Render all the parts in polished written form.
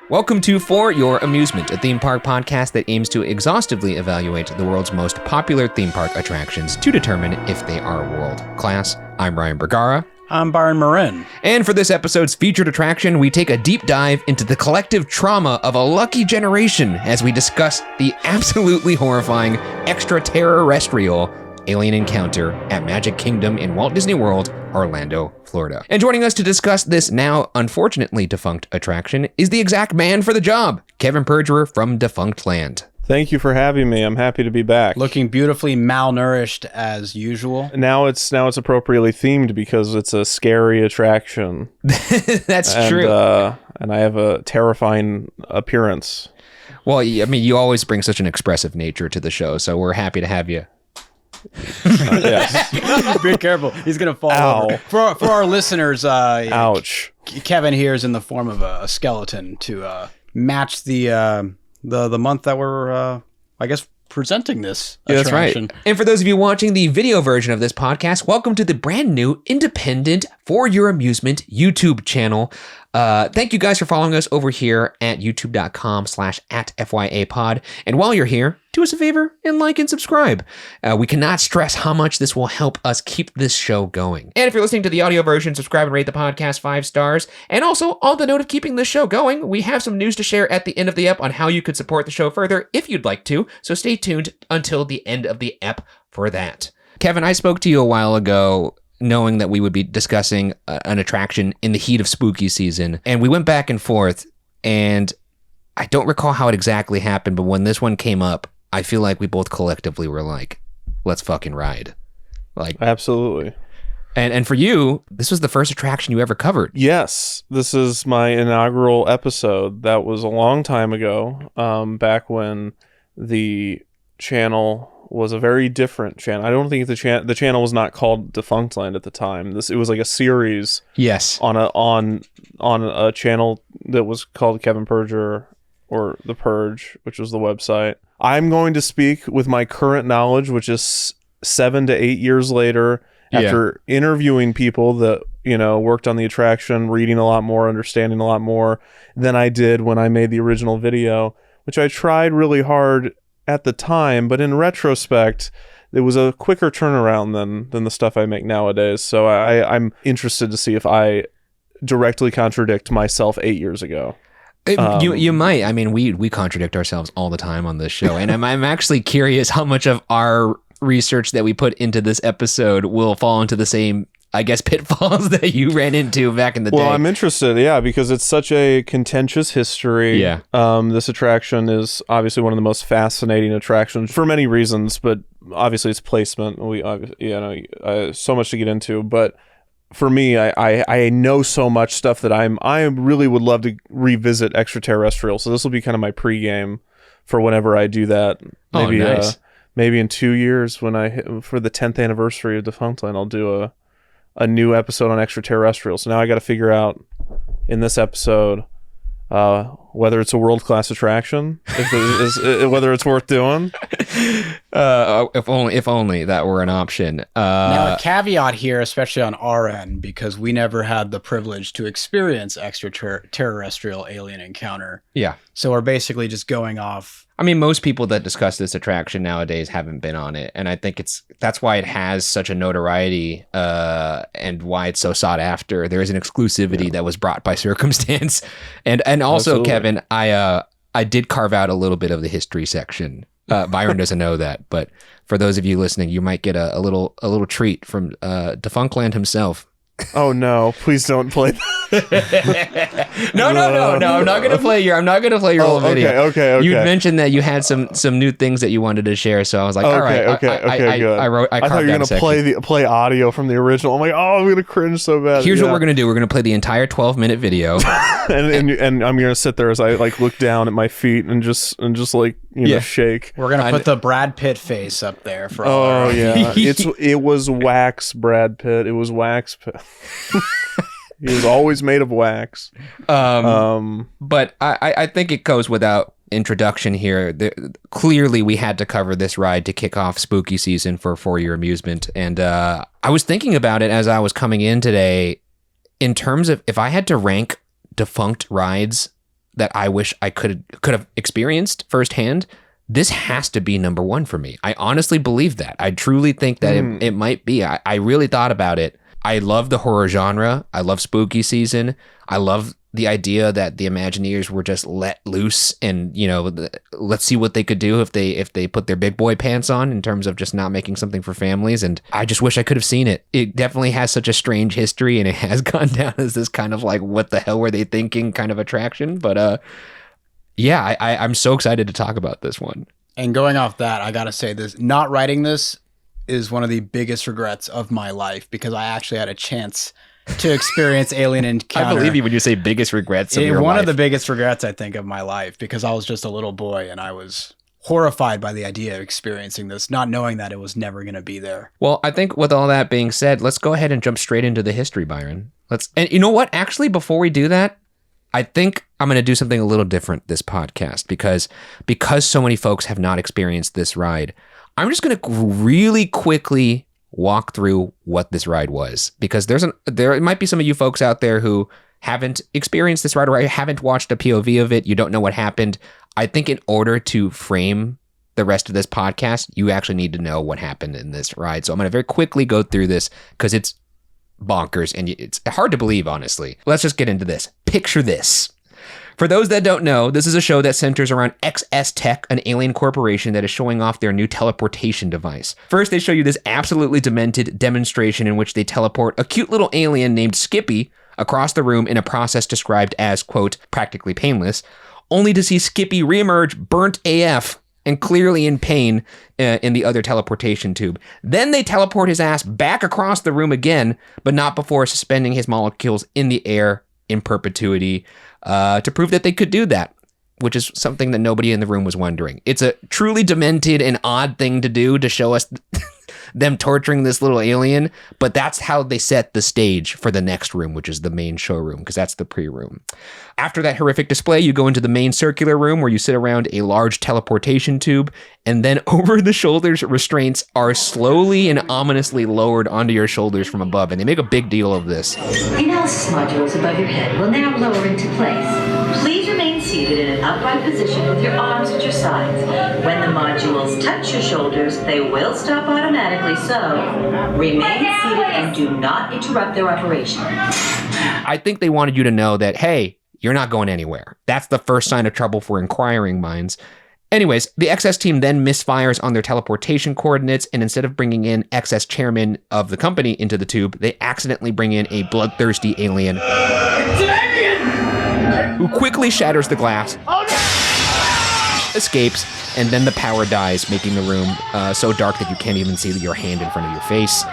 Welcome to For Your Amusement, a theme park podcast that aims to exhaustively evaluate the world's most popular theme park attractions to determine if they are world class. I'm Ryan Bergara. I'm Byron Marin. And for this episode's featured attraction, we take a deep dive into the collective trauma of a lucky generation as we discuss the absolutely horrifying ExtraTERRORestrial Alien Encounter at Magic Kingdom in Walt Disney World, Orlando, Florida. And joining us to discuss this now unfortunately defunct attraction is the exact man for the job, Kevin Perjurer from Defunctland. Thank you for having me. I'm happy to be back. Looking beautifully malnourished as usual. Now it's appropriately themed because it's a scary attraction. That's true. And I have a terrifying appearance. Well, I mean, you always bring such an expressive nature to the show, so we're happy to have you. Yes. Be careful. He's going to fall over. For our listeners, ouch. Kevin here is in the form of a skeleton to match the month that we're, I guess, presenting this attraction. That's right. And for those of you watching the video version of this podcast, welcome to the brand new independent For Your Amusement YouTube channel. Thank you guys for following us over here at youtube.com/@FYApod. And while you're here, do us a favor and like and subscribe. We cannot stress how much this will help us keep this show going. And if you're listening to the audio version, subscribe and rate the podcast 5 stars. And also, on the note of keeping this show going, we have some news to share at the end of the ep on how you could support the show further if you'd like to. So stay tuned until the end of the ep for that. Kevin, I spoke to you a while ago knowing that we would be discussing an attraction in the heat of spooky season. And we went back and forth, and I don't recall how it exactly happened, but when this one came up, I feel like we both collectively were like, let's fucking ride. Like, absolutely. And for you, this was the first attraction you ever covered. Yes, this is my inaugural episode. That was a long time ago, back when the channel was a very different channel. I don't think the channel was not called Defunctland at the time. It was like a series. Yes. On a channel that was called Kevin Perjurer, or The Purge, which was the website. I'm going to speak with my current knowledge, which is 7 to 8 years later, after interviewing people that, worked on the attraction, reading a lot more, understanding a lot more than I did when I made the original video, which I tried really hard at the time, but in retrospect, it was a quicker turnaround than the stuff I make nowadays. So I'm interested to see if I directly contradict myself 8 years ago. You might. I mean, we contradict ourselves all the time on this show, and I'm actually curious how much of our research that we put into this episode will fall into the same, I guess, pitfalls that you ran into back in the day. Well, I'm interested, because it's such a contentious history. Yeah. This attraction is obviously one of the most fascinating attractions for many reasons, but obviously its placement. So much to get into, but for me, I know so much stuff that I really would love to revisit ExtraTERRORestrial. So this will be kind of my pregame for whenever I do that. Maybe, nice. Maybe in 2 years for the 10th anniversary of Defunctland, I'll do a new episode on ExtraTERRORestrial. So now I got to figure out in this episode whether it's a world-class attraction, whether it's worth doing. If only that were an option. Now, a caveat here, especially on our end, because we never had the privilege to experience ExtraTERRORestrial Alien Encounter. Yeah. So we're basically just going off. I mean, most people that discuss this attraction nowadays haven't been on it, and I think that's why it has such a notoriety, and why it's so sought after. There is an exclusivity that was brought by circumstance, and also, Absolutely. Kevin, I did carve out a little bit of the history section. Byron doesn't know that, but for those of you listening, you might get a little treat from Defunctland himself. Oh no! Please don't play that. No. I'm not gonna play your old video. Okay. You mentioned that you had some new things that you wanted to share, so I was like, all right. Okay, good. I thought you were gonna play audio from the original. I'm like, oh, I'm gonna cringe so bad. Here's what we're gonna do. We're gonna play the entire 12-minute video, and I'm gonna sit there as I look down at my feet and just shake. We're gonna put the Brad Pitt face up there for all. Oh yeah, it was wax Brad Pitt. It was wax Pitt. He was always made of wax. But I think it goes without introduction here, clearly we had to cover this ride to kick off spooky season for 4-year amusement. And I was thinking about it as I was coming in today in terms of if I had to rank defunct rides that I wish I could have experienced firsthand, this has to be number one for me. I honestly believe that. I truly think that it might be. I really thought about it. I love the horror genre. I love spooky season. I love the idea that the Imagineers were just let loose and, you know, let's see what they could do if they put their big boy pants on in terms of just not making something for families. And I just wish I could have seen it. It definitely has such a strange history, and it has gone down as this kind of like, what the hell were they thinking kind of attraction. But yeah, I'm so excited to talk about this one. And going off that, I gotta say this, not writing this is one of the biggest regrets of my life, because I actually had a chance to experience Alien Encounter. I believe you when you say biggest regrets of your life. One of the biggest regrets, I think, of my life, because I was just a little boy and I was horrified by the idea of experiencing this, not knowing that it was never going to be there. Well, I think with all that being said, let's go ahead and jump straight into the history, Byron. And you know what? Actually, before we do that, I think I'm going to do something a little different this podcast, because so many folks have not experienced this ride. I'm just going to really quickly walk through what this ride was, because there might be some of you folks out there who haven't experienced this ride, or haven't watched a POV of it. You don't know what happened. I think in order to frame the rest of this podcast, you actually need to know what happened in this ride. So I'm going to very quickly go through this because it's bonkers and it's hard to believe, honestly. Let's just get into this. Picture this. For those that don't know, this is a show that centers around XS Tech, an alien corporation that is showing off their new teleportation device. First, they show you this absolutely demented demonstration in which they teleport a cute little alien named Skippy across the room in a process described as, quote, practically painless, only to see Skippy reemerge burnt AF and clearly in pain in the other teleportation tube. Then they teleport his ass back across the room again, but not before suspending his molecules in the air in perpetuity, to prove that they could do that, which is something that nobody in the room was wondering. It's a truly demented and odd thing to do to show us them torturing this little alien, but that's how they set the stage for the next room, which is the main showroom, because that's the pre-room. After that horrific display, you go into the main circular room where you sit around a large teleportation tube, and then over the shoulders restraints are slowly and ominously lowered onto your shoulders from above, and they make a big deal of this. The analysis modules above your head will now lower into place. Please remain seated in an upright position with your arms at your sides. When the modules touch your shoulders, they will stop automatically, so remain seated and do not interrupt their operation. I think they wanted you to know that, hey, you're not going anywhere. That's the first sign of trouble for inquiring minds. Anyways, the XS team then misfires on their teleportation coordinates, and instead of bringing in XS chairman of the company into the tube, they accidentally bring in a bloodthirsty alien. It's an alien! Who quickly shatters the glass, escapes, and then the power dies, making the room so dark that you can't even see your hand in front of your face.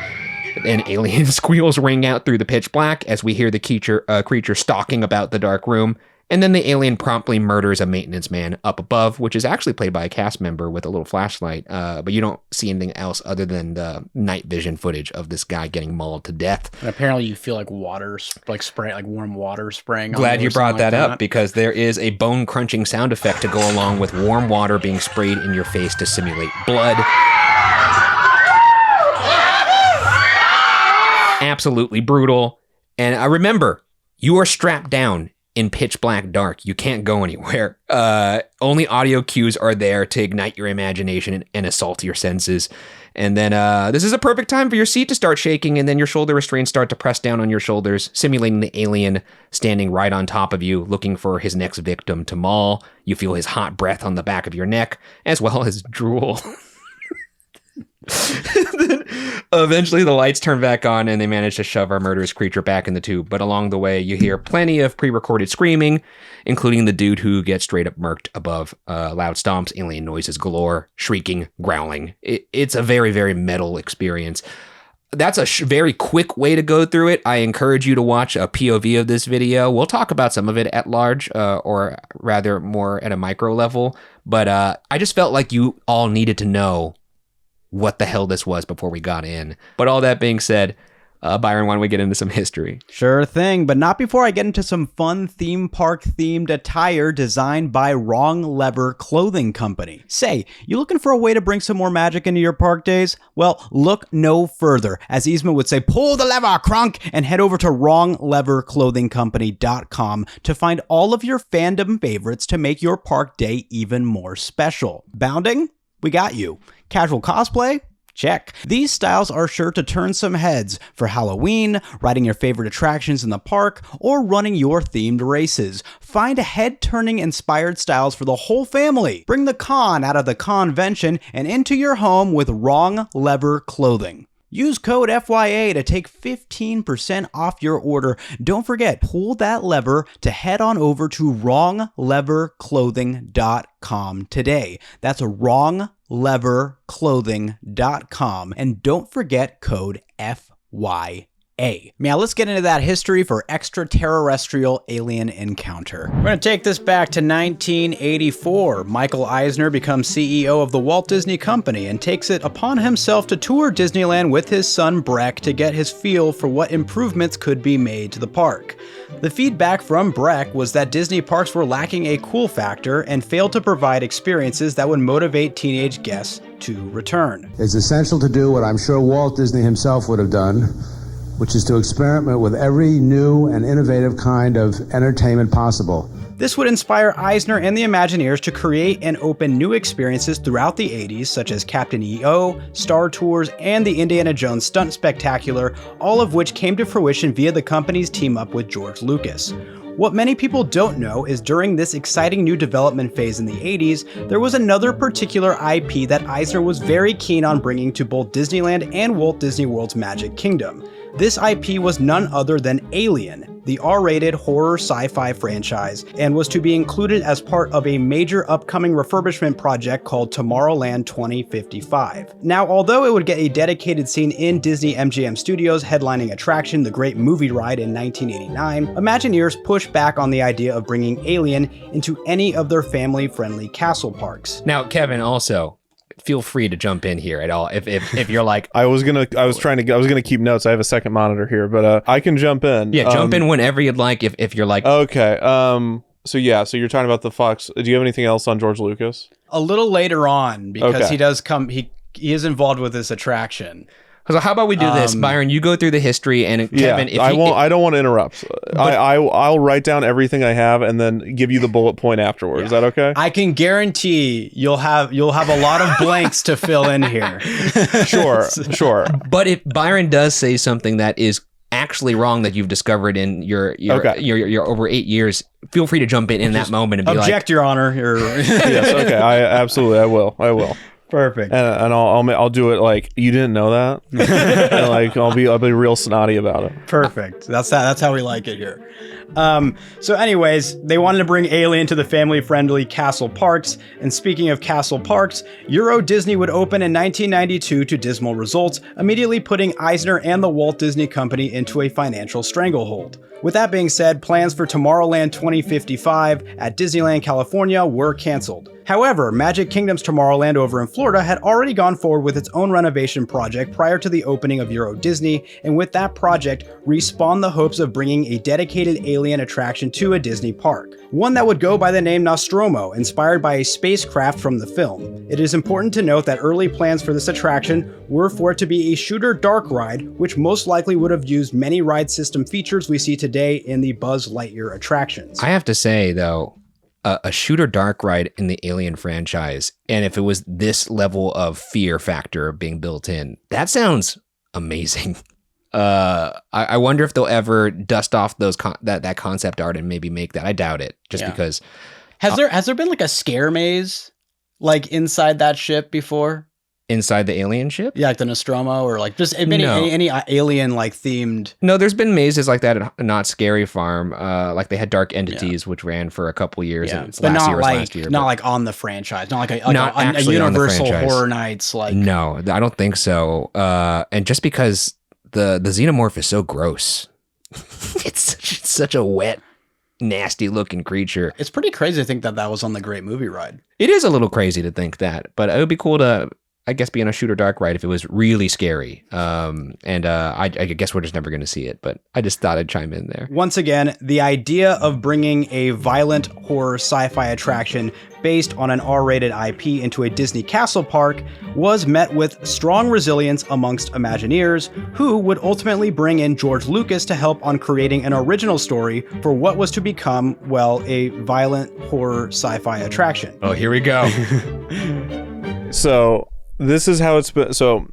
An alien squeals ring out through the pitch black as we hear the creature stalking about the dark room, and then the alien promptly murders a maintenance man up above, which is actually played by a cast member with a little flashlight, but you don't see anything else other than the night vision footage of this guy getting mauled to death. And apparently you feel like water, like warm water spraying. Glad you brought that up, because there is a bone-crunching sound effect to go along with warm water being sprayed in your face to simulate blood. Absolutely brutal. And I remember, you are strapped down in pitch black dark. You can't go anywhere. Only audio cues are there to ignite your imagination and assault your senses. And then this is a perfect time for your seat to start shaking, and then your shoulder restraints start to press down on your shoulders, simulating the alien standing right on top of you, looking for his next victim to maul. You feel his hot breath on the back of your neck, as well as drool. Then eventually the lights turn back on and they manage to shove our murderous creature back in the tube. But along the way, you hear plenty of pre-recorded screaming, including the dude who gets straight up murked above. Loud stomps, alien noises galore, shrieking, growling. It's a very, very metal experience. That's a very quick way to go through it. I encourage you to watch a POV of this video. We'll talk about some of it at large, or rather more at a micro level. But I just felt like you all needed to know what the hell this was before we got in. But all that being said, Byron, why don't we get into some history? Sure thing, but not before I get into some fun theme park themed attire designed by Wrong Lever Clothing Company. Say, you looking for a way to bring some more magic into your park days? Well, look no further. As Eastman would say, pull the lever, crunk, and head over to wrongleverclothingcompany.com to find all of your fandom favorites to make your park day even more special. Bounding? We got you. Casual cosplay? Check. These styles are sure to turn some heads for Halloween, riding your favorite attractions in the park, or running your themed races. Find head-turning inspired styles for the whole family. Bring the con out of the convention and into your home with Wrong Lever Clothing. Use code FYA to take 15% off your order. Don't forget, pull that lever to head on over to wrongleverclothing.com today. That's wrongleverclothing.com. And don't forget code FYA. Now let's get into that history for Extraterrorrestrial Alien Encounter. We're going to take this back to 1984. Michael Eisner becomes CEO of the Walt Disney Company and takes it upon himself to tour Disneyland with his son Breck to get his feel for what improvements could be made to the park. The feedback from Breck was that Disney parks were lacking a cool factor and failed to provide experiences that would motivate teenage guests to return. It's essential to do what I'm sure Walt Disney himself would have done, which is to experiment with every new and innovative kind of entertainment possible. This would inspire Eisner and the Imagineers to create and open new experiences throughout the 80s, such as Captain EO, Star Tours, and the Indiana Jones Stunt Spectacular, all of which came to fruition via the company's team-up with George Lucas. What many people don't know is during this exciting new development phase in the 80s, there was another particular IP that Eisner was very keen on bringing to both Disneyland and Walt Disney World's Magic Kingdom. This IP was none other than Alien, the R-rated horror sci-fi franchise, and was to be included as part of a major upcoming refurbishment project called Tomorrowland 2055. Now, although it would get a dedicated scene in Disney MGM Studios' headlining attraction, The Great Movie Ride in 1989, Imagineers pushed back on the idea of bringing Alien into any of their family-friendly castle parks. Now, Kevin, also, feel free to jump in here at all if you're like I was gonna keep notes. I have a second monitor here, but I can jump in. Yeah, jump in whenever you'd like if you're like okay. So you're talking about the Fox. Do you have anything else on George Lucas? A little later on, because Okay. he does come he is involved with this attraction. So how about we do this, Byron? You go through the history, and Kevin, yeah, I don't want to interrupt. I'll write down everything I have and then give you the bullet point afterwards. Yeah. Is that okay? I can guarantee you'll have a lot of blanks to fill in here. Sure. But if Byron does say something that is actually wrong that you've discovered in your over 8 years, feel free to jump in that moment and be like, object, Your Honor. Yes. Okay. I will. Perfect. And I'll do it like you didn't know that. And like I'll be real snotty about it. Perfect. That's how we like it here. So anyways, they wanted to bring Alien to the family-friendly castle parks. And speaking of castle parks, Euro Disney would open in 1992 to dismal results, immediately putting Eisner and the Walt Disney Company into a financial stranglehold. With that being said, plans for Tomorrowland 2055 at Disneyland, California were canceled. However, Magic Kingdom's Tomorrowland over in Florida had already gone forward with its own renovation project prior to the opening of Euro Disney, and with that project, respawned the hopes of bringing a dedicated alien attraction to a Disney park. One that would go by the name Nostromo, inspired by a spacecraft from the film. It is important to note that early plans for this attraction were for it to be a shooter dark ride, which most likely would have used many ride system features we see today in the Buzz Lightyear attractions. I have to say, though, a shooter dark ride in the Alien franchise, and if it was this level of fear factor being built in, that sounds amazing. I wonder if they'll ever dust off those that concept art and maybe make that. I doubt it, just because. Has there been like a scare maze like inside that ship before? Inside the alien ship? Yeah, like the Nostromo, or like just any alien like themed. No, there's been mazes like that at Not Scary Farm. Like they had Dark Entities, which ran for a couple years. Yeah, and but not last year, like on the franchise, not like a on Universal the franchise. Horror Nights. Like no, I don't think so. And just because the xenomorph is so gross, it's such a wet, nasty looking creature. It's pretty crazy to think that was on the Great Movie Ride. It is a little crazy to think that, but it would be cool to I guess, be on a shoot or dark ride if it was really scary. I guess we're just never going to see it, but I just thought I'd chime in there. Once again, the idea of bringing a violent horror sci-fi attraction based on an R-rated IP into a Disney castle park was met with strong resilience amongst Imagineers, who would ultimately bring in George Lucas to help on creating an original story for what was to become, well, a violent horror sci-fi attraction. Oh, here we go. So this is how it's been. So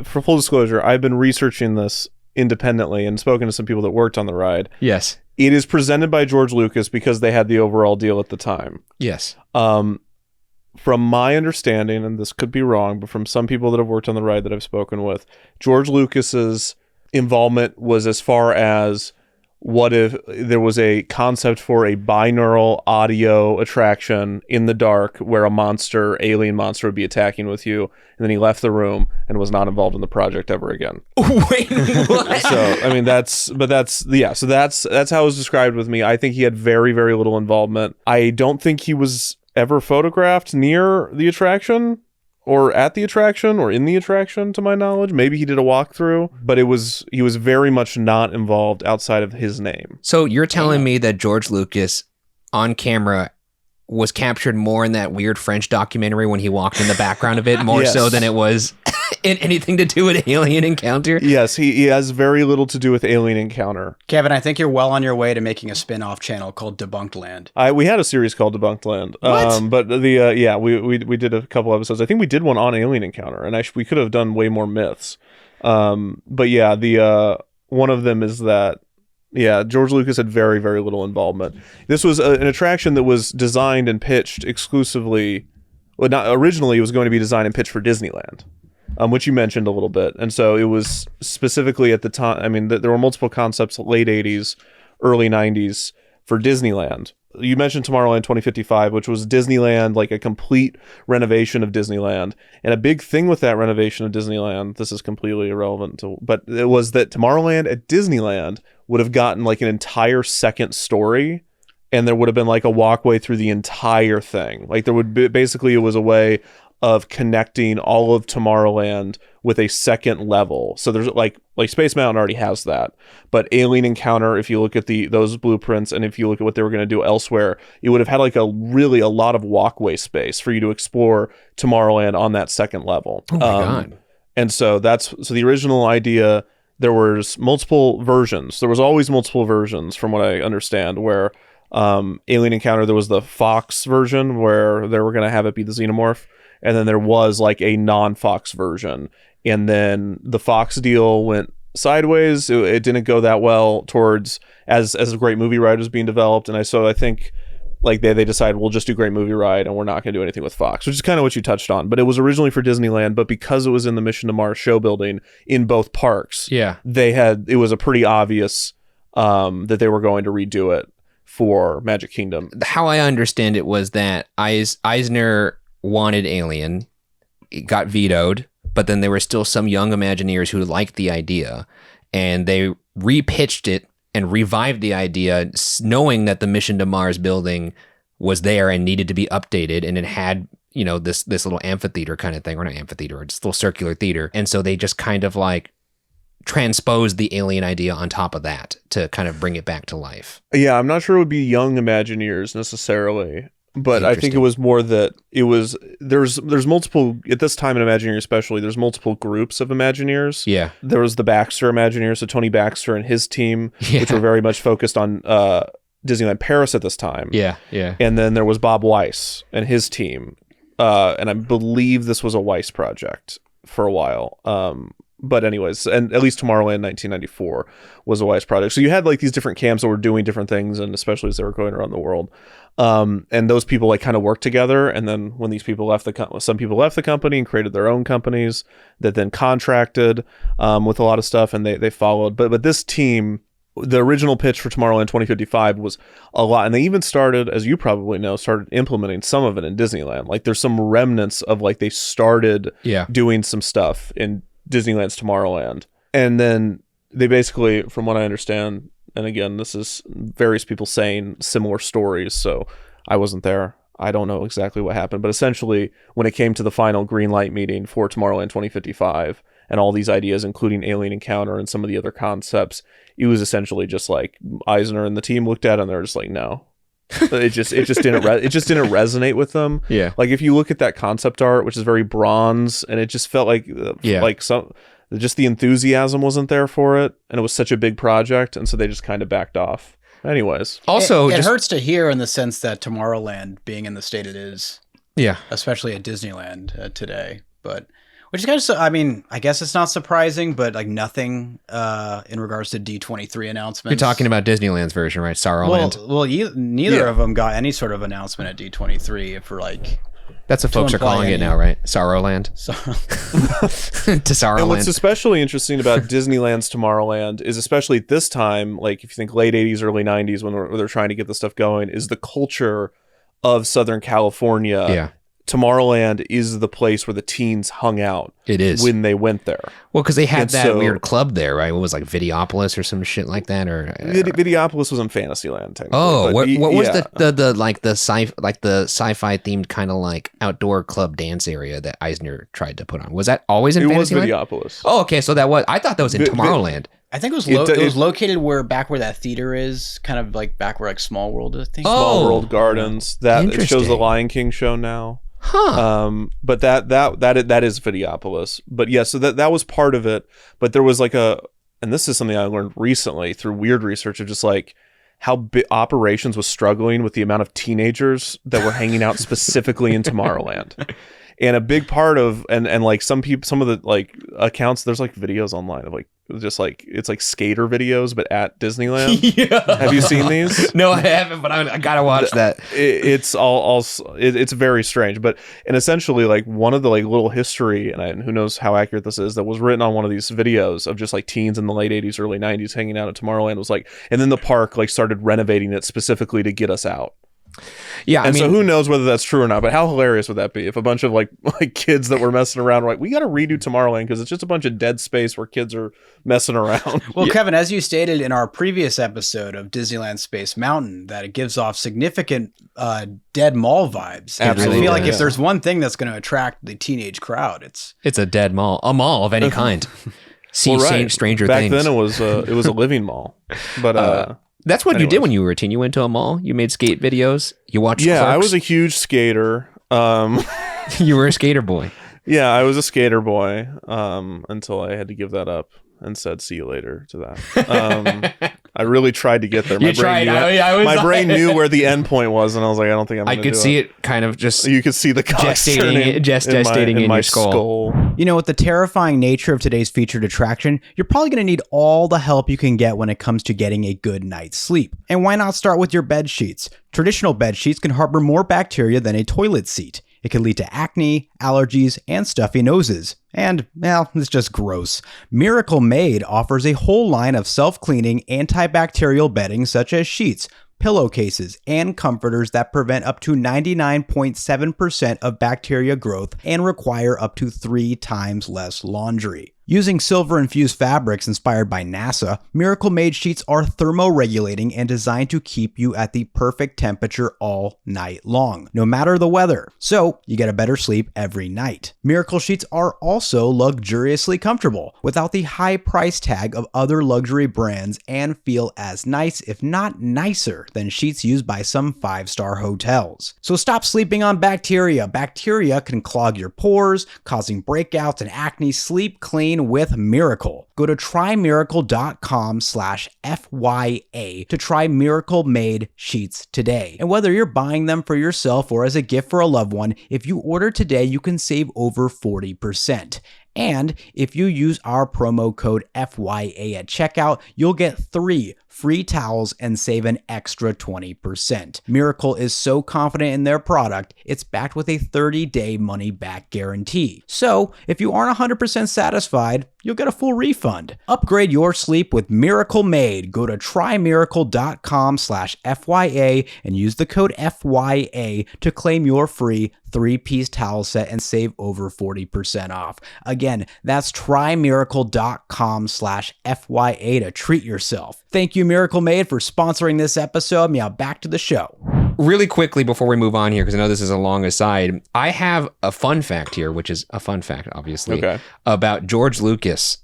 for full disclosure, I've been researching this independently and spoken to some people that worked on the ride. Yes. It is presented by George Lucas because they had the overall deal at the time. Yes. From my understanding, and this could be wrong, but from some people that have worked on the ride that I've spoken with, George Lucas's involvement was as far as, what if there was a concept for a binaural audio attraction in the dark where a alien monster would be attacking with you, and then he left the room and was not involved in the project ever again. Wait, what? So, I mean, that's how it was described with me. I think he had very, very little involvement. I don't think he was ever photographed near the attraction or at the attraction or in the attraction, to my knowledge. Maybe he did a walkthrough, but he was very much not involved outside of his name. So you're telling me that George Lucas on camera was captured more in that weird French documentary when he walked in the background of it, more Yes. so than it was in anything to do with Alien Encounter? Yes, he has very little to do with Alien Encounter. Kevin, I think you're well on your way to making a spin-off channel called Debunctland. We had a series called Defunctland. What? But we did a couple episodes. I think we did one on Alien Encounter, and we could have done way more myths. But yeah, the one of them is that, yeah, George Lucas had very, very little involvement. This was an attraction that was designed and pitched exclusively. Well, not originally, it was going to be designed and pitched for Disneyland, which you mentioned a little bit. And so it was specifically at the time. I mean, there were multiple concepts, late 80s, early 90s for Disneyland. You mentioned Tomorrowland 2055, which was Disneyland, like a complete renovation of Disneyland. And a big thing with that renovation of Disneyland, this is completely irrelevant, but it was that Tomorrowland at Disneyland would have gotten like an entire second story, and there would have been like a walkway through the entire thing. Like there would be, basically, it was a way of connecting all of Tomorrowland with a second level. So there's like Space Mountain already has that, but Alien Encounter, if you look at those blueprints and if you look at what they were going to do elsewhere, it would have had like a lot of walkway space for you to explore Tomorrowland on that second level. Oh my God. And so so the original idea, there was multiple versions. There was always multiple versions from what I understand, where Alien Encounter, there was the Fox version where they were going to have it be the Xenomorph. And then there was like a non-Fox version. And then the Fox deal went sideways. It didn't go that well towards as a Great Movie Ride was being developed. And I think like they decided we'll just do Great Movie Ride and we're not going to do anything with Fox, which is kind of what you touched on. But it was originally for Disneyland, but because it was in the Mission to Mars show building in both parks, Yeah. it was a pretty obvious that they were going to redo it for Magic Kingdom. How I understand it was that Eisner wanted Alien, it got vetoed, but then there were still some young Imagineers who liked the idea, and they repitched it and revived the idea, knowing that the Mission to Mars building was there and needed to be updated, and it had, you know, this little amphitheater kind of thing, or not amphitheater, or just a little circular theater, and so they just kind of like transposed the Alien idea on top of that to kind of bring it back to life. Yeah, I'm not sure it would be young Imagineers necessarily. But I think it was more that it was there's multiple at this time in Imagineering especially, there's multiple groups of Imagineers. Yeah. There was the Baxter Imagineers, so Tony Baxter and his team, which were very much focused on Disneyland Paris at this time. Yeah, yeah. And then there was Bob Weiss and his team. And I believe this was a Weiss project for a while. But anyways, and at least Tomorrowland 1994 was a Weiss project. So you had like these different camps that were doing different things, and especially as they were going around the world. And those people like kind of worked together. And then when these people left some people left the company and created their own companies that then contracted with a lot of stuff, and they followed. But this team, the original pitch for Tomorrowland 2055 was a lot. And they even started, as you probably know, implementing some of it in Disneyland. Like there's some remnants of like they started doing some stuff in Disneyland's Tomorrowland. And then they basically, from what I understand, and again, this is various people saying similar stories, so I wasn't there. I don't know exactly what happened, but essentially when it came to the final green light meeting for Tomorrowland 2055 and all these ideas, including Alien Encounter and some of the other concepts, it was essentially just like Eisner and the team looked at it and they're just like, no. it just didn't resonate with them. Yeah. Like if you look at that concept art, which is very bronze, and it just felt like just the enthusiasm wasn't there for it, and it was such a big project, and so they just kind of backed off. Anyways, Also, it hurts to hear in the sense that Tomorrowland being in the state it is, yeah, especially at Disneyland today, but which is kind of, I mean, I guess it's not surprising, but like nothing in regards to D23 announcements. you're talking about Disneyland's version, right? Sorrowland. Well, neither of them got any sort of announcement at D23 for like. That's what folks are calling it now, right? Sorrowland. To Sorrowland. And what's especially interesting about Disneyland's Tomorrowland is, especially at this time, like if you think late 80s, early 90s, when they're trying to get this stuff going, is the culture of Southern California. Yeah. Tomorrowland is the place where the teens hung out. It is. When they went there. Well, because they had And that so- weird club there, right? What was like Videopolis or some shit like that, or Videopolis was in Fantasyland, technically. oh, but what was yeah. the sci-fi themed kind of like outdoor club dance area that Eisner tried to put on? Was that always in It was Fantasyland? Videopolis. Oh, okay, so that was. I thought that was in Tomorrowland. I think it was It- it was located back where that theater is, kind of like back where like Small World, I think. Small Oh. World Gardens. That it shows the Interesting. Lion King show now. Huh. But that is Videopolis. But yeah, so that was part of it. But there was like and this is something I learned recently through weird research of just like how operations was struggling with the amount of teenagers that were hanging out specifically in Tomorrowland. And a big part of and like some of the like accounts, there's like videos online of like just like it's like skater videos but at Disneyland. Yeah. Have you seen these? No, I haven't, but I gotta watch that. It's it's very strange, but and essentially like one of the like little history and who knows how accurate this is that was written on one of these videos of just like teens in the late 80s early 90s hanging out at Tomorrowland was like, and then the park like started renovating it specifically to get us out. Yeah, And so who knows whether that's true or not, but how hilarious would that be if a bunch of like kids that were messing around were like, we got to redo Tomorrowland because it's just a bunch of dead space where kids are messing around. Well, Kevin, as you stated in our previous episode of Disneyland Space Mountain, that it gives off significant dead mall vibes. Absolutely, I feel like yeah. if there's one thing that's going to attract the teenage crowd, it's it's a dead mall, a mall of any kind. See Well, right. Stranger Back Things. then it was a living mall, but That's what you did anyways. when you were a teen. You went to a mall. You made skate videos. You watched. yeah, I Clerks. was a huge skater. You were a skater boy. Yeah, I was a skater boy until I had to give that up and said, see you later to that. I really tried to get there. You tried. My brain knew where the end point was, and I was like, I don't think I'm I going to could do see it kind of just. You could see the cogs turning gestating in my your skull. You know, with the terrifying nature of today's featured attraction, you're probably going to need all the help you can get when it comes to getting a good night's sleep. And why not start with your bed sheets? Traditional bed sheets can harbor more bacteria than a toilet seat. It can lead to acne, allergies, and stuffy noses. And, well, it's just gross. Miracle Made offers a whole line of self-cleaning antibacterial bedding such as sheets, pillowcases, and comforters that prevent up to 99.7% of bacteria growth and require up to 3 times less laundry. Using silver-infused fabrics inspired by NASA, Miracle Made sheets are thermoregulating and designed to keep you at the perfect temperature all night long, no matter the weather. So, you get a better sleep every night. Miracle sheets are also luxuriously comfortable, without the high price tag of other luxury brands, and feel as nice, if not nicer, than sheets used by some 5-star hotels. So stop sleeping on bacteria. Bacteria can clog your pores, causing breakouts and acne. Sleep clean with Miracle. Go to trymiracle.com/FYA to try Miracle Made sheets today. And whether you're buying them for yourself or as a gift for a loved one, if you order today, you can save over 40%. And if you use our promo code FYA at checkout, you'll get 3 free towels and save an extra 20%. Miracle is so confident in their product, it's backed with a 30-day money-back guarantee. So, if you aren't 100% satisfied, you'll get a full refund. Upgrade your sleep with Miracle Made. Go to trymiracle.com/FYA and use the code FYA to claim your free 3-piece towel set and save over 40% off. Again, that's trymiracle.com/FYA to treat yourself. Thank you, Miracle Made, for sponsoring this episode. Now back to the show. Really quickly before we move on here, because I know this is a long aside, I have a fun fact here, which is a fun fact, obviously, about George Lucas.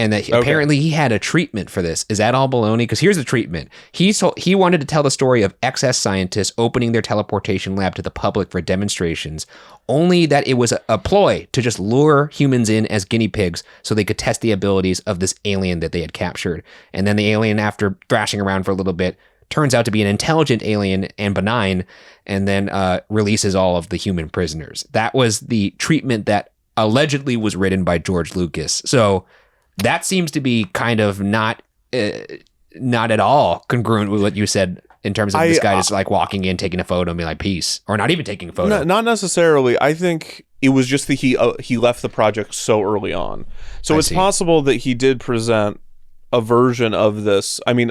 And that apparently he had a treatment for this. Is that all baloney? Because here's the treatment. He wanted to tell the story of XS scientists opening their teleportation lab to the public for demonstrations, only that it was a ploy to just lure humans in as guinea pigs so they could test the abilities of this alien that they had captured. And then the alien, after thrashing around for a little bit, turns out to be an intelligent alien and benign, and then releases all of the human prisoners. That was the treatment that allegedly was written by George Lucas. So that seems to be kind of not at all congruent with what you said in terms of this guy just like walking in, taking a photo and being like, peace, or not even taking a photo. Not necessarily. I think it was just that he left the project so early on. So it's possible that he did present a version of this. I mean,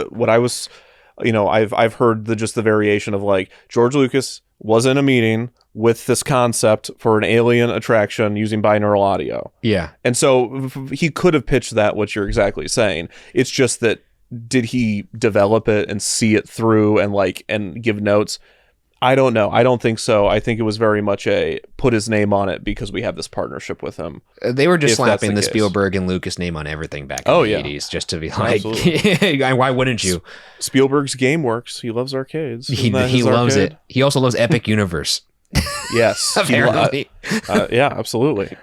what I was, I've heard just the variation of like George Lucas was in a meeting with this concept for an alien attraction using binaural audio. Yeah. And so he could have pitched that, what you're exactly saying. It's just that, did he develop it and see it through and give notes? I don't know. I don't think so. I think it was very much a put his name on it because we have this partnership with him. They were just slapping the Spielberg and Lucas name on everything back in the 80s just to be like, why wouldn't you? Spielberg's game works. He loves arcades. He loves it. He also loves Epic Universe. Yes. Apparently. Yeah, absolutely.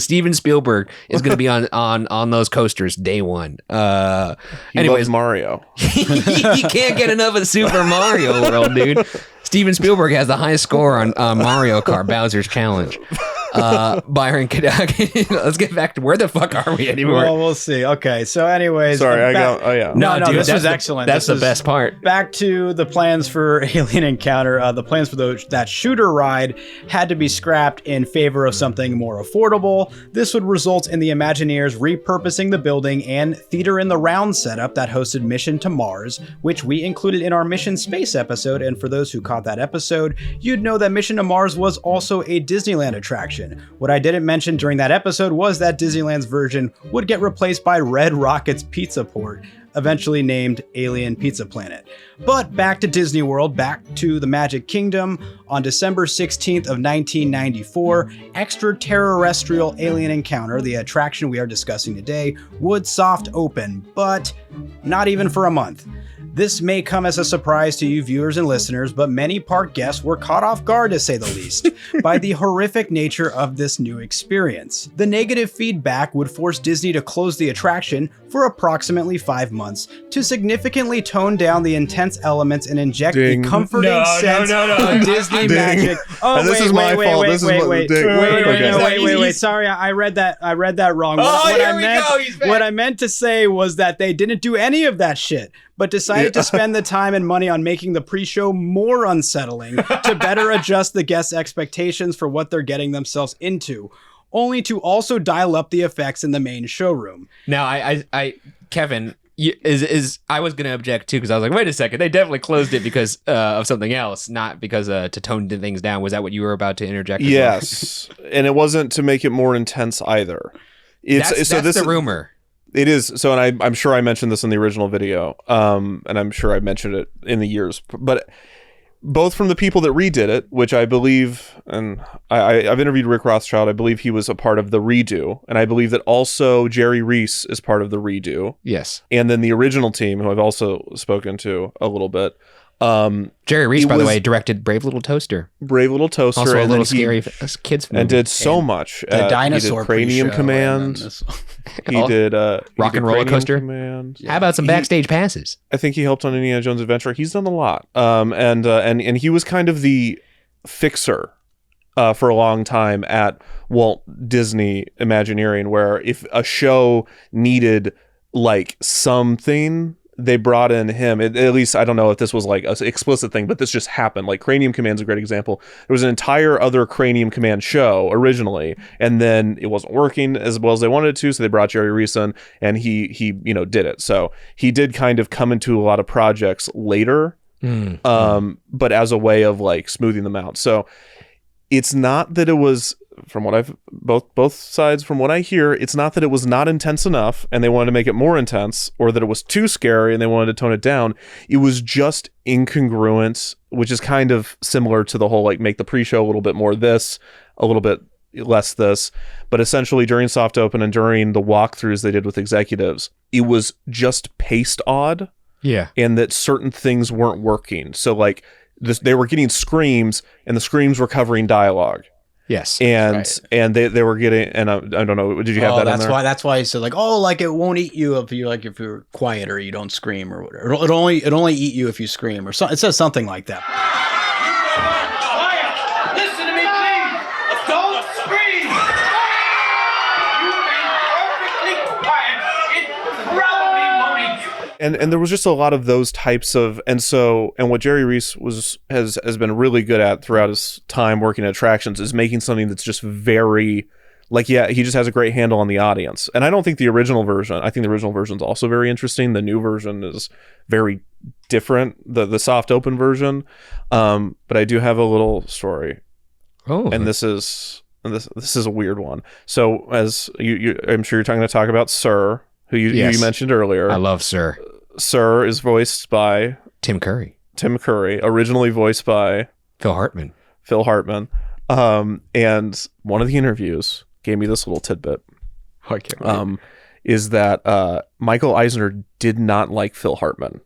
Steven Spielberg is going to be on those coasters day one. He loves Mario. He can't get enough of Super Mario World, dude. Steven Spielberg has the highest score on Mario Kart Bowser's Challenge. Byron, let's get back to where the fuck are we anymore? Well, we'll see. Okay, so anyways. Sorry, No, dude, this was excellent. That's the best part. Back to the plans for Alien Encounter. The plans for that shooter ride had to be scrapped in favor of something more affordable. This would result in the Imagineers repurposing the building and Theater in the Round setup that hosted Mission to Mars, which we included in our Mission Space episode. And for those who caught that episode, you'd know that Mission to Mars was also a Disneyland attraction. What I didn't mention during that episode was that Disneyland's version would get replaced by Red Rocket's Pizza Port, eventually named Alien Pizza Planet. But back to Disney World, back to the Magic Kingdom. On December 16th of 1994, ExtraTERRORestrial Alien Encounter, the attraction we are discussing today, would soft open, but not even for a month. This may come as a surprise to you viewers and listeners, but many park guests were caught off guard, to say the least, by the horrific nature of this new experience. The negative feedback would force Disney to close the attraction for approximately 5 months to significantly tone down the intense elements and inject the comforting sense of Disney magic. Oh, and this is my fault. Wait. Sorry, I read that wrong. What I meant to say was that they didn't do any of that shit, but decided to spend the time and money on making the pre-show more unsettling to better adjust the guests' expectations for what they're getting themselves into, only to also dial up the effects in the main showroom. Now, Kevin, I was going to object too, because I was like, wait a second, they definitely closed it because of something else, not because to tone things down. Was that what you were about to interject? Yes, and it wasn't to make it more intense either. That's the rumor. It is. So, and I'm sure I mentioned this in the original video, and I'm sure I mentioned it in the years, but both from the people that redid it, which I believe, and I've interviewed Rick Rothschild, I believe he was a part of the redo, and I believe that also Jerry Reese is part of the redo. Yes. And then the original team, who I've also spoken to a little bit. Jerry Reese, by the way, directed Brave Little Toaster. Also a little scary kids movie. And did so much. The dinosaur he did Cranium Command. He did Rock and Roller Coaster. Command. How about some backstage passes? I think he helped on Indiana Jones Adventure. He's done a lot. And he was kind of the fixer for a long time at Walt Disney Imagineering, where if a show needed like something, they brought in him. At least, I don't know if this was like an explicit thing, but this just happened. Like Cranium Command's a great example. There was an entire other Cranium Command show originally, and then it wasn't working as well as they wanted it to, so they brought Jerry Reese in, and he did it. So he did kind of come into a lot of projects later, but as a way of like smoothing them out. So it's not that it was from what I've both sides, from what I hear, it's not that it was not intense enough and they wanted to make it more intense, or that it was too scary and they wanted to tone it down. It was just incongruent, which is kind of similar to the whole like make the pre-show a little bit more this, a little bit less this. But essentially during soft open and during the walkthroughs they did with executives, it was just paced odd. Yeah. And that certain things weren't working. So like they were getting screams and the screams were covering dialogue. Yes. And they were getting, and I don't know, did you have that in there? That's why he said like, oh, like it won't eat you if you're quiet or you don't scream or whatever. It only eat you if you scream or something. It says something like that. Quiet! Listen to me, please! Don't scream! You remain perfectly quiet. It probably won't eat you. And there was just a lot of those types of, and what Jerry Reese has been really good at throughout his time working at attractions is making something that's just very, like, yeah, he just has a great handle on the audience. And I don't think the original version, I think the original version is also very interesting. The new version is very different, the soft open version. But I do have a little story. Oh. And this is a weird one. So as I'm sure you're going to talk about Sir, who you mentioned earlier. I love Sir. Sir is voiced by Tim Curry, originally voiced by Phil Hartman. And one of the interviews gave me this little tidbit. I can't wait. Is that Michael Eisner did not like Phil Hartman,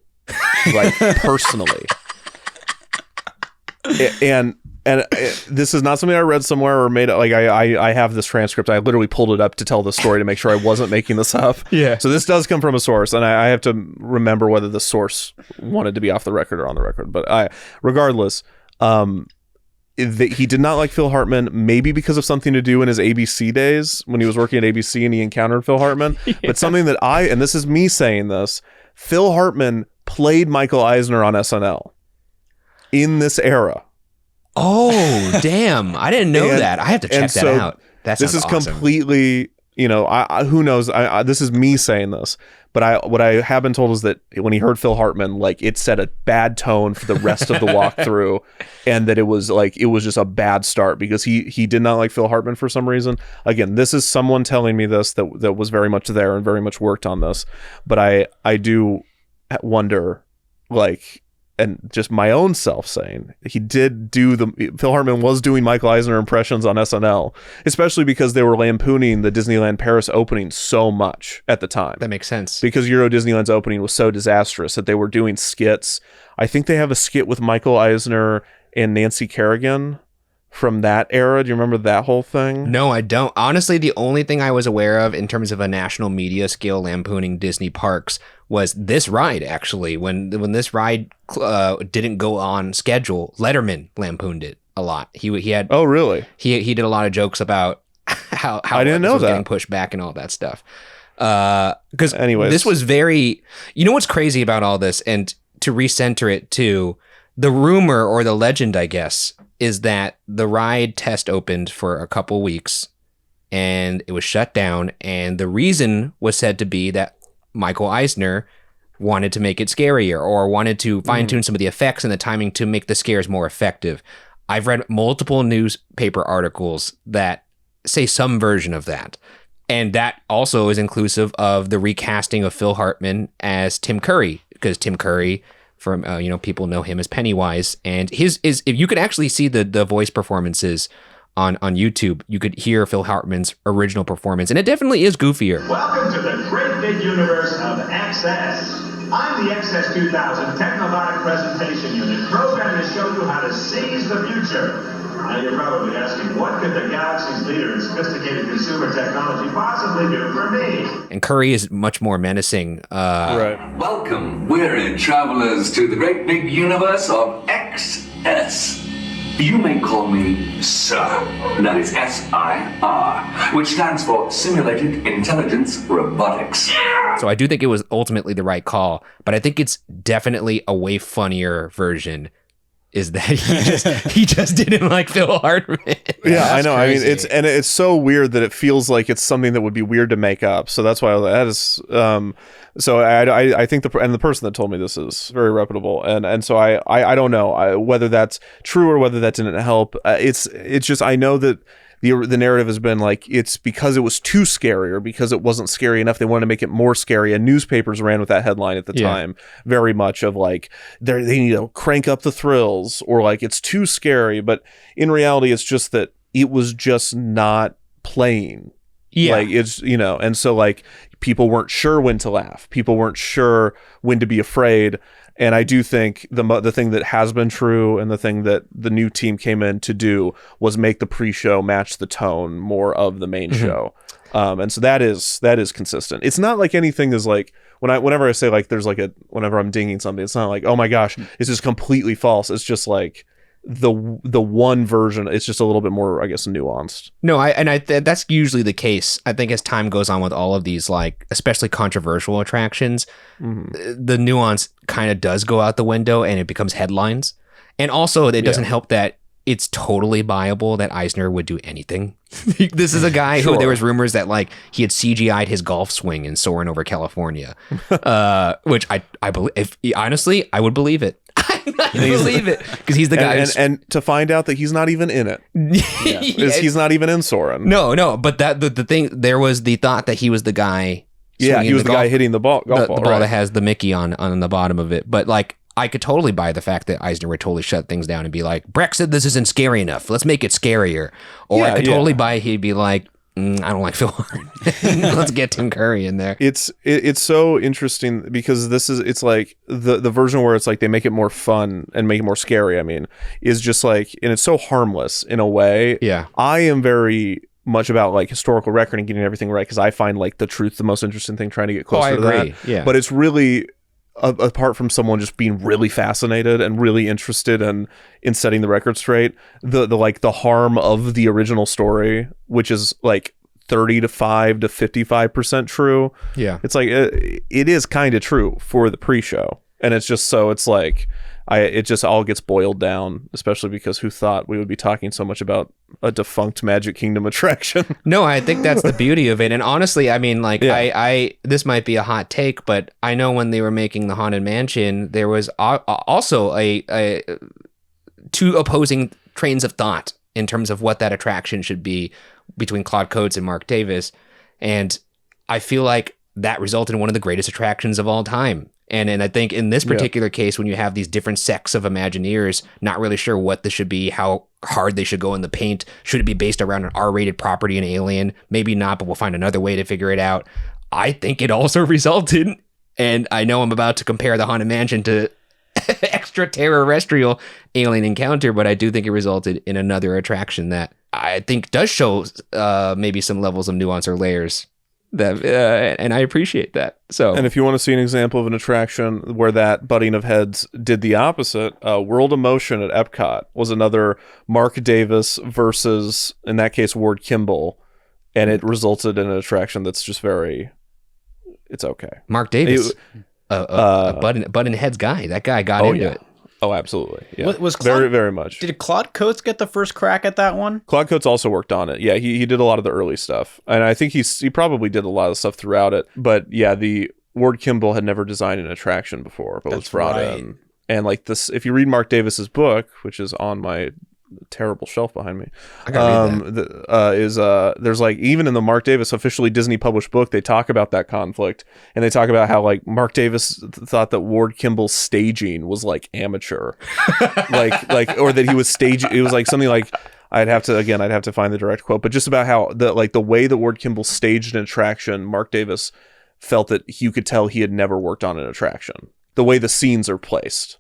like personally. And this is not something I read somewhere or made. Like I have this transcript. I literally pulled it up to tell the story to make sure I wasn't making this up. Yeah. So this does come from a source, and I have to remember whether the source wanted to be off the record or on the record. But regardless, he did not like Phil Hartman. Maybe because of something to do in his ABC days when he was working at ABC and he encountered Phil Hartman. Yeah. But something that and this is me saying this, Phil Hartman played Michael Eisner on SNL in this era. Oh, damn. I didn't know that. I have to check that out. This is awesome. Completely, who knows? This is me saying this, but what I have been told is that when he heard Phil Hartman, like it set a bad tone for the rest of the walkthrough, and that it was just a bad start because he did not like Phil Hartman for some reason. Again, this is someone telling me this that was very much there and very much worked on this, but I do wonder, like, and just my own self saying Phil Hartman was doing Michael Eisner impressions on SNL, especially because they were lampooning the Disneyland Paris opening so much at the time. That makes sense. Because Euro Disneyland's opening was so disastrous that they were doing skits. I think they have a skit with Michael Eisner and Nancy Kerrigan from that era. Do you remember that whole thing? No, I don't. Honestly, the only thing I was aware of in terms of a national media scale lampooning Disney parks was this ride, actually. When this ride didn't go on schedule, Letterman lampooned it a lot. He had. Oh, really? He did a lot of jokes about how I didn't know was that. Getting pushed back and all that stuff. Because anyways, this was very. You know what's crazy about all this, and to recenter it too, the rumor or the legend, I guess, is that the ride test opened for a couple weeks and it was shut down. And the reason was said to be that Michael Eisner wanted to make it scarier or wanted to fine tune some of the effects and the timing to make the scares more effective. I've read multiple newspaper articles that say some version of that. And that also is inclusive of the recasting of Phil Hartman as Tim Curry, because Tim Curry, from people know him as Pennywise, and his is, if you could actually see the voice performances on YouTube, you could hear Phil Hartman's original performance, and it definitely is goofier. Welcome to the great big universe of XS. I'm the XS 2000 Technobotic Presentation Unit, programmed to show you how to seize the future. Now you're probably asking, what could the galaxy's leader in sophisticated consumer technology possibly do for me? And Curry is much more menacing. Right. Welcome, weary travelers, to the great big universe of XS. You may call me Sir. That is SIR, which stands for Simulated Intelligence Robotics. So I do think it was ultimately the right call, but I think it's definitely a way funnier version. Is that he just didn't like Phil Hartman. Yeah, I know. Crazy. I mean, it's so weird that it feels like it's something that would be weird to make up. So that's why that is. So I think the person that told me this is very reputable, and so I don't know whether that's true or whether that didn't help. It's just I know that the narrative has been like, it's because it was too scary or because it wasn't scary enough, they wanted to make it more scary, and newspapers ran with that headline at the time very much of like they need to crank up the thrills, or like it's too scary. But in reality, it's just that it was just not playing. Like it's, you know, and so like people weren't sure when to laugh, people weren't sure when to be afraid. And I do think the thing that has been true, and the thing that the new team came in to do, was make the pre-show match the tone more of the main show. And so that is consistent. It's not like anything is like, whenever I say like there's like whenever I'm dinging something, it's not like, oh my gosh, this is completely false. It's just like the one version, it's just a little bit more, I guess, nuanced. No, that's usually the case. I think as time goes on with all of these, like especially controversial attractions, the nuance kind of does go out the window and it becomes headlines. And also it doesn't help that it's totally viable that Eisner would do anything. This is a guy who there was rumors that like he had CGI'd his golf swing in Soarin' over California, which I believe. If honestly, I would believe it. I believe it because he's the guy. And to find out that he's not even in it, he's not even in Soarin'. No. But that the thing, there was the thought that he was the guy. Yeah, he was the guy hitting the ball. The ball that has the Mickey on the bottom of it. But like, I could totally buy the fact that Eisner would totally shut things down and be like, Breck said this isn't scary enough, let's make it scarier. Or I could totally buy he'd be like, I don't like Phil Lord. Let's get Tim Curry in there. It's so interesting because it's like the version where it's like they make it more fun and make it more scary, I mean, is just like, and it's so harmless in a way. Yeah. I am very much about like historical record and getting everything right, because I find like the truth the most interesting thing, trying to get closer to that. Yeah. But it's really, apart from someone just being really fascinated and really interested in setting the record straight, the harm of the original story, which is like 35 to 55% true. Yeah. It's like, it is kind of true for the pre-show. And it's just, so it's like, it just all gets boiled down, especially because who thought we would be talking so much about a defunct Magic Kingdom attraction? No, I think that's the beauty of it. And honestly, I mean, like, I this might be a hot take, but I know when they were making the Haunted Mansion, there was also a two opposing trains of thought in terms of what that attraction should be between Claude Coates and Mark Davis. And I feel like that resulted in one of the greatest attractions of all time. And I think in this particular case, when you have these different sects of Imagineers, not really sure what this should be, how hard they should go in the paint, should it be based around an R-rated property in Alien? Maybe not, but we'll find another way to figure it out. I think it also resulted, and I know I'm about to compare the Haunted Mansion to extraterrestrial alien encounter, but I do think it resulted in another attraction that I think does show maybe some levels of nuance or layers. That and I appreciate that. So, and if you want to see an example of an attraction where that butting of heads did the opposite, World of Motion at Epcot was another Mark Davis versus, in that case, Ward Kimball, and it resulted in an attraction that's just it's okay. Mark Davis, a butting heads guy. That guy got into it. Oh, absolutely. Yeah. Was Claude, very, very much. Did Claude Coates get the first crack at that one? Claude Coates also worked on it. Yeah, he did a lot of the early stuff. And I think he probably did a lot of stuff throughout it. But yeah, the Ward Kimball had never designed an attraction before, but was brought in. And like this, if you read Mark Davis's book, which is on my terrible shelf behind me, I gotta read that. There's like, even in the Mark Davis officially Disney published book, they talk about that conflict, and they talk about how like Mark Davis thought that Ward Kimball's staging was like amateur, like or that he was staging. It was like something like, I'd have to find the direct quote, but just about how the way that Ward Kimball staged an attraction, Mark Davis felt that you could tell he had never worked on an attraction. The way the scenes are placed.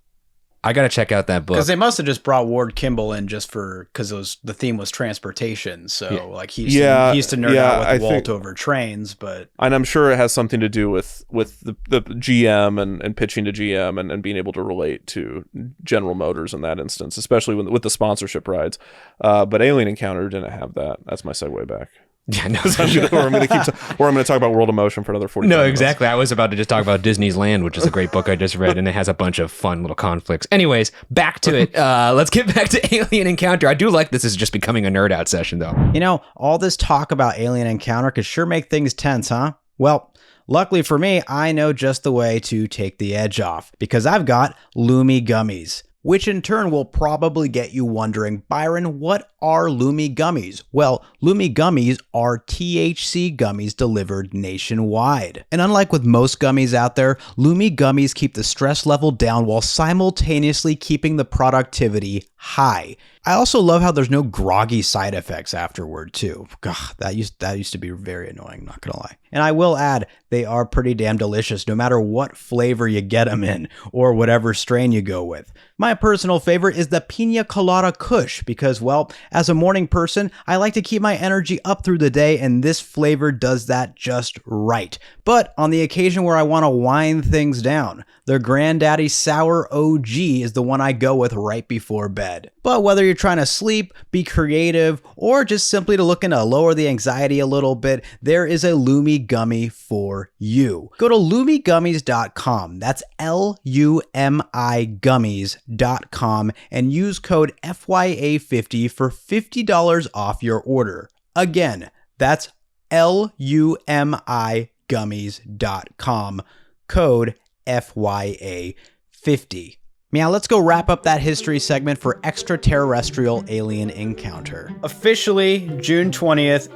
I gotta check out that book, because they must have just brought Ward Kimball in just because the theme was transportation. So like he used to nerd out with Walt over trains, but and I'm sure it has something to do with the GM and pitching to GM and being able to relate to General Motors in that instance, especially with the sponsorship rides. But Alien Encounter didn't have that. That's my segue back. Yeah, no. I'm going to talk about World of Motion for another 40 minutes. No, exactly. I was about to just talk about Disney's Land, which is a great book I just read, and it has a bunch of fun little conflicts. Anyways, back to it. Let's get back to Alien Encounter. I do like this is just becoming a nerd out session, though. You know, all this talk about Alien Encounter could sure make things tense, huh? Well, luckily for me, I know just the way to take the edge off, because I've got Lumi Gummies. which in turn will probably get you wondering, Byron, what are Lumi gummies? Well, Lumi gummies are THC gummies delivered nationwide. And unlike with most gummies out there, Lumi gummies keep the stress level down while simultaneously keeping the productivity high. I also love how there's no groggy side effects afterward too. God, that used to be very annoying, not gonna lie. And I will add, they are pretty damn delicious no matter what flavor you get them in or whatever strain you go with. My personal favorite is the Pina Colada Kush because, well, as a morning person, I like to keep my energy up through the day and this flavor does that just right. But on the occasion where I want to wind things down, their Granddaddy Sour OG is the one I go with right before bed. But whether you're trying to sleep, be creative, or just simply to looking to lower the anxiety a little bit, there is a Lumi gummy for you. Go to lumigummies.com. That's LUMI gummies.com and use code FYA50 for $50 off your order. Again, that's LUMIgummies.com. Code FYA50. Now let's go wrap up that history segment for Extraterrestrial Alien Encounter. Officially, June 20th,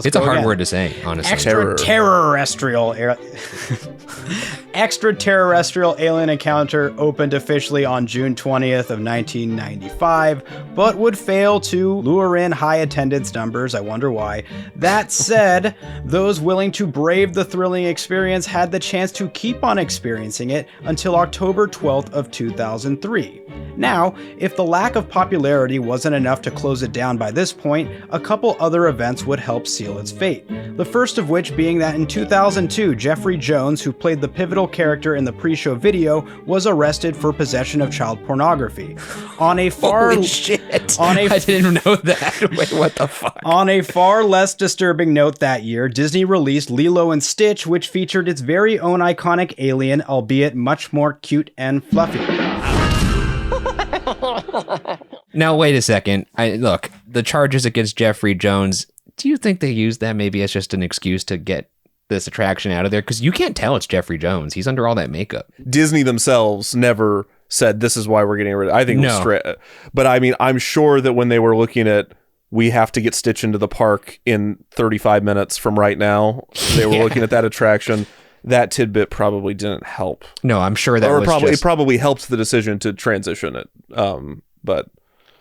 It's a hard word to say, honestly. Extraterrestrial Alien Encounter opened officially on June 20th of 1995, but would fail to lure in high attendance numbers. I wonder why. That said, those willing to brave the thrilling experience had the chance to keep on experiencing it until October 12th of 2003. Now, if the lack of popularity wasn't enough to close it down by this point, a couple other events would help seal its fate. The first of which being that in 2002, Jeffrey Jones, who played the pivotal character in the pre-show video, was arrested for possession of child pornography. Holy shit! I didn't know that. Wait, what the fuck? On a far less disturbing note that year, Disney released Lilo and Stitch, which featured its very own iconic alien, albeit much more cute and fluffy. Now, wait a second. Look, the charges against Jeffrey Jones, do you think they used that maybe as just an excuse to get this attraction out of there? Because you can't tell it's Jeffrey Jones. He's under all that makeup. Disney themselves never said this is why we're getting rid of it. I think it was straight. But I mean, I'm sure that when they were looking at, we have to get Stitch into the park in 35 minutes from right now, they were looking at that attraction. That tidbit probably didn't help. No, I'm sure that it probably helped the decision to transition it. But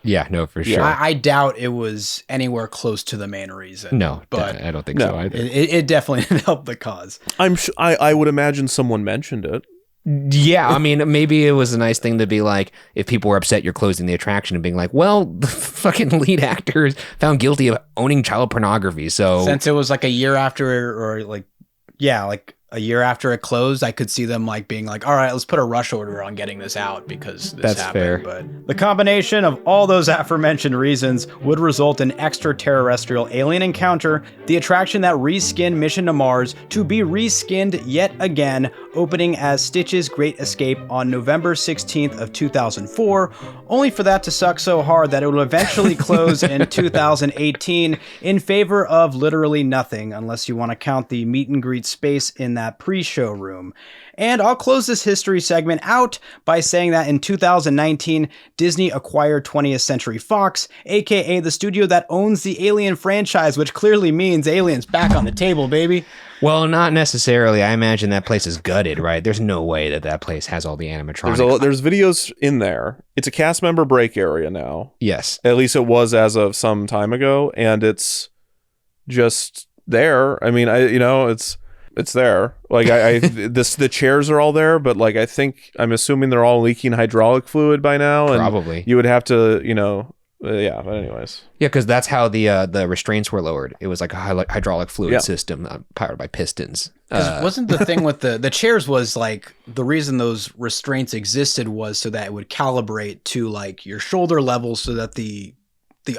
yeah, no, for sure. I doubt it was anywhere close to the main reason. No, but I don't think so either. It definitely didn't help the cause. I would imagine someone mentioned it. Yeah, I mean, maybe it was a nice thing to be like, if people were upset you're closing the attraction and being like, well, the fucking lead actor is found guilty of owning child pornography. So since it was like a year after, or like a year after it closed, I could see them like being like, all right, let's put a rush order on getting this out because this That's happened. fair. But the combination of all those aforementioned reasons would result in Extraterrestrial Alien Encounter, the attraction that reskinned Mission to Mars, to be reskinned yet again, opening as Stitch's Great Escape on November 16th of 2004, only for that to suck so hard that it would eventually close in 2018 in favor of literally nothing, unless you want to count the meet and greet space in that pre-show room. And I'll close this history segment out by saying that in 2019, Disney acquired 20th Century Fox, aka the studio that owns the Alien franchise, which clearly means Aliens back on the table, baby. Well, not necessarily. I imagine that place is gutted, right? There's no way that place has all the animatronics. There's videos in there. It's a cast member break area now. Yes. At least it was as of some time ago, and it's just there. I mean, it's there. Like the chairs are all there, but like I'm assuming they're all leaking hydraulic fluid by now. And probably. You would have to, but anyways. Yeah, because that's how the restraints were lowered. It was like a hydraulic fluid system powered by pistons. Wasn't the thing with the chairs was like the reason those restraints existed was so that it would calibrate to like your shoulder level so that the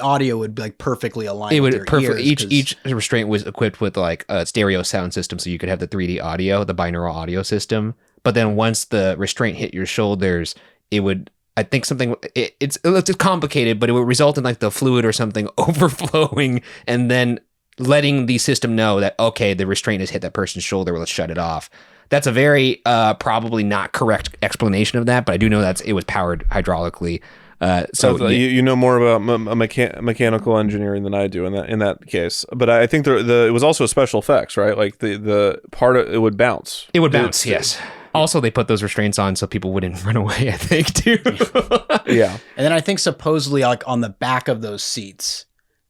audio would be like perfectly aligned. It would with your ears, each restraint was equipped with like a stereo sound system, so you could have the 3D audio, the binaural audio system. But then once the restraint hit your shoulders, it would. I think something. It's complicated, but it would result in like the fluid or something overflowing, and then letting the system know that okay, the restraint has hit that person's shoulder. Let's shut it off. That's a very probably not correct explanation of that, but I do know it was powered hydraulically. You know more about mechanical engineering than I do in that case. But I think it was also special effects, right? Like the part of it would bounce. It would bounce, yes. Also, they put those restraints on so people wouldn't run away, I think, too. Yeah. And then I think supposedly like on the back of those seats,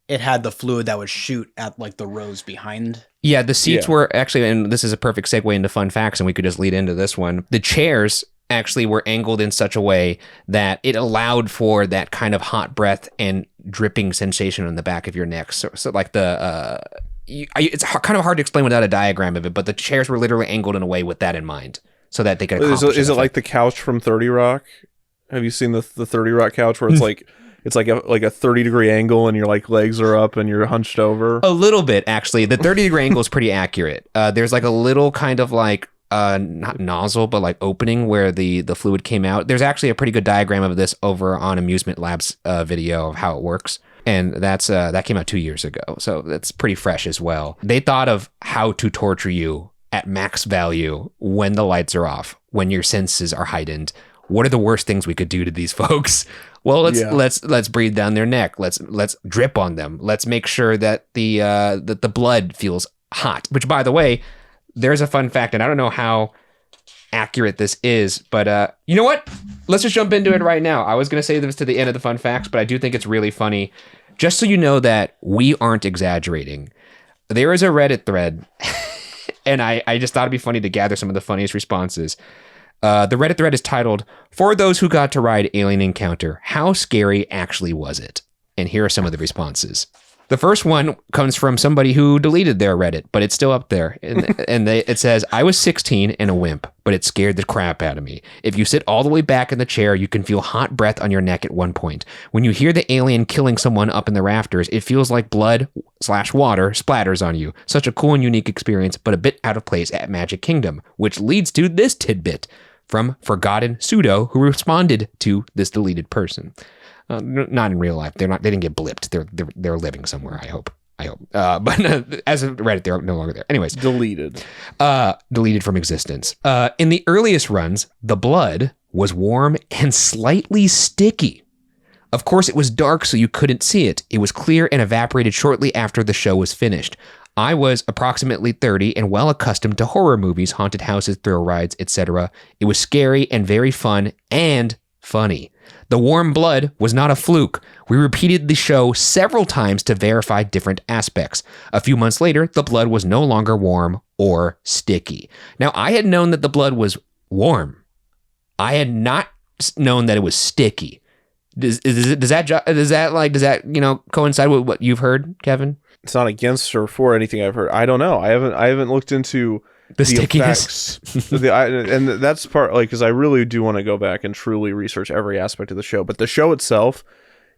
it had the fluid that would shoot at like the rows behind. Yeah, the seats were actually, and this is a perfect segue into fun facts, and we could just lead into this one. The chairs actually were angled in such a way that it allowed for that kind of hot breath and dripping sensation on the back of your neck. So like it's kind of hard to explain without a diagram of it, but the chairs were literally angled in a way with that in mind so that they could accomplish Is it like the couch from 30 Rock? Have you seen the 30 Rock couch where it's like it's like a 30-degree angle and your like legs are up and you're hunched over? A little bit, actually. The 30-degree angle is pretty accurate. There's like a little kind of like not nozzle, but like opening where the fluid came out. There's actually a pretty good diagram of this over on Amusement Lab's video of how it works. And that came out 2 years ago. So that's pretty fresh as well. They thought of how to torture you at max value when the lights are off, when your senses are heightened. What are the worst things we could do to these folks? Well, let's breathe down their neck. Let's drip on them. Let's make sure that the blood feels hot, which by the way, there's a fun fact, and I don't know how accurate this is, but you know what? Let's just jump into it right now. I was going to say this to the end of the fun facts, but I do think it's really funny. Just so you know that we aren't exaggerating. There is a Reddit thread, and I just thought it'd be funny to gather some of the funniest responses. The Reddit thread is titled, "For those who got to ride Alien Encounter, how scary actually was it?" And here are some of the responses. The first one comes from somebody who deleted their Reddit, but it's still up there. And it says, "I was 16 and a wimp, but it scared the crap out of me. If you sit all the way back in the chair, you can feel hot breath on your neck at one point. When you hear the alien killing someone up in the rafters, it feels like blood/water splatters on you. Such a cool and unique experience, but a bit out of place at Magic Kingdom," which leads to this tidbit from Forgotten Pseudo, who responded to this deleted person. Not in real life. They didn't get blipped. They're living somewhere. I hope. But as of Reddit, they're no longer there. Anyways, Deleted from existence. In the earliest runs, the blood was warm and slightly sticky. Of course, it was dark, so you couldn't see it. It was clear and evaporated shortly after the show was finished. I was approximately 30 and well accustomed to horror movies, haunted houses, thrill rides, etc. It was scary and very fun and funny. The warm blood was not a fluke. We repeated the show several times to verify different aspects. A few months later, the blood was no longer warm or sticky. Now, I had known that the blood was warm. I had not known that it was sticky. Does that coincide with what you've heard, Kevin? It's not against or for anything I've heard. I don't know. I haven't looked into the stickiness. And that's part, like, because I really do want to go back and truly research every aspect of the show. But the show itself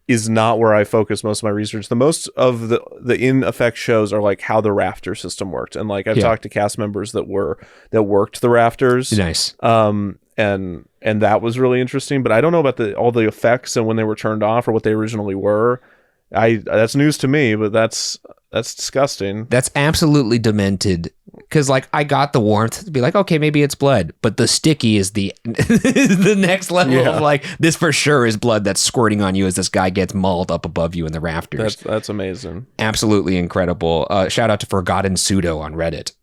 is not where I focus most of my research. The most of the in effect shows are like how the rafter system worked, and like I've talked to cast members that worked the rafters. Nice. And that was really interesting. But I don't know about all the effects and when they were turned off or what they originally were. That's news to me, but that's disgusting. That's absolutely demented. Because like I got the warmth to be like, okay, maybe it's blood, but the sticky is the the next level of like, this for sure is blood that's squirting on you as this guy gets mauled up above you in the rafters. That's amazing. Absolutely incredible. Shout out to Forgotten Pseudo on Reddit.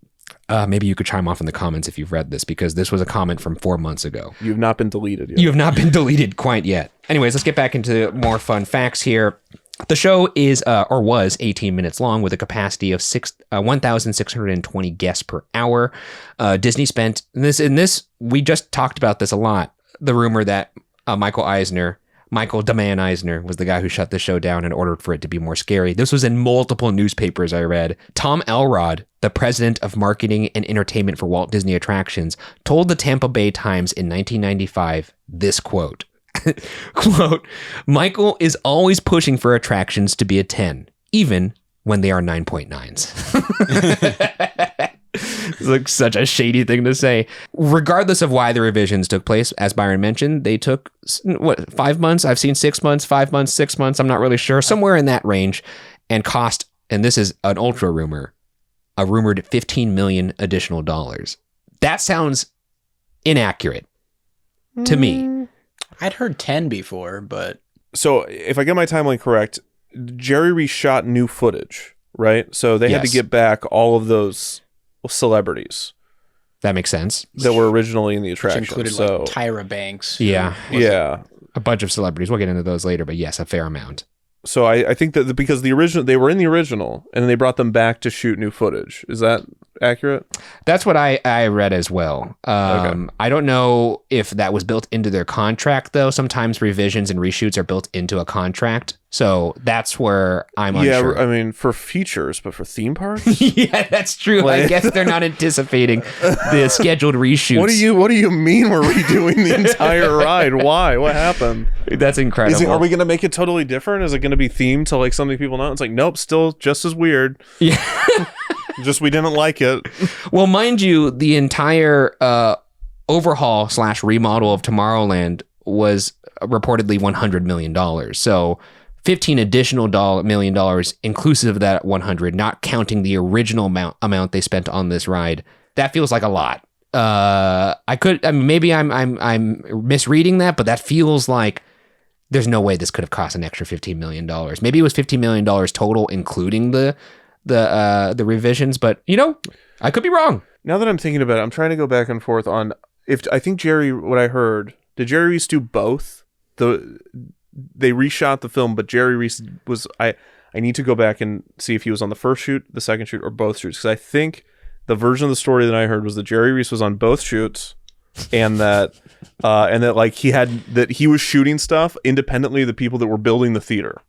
Maybe you could chime off in the comments if you've read this, because this was a comment from 4 months ago. You've not been deleted yet. You have not been deleted quite yet. Anyways, let's get back into more fun facts here. The show is, or was 18 minutes long with a capacity of 1,620 guests per hour. Disney spent this, we just talked about this a lot. The rumor that Michael DeMann Eisner was the guy who shut the show down and ordered for it to be more scary. This was in multiple newspapers I read. Tom Elrod, the president of marketing and entertainment for Walt Disney Attractions, told the Tampa Bay Times in 1995 this quote. Quote, "Michael is always pushing for attractions to be a 10, even when they are 9.9s. It's like such a shady thing to say. Regardless of why the revisions took place, as Byron mentioned, they took 5 months? I've seen 6 months, 5 months, 6 months. I'm not really sure. Somewhere in that range, and cost, and this is an ultra rumor, a rumored $15 million additional dollars That sounds inaccurate to me. I'd heard 10 before, but So if I get my timeline correct, Jerry reshot new footage, right? So they had to Yes. get back all of those celebrities That makes sense. that were originally in the which attraction. included So like Tyra Banks. Yeah. yeah. A bunch of celebrities. We'll get into those later, but yes, a fair amount. So I think that because the original, they were in the original, and then they brought them back to shoot new footage. Is that accurate? That's what I read as well. I don't know if that was built into their contract, though. Sometimes revisions and reshoots are built into a contract. So that's where I'm unsure. I mean, for features, but for theme parks? Yeah, that's true. I Like- guess they're not anticipating the scheduled reshoots. What do you mean we're redoing the entire ride? Why? What happened? That's incredible. Are we going to make it totally different? Is it going to be themed to like something people know? It's like, nope, still just as weird. Yeah. Just we didn't like it. Well, mind you, the entire overhaul / remodel of Tomorrowland was reportedly $100 million. So 15 additional $1 million inclusive of that 100, not counting the original amount they spent on this ride. That feels like a lot. Maybe I'm misreading that, but that feels like there's no way this could have cost an extra $15 million. Maybe it was $15 million total, including the revisions, but I could be wrong. Now that I'm thinking about it, I'm trying to go back and forth on if I think what I heard, did Jerry Reese do both? They reshot the film, but Jerry Reese was, I need to go back and see if he was on the first shoot, the second shoot, or both shoots. Because I think the version of the story that I heard was that Jerry Reese was on both shoots, and that like he was shooting stuff independently of the people that were building the theater.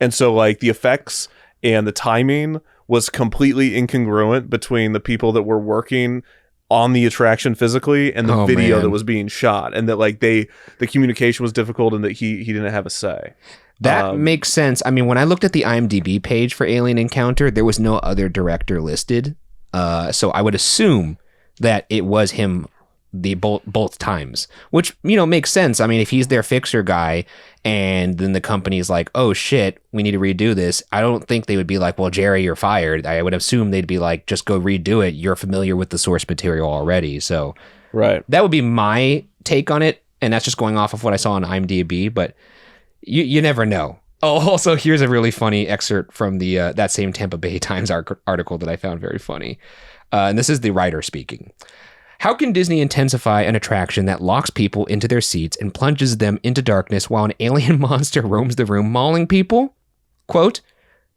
And so like the effects and the timing was completely incongruent between the people that were working on the attraction physically and the video that was being shot, and that like the communication was difficult and that he didn't have a say. That makes sense. I mean, when I looked at the IMDb page for Alien Encounter, there was no other director listed. So I would assume that it was him both times, which, makes sense. I mean, if he's their fixer guy and then the company's like, oh shit, we need to redo this, I don't think they would be like, well, Jerry, you're fired. I would assume they'd be like, just go redo it. You're familiar with the source material already. So right, that would be my take on it. And that's just going off of what I saw on IMDb, but you never know. Oh, also, here's a really funny excerpt from the that same Tampa Bay Times article that I found very funny. And this is the writer speaking. How can Disney intensify an attraction that locks people into their seats and plunges them into darkness while an alien monster roams the room mauling people? Quote,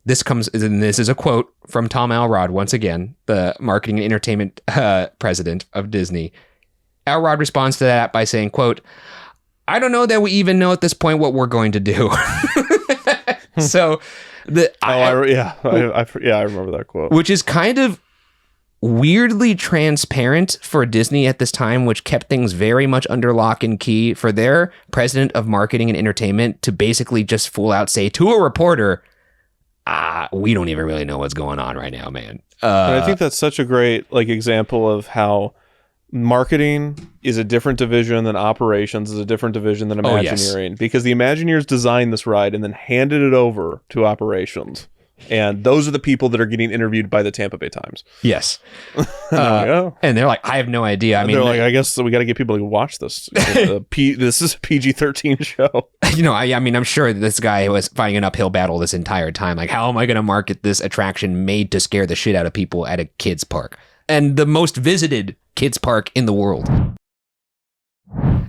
this is a quote from Tom Alrod, once again, the marketing and entertainment president of Disney. Alrod responds to that by saying, quote, I don't know that we even know at this point what we're going to do. So, I remember that quote. Which is kind of weirdly transparent for Disney at this time, which kept things very much under lock and key, for their president of marketing and entertainment to basically just full out say to a reporter, we don't even really know what's going on right now, man. And I think that's such a great example of how marketing is a different division than operations is a different division than Imagineering, because the Imagineers designed this ride and then handed it over to operations. And those are the people that are getting interviewed by the Tampa Bay Times. Yes. And they're like, I have no idea. I mean, they're like, I guess we got to get people to watch this. This is a PG-13 show. I mean, I'm sure this guy was fighting an uphill battle this entire time. Like, how am I going to market this attraction made to scare the shit out of people at a kids park? And the most visited kids park in the world.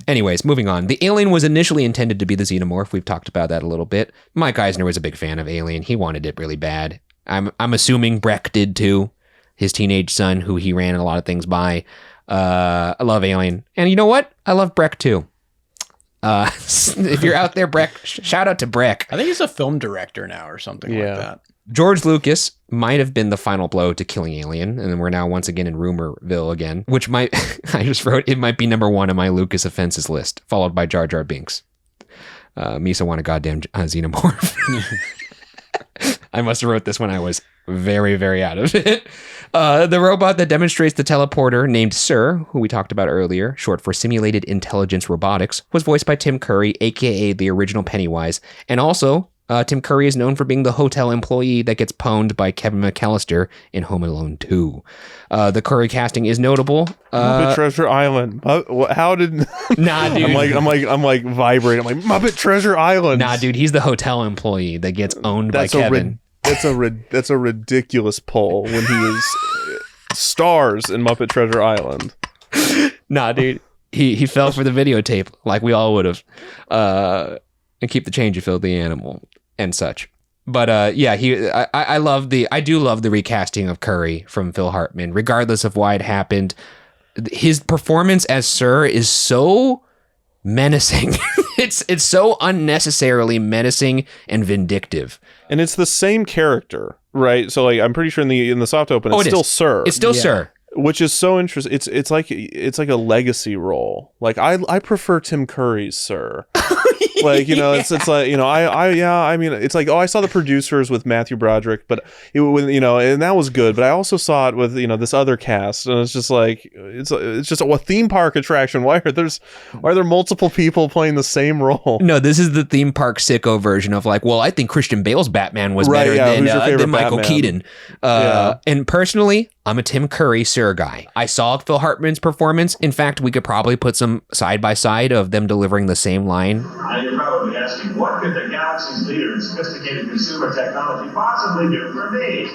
Anyways, moving on. The Alien was initially intended to be the Xenomorph. We've talked about that a little bit. Mike Eisner was a big fan of Alien. He wanted it really bad. I'm assuming Breck did too. His teenage son, who he ran a lot of things by. I love Alien. And you know what? I love Breck too. If you're out there, Breck, shout out to Breck. I think he's a film director now or something like that. George Lucas might have been the final blow to killing Alien, and then we're now once again in Rumorville again, which might, I just wrote, it might be number one on my Lucas offenses list, followed by Jar Jar Binks. Misa want a goddamn xenomorph. I must have wrote this when I was very, very out of it. The robot that demonstrates the teleporter, named Sir, who we talked about earlier, short for Simulated Intelligence Robotics, was voiced by Tim Curry, aka the original Pennywise, and also Tim Curry is known for being the hotel employee that gets pwned by Kevin McAllister in Home Alone 2. The Curry casting is notable. Muppet Treasure Island. How did? Nah, dude. I'm like vibrating. I'm like Muppet Treasure Island. Nah, dude. He's the hotel employee that gets owned by Kevin. That's a ridiculous pull when he is stars in Muppet Treasure Island. Nah, dude. He fell for the videotape like we all would have. And keep the change, you filthy animal, and such. But I do love the recasting of Curry from Phil Hartman, regardless of why it happened. His performance as Sir is so menacing. It's so unnecessarily menacing and vindictive. And it's the same character, right? So like I'm pretty sure in the soft open it's still Sir. It's still Sir. Which is so interesting. It's like a legacy role. Like I prefer Tim Curry's Sir. Like, it's like, I mean, it's like, I saw The Producers with Matthew Broderick, but and that was good. But I also saw it with, this other cast, and it's just like, it's just a theme park attraction. Why are there multiple people playing the same role? No, this is the theme park sicko version of like, well, I think Christian Bale's Batman was better than Michael Batman? Keaton. And personally, I'm a Tim Curry Sir guy. I saw Phil Hartman's performance. In fact, we could probably put some side by side of them delivering the same line. Now you're probably asking, what could the galaxy's leader in sophisticated consumer technology possibly do for me?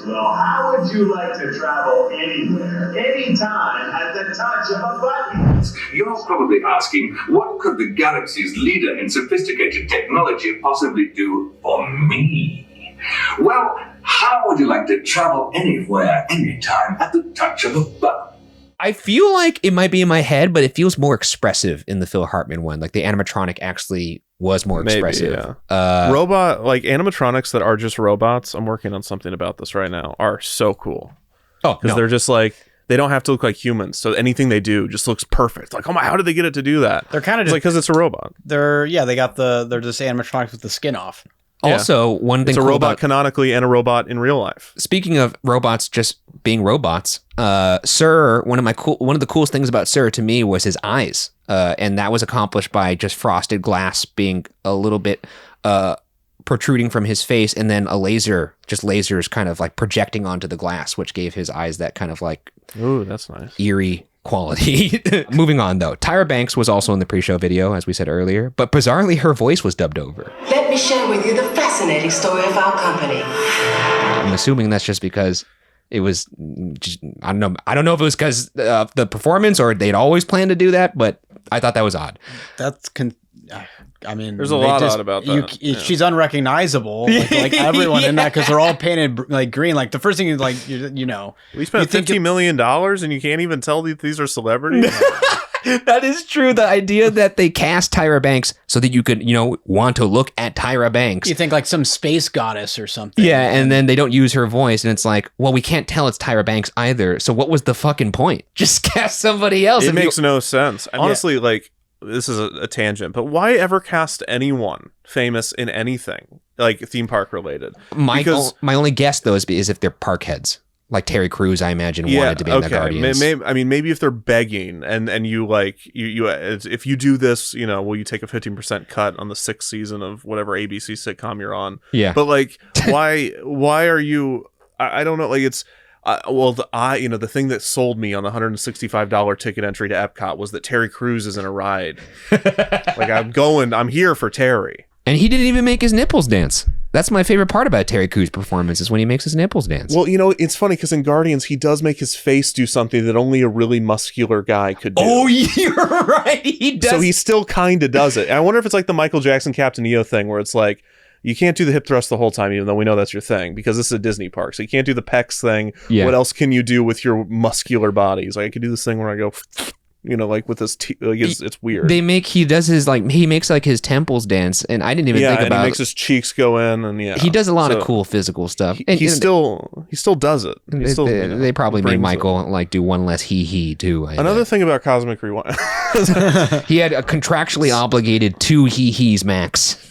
Well, how would you like to travel anywhere, anytime, at the touch of a button? You're probably asking, what could the galaxy's leader in sophisticated technology possibly do for me? Well, how would you like to travel anywhere, anytime, at the touch of a button? I feel like it might be in my head, but it feels more expressive in the Phil Hartman one. Like the animatronic actually was more expressive. Yeah. Robot, like animatronics that are just robots, I'm working on something about this right now, are so cool. Oh, because they're just like, they don't have to look like humans. So anything they do just looks perfect. Like, oh my, how did they get it to do that? They're kind of just like, because it's a robot. They're just animatronics with the skin off. Also, one thing it's a cool robot about, canonically and a robot in real life. Speaking of robots just being robots, Sir, one of the coolest things about Sir to me was his eyes, and that was accomplished by just frosted glass being a little bit protruding from his face, and then lasers kind of like projecting onto the glass, which gave his eyes that kind of like ooh, that's nice, eerie quality. Moving on though, Tyra Banks was also in the pre-show video, as we said earlier, but bizarrely her voice was dubbed over. Let me share with you the fascinating story of our company. I'm assuming that's just because it was I don't know if it was because of the performance or they'd always planned to do that, but I thought that was odd. I mean, there's a lot odd about that. She's unrecognizable, like everyone in that, because they're all painted like green. Like the first thing is like, we spent $50 million and you can't even tell that these are celebrities. That is true. The idea that they cast Tyra Banks so that you could, want to look at Tyra Banks. You think like some space goddess or something. Yeah, and then they don't use her voice, and it's like, well, we can't tell it's Tyra Banks either. So what was the fucking point? Just cast somebody else. It makes no sense. Honestly, like, this is a tangent, but why ever cast anyone famous in anything like theme park related? My only guess though is if they're park heads, like Terry Crews, I imagine wanted to be in the Guardians. Maybe if they're begging and you like you if you do this, will you take a 15% cut on the 6th season of whatever ABC sitcom you're on? Yeah, but like why are you? I don't know. Like it's. The thing that sold me on the $165 ticket entry to Epcot was that Terry Crews is in a ride. Like I'm here for Terry. And he didn't even make his nipples dance. That's my favorite part about Terry Crews' performance is when he makes his nipples dance. Well, it's funny because in Guardians, he does make his face do something that only a really muscular guy could do. Oh, you're right. He does. So he still kind of does it. And I wonder if it's like the Michael Jackson Captain EO thing where it's like, you can't do the hip thrust the whole time, even though we know that's your thing, because this is a Disney park. So you can't do the pecs thing. Yeah. What else can you do with your muscular bodies? Like I could do this thing where I go, like with this, it's weird. He makes like his temples dance, and I didn't even think about. He makes his cheeks go in, and he does a lot of cool physical stuff. He still does it. They probably made Michael like do one less he too. Another thing about Cosmic Rewind, he had a contractually obligated 2 he's max.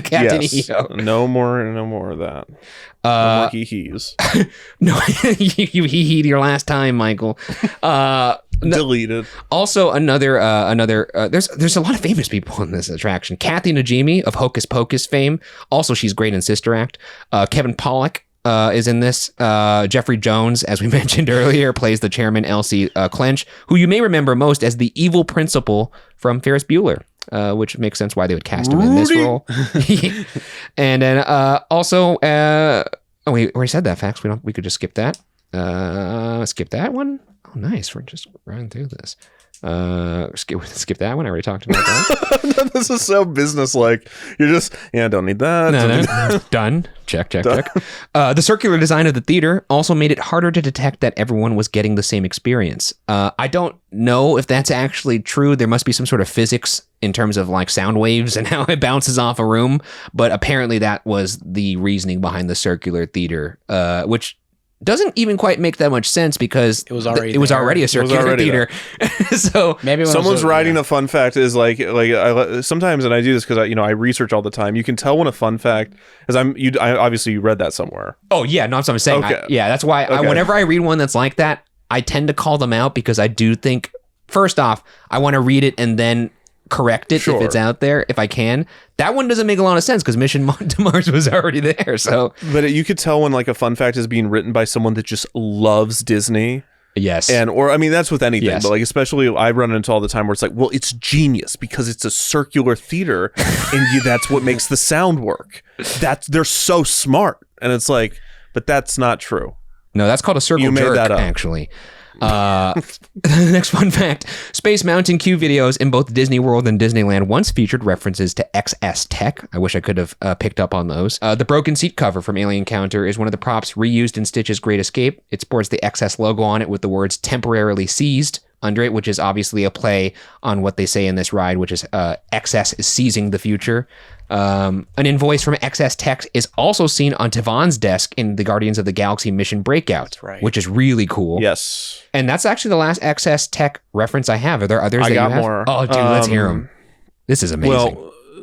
Captain EO. No more of that. No more he-he's. No, you he-he'd your last time, Michael. Deleted. Also, there's a lot of famous people in this attraction. Kathy Najimy of Hocus Pocus fame. Also, she's great in Sister Act. Kevin Pollak is in this. Jeffrey Jones, as we mentioned earlier, plays the chairman, Elsie Clench, who you may remember most as the evil principal from Ferris Bueller, which makes sense why they would cast him in this role. And then also, we already said that, Fax. We could just skip that. Skip that one. Oh, nice. We're just running through this. Skip that one. I already talked about that. This is so business-like. You're just, don't need that. No. Done. Check. The circular design of the theater also made it harder to detect that everyone was getting the same experience. I don't know if that's actually true. There must be some sort of physics in terms of like sound waves and how it bounces off a room. But apparently that was the reasoning behind the circular theater, which doesn't even quite make that much sense because it was already a circular theater. So maybe someone's writing a fun fact is like I sometimes, and I do this because I research all the time. You can tell when a fun fact is I obviously you read that somewhere. Oh yeah, no, that's what I'm saying. Okay. That's why whenever I read one that's like that, I tend to call them out because I do think first off I want to read it and then correct it if it's out there if I can. That one doesn't make a lot of sense because Mission to Mars was already there. So, but you could tell when like a fun fact is being written by someone that just loves Disney. Yes. Or I mean that's with anything, yes. But like especially I run into all the time where it's like, well, it's genius because it's a circular theater and that's what makes the sound work. They're so smart, and it's like, but that's not true. No, that's called a circle jerk, actually. The next fun fact, Space Mountain Q videos in both Disney World and Disneyland once featured references to XS tech. I wish I could have picked up on those. The broken seat cover from Alien Encounter is one of the props reused in Stitch's Great Escape. It sports the XS logo on it with the words temporarily seized under it, which is obviously a play on what they say in this ride, which is XS is seizing the future. An invoice from XS Tech is also seen on Tavon's desk in the Guardians of the Galaxy Mission Breakout, which is really cool. Yes. And that's actually the last XS Tech reference I have. Are there others I that got you have? more. Oh, dude, let's hear them. This is amazing.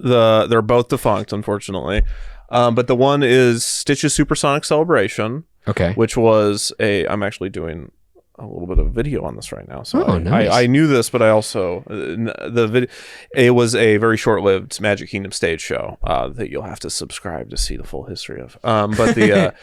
Well, they're both defunct, unfortunately. But the one is Stitch's Supersonic Celebration. Okay. Which was I'm actually doing a little bit of video on this right now. So nice. I knew this, but I also it was a very short-lived Magic Kingdom stage show that you'll have to subscribe to see the full history of. But the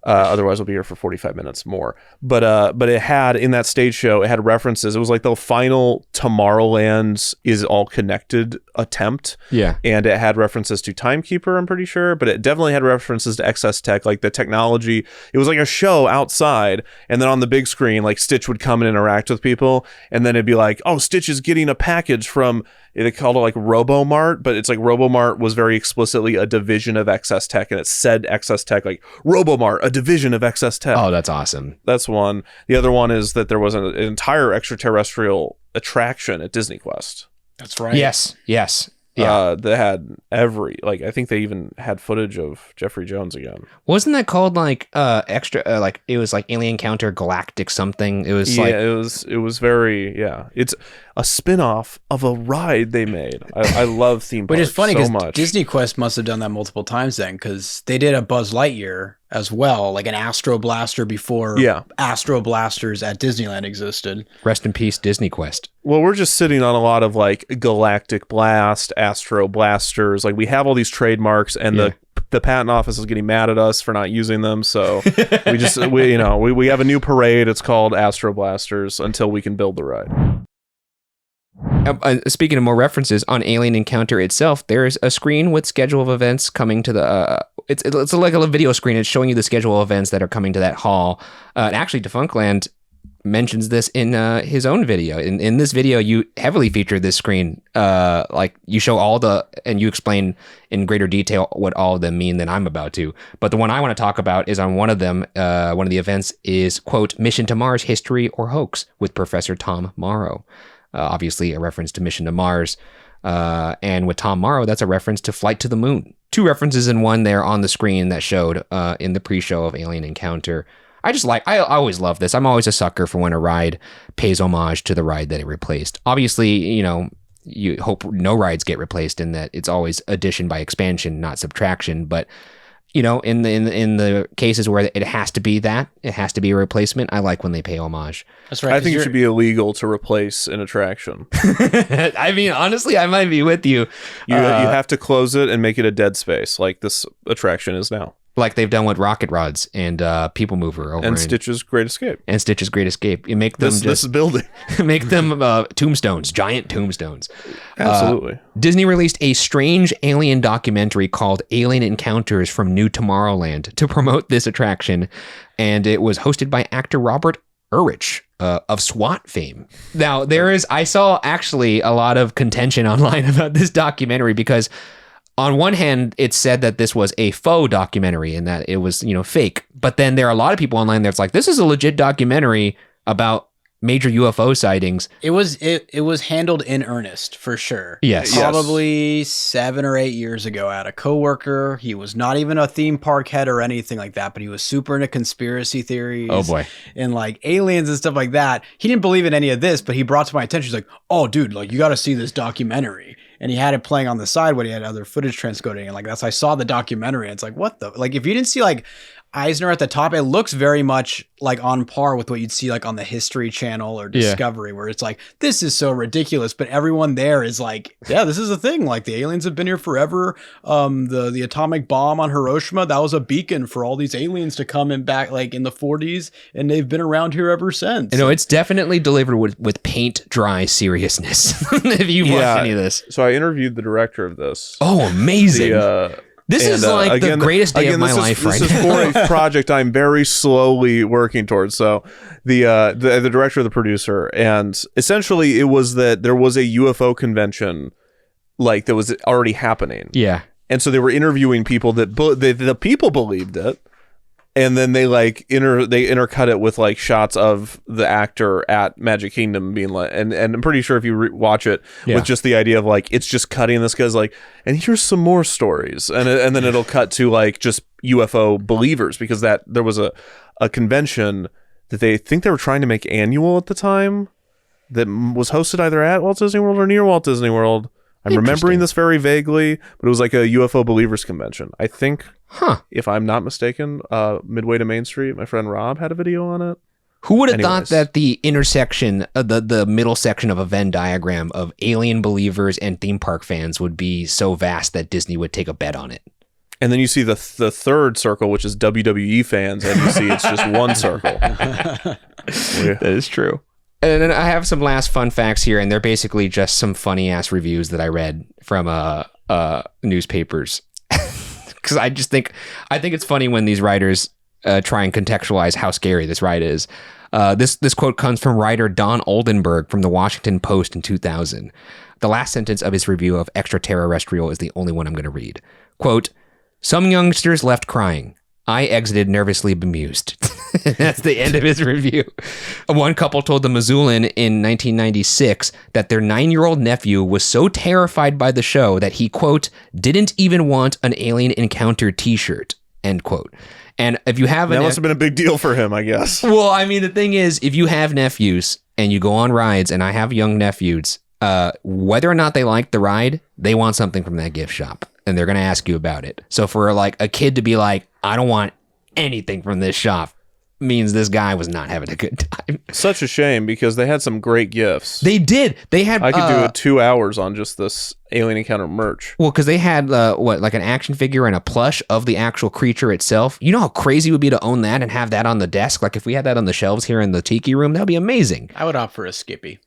otherwise we'll be here for 45 minutes more. But it had in that stage show, it had references. It was like the final Tomorrowland is all connected attempt. Yeah. And it had references to Timekeeper, I'm pretty sure, but it definitely had references to XS Tech, like the technology. It was like a show outside, and then on the big screen, like Stitch would come and interact with people, and then it'd be like, oh, Stitch is getting a package from, they called it like RoboMart, but it's like RoboMart was very explicitly a division of XS Tech, and it said XS Tech, like RoboMart, a division of XS Tech. Oh, that's awesome. That's one. The other one is that there was an entire extraterrestrial attraction at Disney Quest. That's right. Yes. Yeah. They had I think they even had footage of Jeffrey Jones again. Wasn't that called like it was like Alien Encounter Galactic something? It was it was very, it's a spin-off of a ride they made. I love theme parks. Which is funny so because much. Disney Quest must have done that multiple times then, because they did a Buzz Lightyear as well, like an Astro Blaster before Astro Blasters at Disneyland existed. Rest in peace, Disney Quest. Well, we're just sitting on a lot of like Galactic Blast, Astro Blasters. Like we have all these trademarks, and the patent office is getting mad at us for not using them. So we have a new parade. It's called Astro Blasters until we can build the ride. Speaking of more references, on Alien Encounter itself, there's a screen with schedule of events coming to the it's like a video screen. It's showing you the schedule of events that are coming to that hall. And actually, Defunctland mentions this in his own video. In this video, you heavily feature this screen. Like you show and you explain in greater detail what all of them mean than I'm about to. But the one I want to talk about is on one of them. One of the events is, quote, Mission to Mars, History or Hoax with Professor Tom Morrow. Obviously a reference to Mission to Mars. And with Tom Morrow, that's a reference to Flight to the Moon. Two references in one there on the screen that showed in the pre-show of Alien Encounter. I always love this. I'm always a sucker for when a ride pays homage to the ride that it replaced. Obviously, you hope no rides get replaced and that it's always addition by expansion, not subtraction. But you know, in the cases where it has to be that, it has to be a replacement, I like when they pay homage. That's right. I think it should be illegal to replace an attraction. I mean, honestly, I might be with you. You have to close it and make it a dead space, like this attraction is now. Like they've done with Rocket Rods and People Mover over and Stitch's Great Escape. And Stitch's Great Escape. You make them this building. Make them tombstones, giant tombstones. Absolutely. Disney released a strange alien documentary called Alien Encounters from New Tomorrowland to promote this attraction, and it was hosted by actor Robert Urich of SWAT fame. Now, I saw actually a lot of contention online about this documentary because on one hand, it said that this was a faux documentary and that it was, you know, fake. But then there are a lot of people online that's like, this is a legit documentary about major UFO sightings. It was handled in earnest for sure. Yes. Probably 7 or 8 years ago, I had a coworker. He was not even a theme park head or anything like that, but he was super into conspiracy theories. Oh boy. And like aliens and stuff like that. He didn't believe in any of this, but he brought to my attention. He's like, oh dude, like you got to see this documentary. And he had it playing on the side when he had other footage transcoding. And like, I saw the documentary and it's like, what the, like if you didn't see like Eisner at the top, it looks very much like on par with what you'd see like on the History Channel or Discovery, where it's like, this is so ridiculous, but everyone there is like, yeah, this is a thing. Like the aliens have been here forever. The atomic bomb on Hiroshima, that was a beacon for all these aliens to come in back like in the 40s, and they've been around here ever since. You know, it's definitely delivered with paint dry seriousness. If you watched any of this. So I interviewed the director of this. Oh, amazing. This is like the greatest day of my life right now. This is for a project I'm very slowly working towards. So the director, the producer, and essentially it was that there was a UFO convention like that was already happening. Yeah. And so they were interviewing people that the people believed it. And then they like intercut it with like shots of the actor at Magic Kingdom being like, and I'm pretty sure if you watch it with just the idea of like, it's just cutting this guy's like, and here's some more stories. And then it'll cut to like just UFO believers, because that there was a convention that they think they were trying to make annual at the time that was hosted either at Walt Disney World or near Walt Disney World. I'm remembering this very vaguely, but it was like a UFO believers convention. I think, if I'm not mistaken, midway to Main Street, my friend Rob had a video on it. Who would have thought that the intersection, the middle section of a Venn diagram of alien believers and theme park fans would be so vast that Disney would take a bet on it? And then you see the third circle, which is WWE fans, and you see it's just one circle. That is true. And then I have some last fun facts here, and they're basically just some funny ass reviews that I read from newspapers. Because I think it's funny when these writers try and contextualize how scary this ride is. This quote comes from writer Don Oldenburg from the Washington Post in 2000. The last sentence of his review of Extraterrorrestrial is the only one I'm going to read. Quote, "Some youngsters left crying. I exited nervously bemused." That's the end of his review. One couple told the Missoulian in 1996 that their 9-year-old nephew was so terrified by the show that he, quote, "didn't even want an Alien Encounter t-shirt," end quote. And if you have that must have been a big deal for him, I guess. Well, I mean, the thing is, if you have nephews and you go on rides, and I have young nephews, whether or not they like the ride, they want something from that gift shop, and they're going to ask you about it. So for like a kid to be like, I don't want anything from this shop, means this guy was not having a good time. Such a shame, because they had some great gifts. They did. They had. I could do 2 hours on just this Alien Encounter merch. Well, because they had like an action figure and a plush of the actual creature itself. You know how crazy it would be to own that and have that on the desk? Like if we had that on the shelves here in the Tiki Room, that would be amazing. I would opt for a Skippy.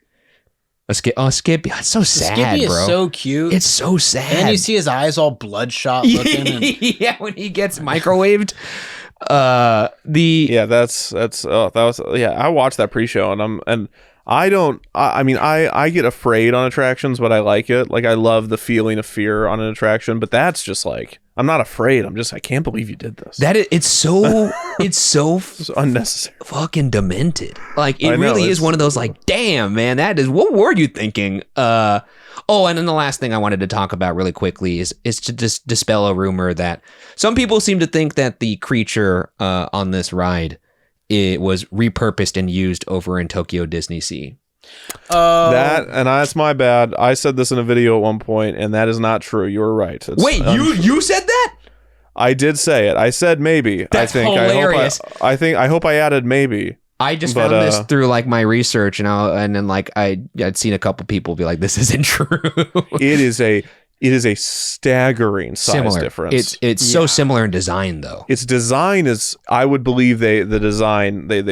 Skippy. It's so sad, Skippy bro. is so cute. It's so sad. And then you see his eyes all bloodshot looking. And yeah, when he gets microwaved. I watched that pre-show and I get afraid on attractions, but I like it. Like I love the feeling of fear on an attraction, but that's just like, I'm not afraid. I can't believe you did this. It's so it's unnecessary. Fucking demented. Like it really is one of those like, damn, man, what were you thinking? And then the last thing I wanted to talk about really quickly is to just dispel a rumor that some people seem to think that the creature on this ride, it was repurposed and used over in Tokyo Disney Sea. That's my bad. I said this in a video at one point, and that is not true. You were right. Wait, you said that? I did say it. I said maybe. That's I think. hilarious. I hope I added maybe. I just found this through like my research, and then like I'd seen a couple people be like, "This isn't true." It is a staggering size difference. It's so similar in design, though. Its design is, I would believe they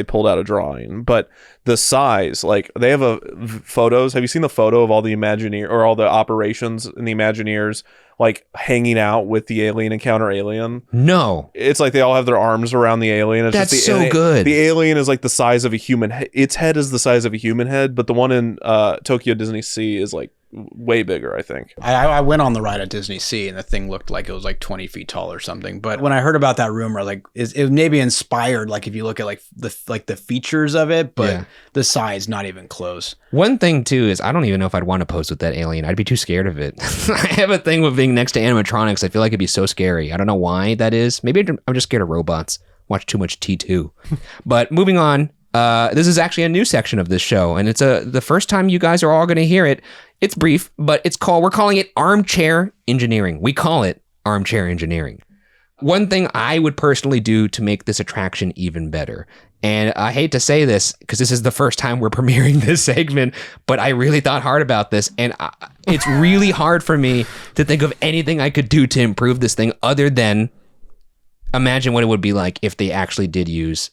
pulled out a drawing, but the size, like they have photos. Have you seen the photo of all the Imagineer or all the operations in the Imagineers like hanging out with the Alien Encounter alien? No, it's like they all have their arms around the alien. It's That's so good. The alien is like the size of a human. Its head is the size of a human head, but the one in Tokyo Disney Sea is like way bigger, I think. I went on the ride at Disney Sea and the thing looked like it was like 20 feet tall or something. But when I heard about that rumor, like it maybe inspired, like if you look at like the features of it, but the size not even close. One thing too is I don't even know if I'd want to pose with that alien. I'd be too scared of it. I have a thing with being next to animatronics. I feel like it'd be so scary. I don't know why that is. Maybe I'm just scared of robots. Watch too much T2. But moving on. This is actually a new section of this show, and it's the first time you guys are all going to hear it. It's brief, but we're calling it armchair engineering. We call it armchair engineering. One thing I would personally do to make this attraction even better, and I hate to say this because this is the first time we're premiering this segment, but I really thought hard about this, and it's really hard for me to think of anything I could do to improve this thing other than imagine what it would be like if they actually did use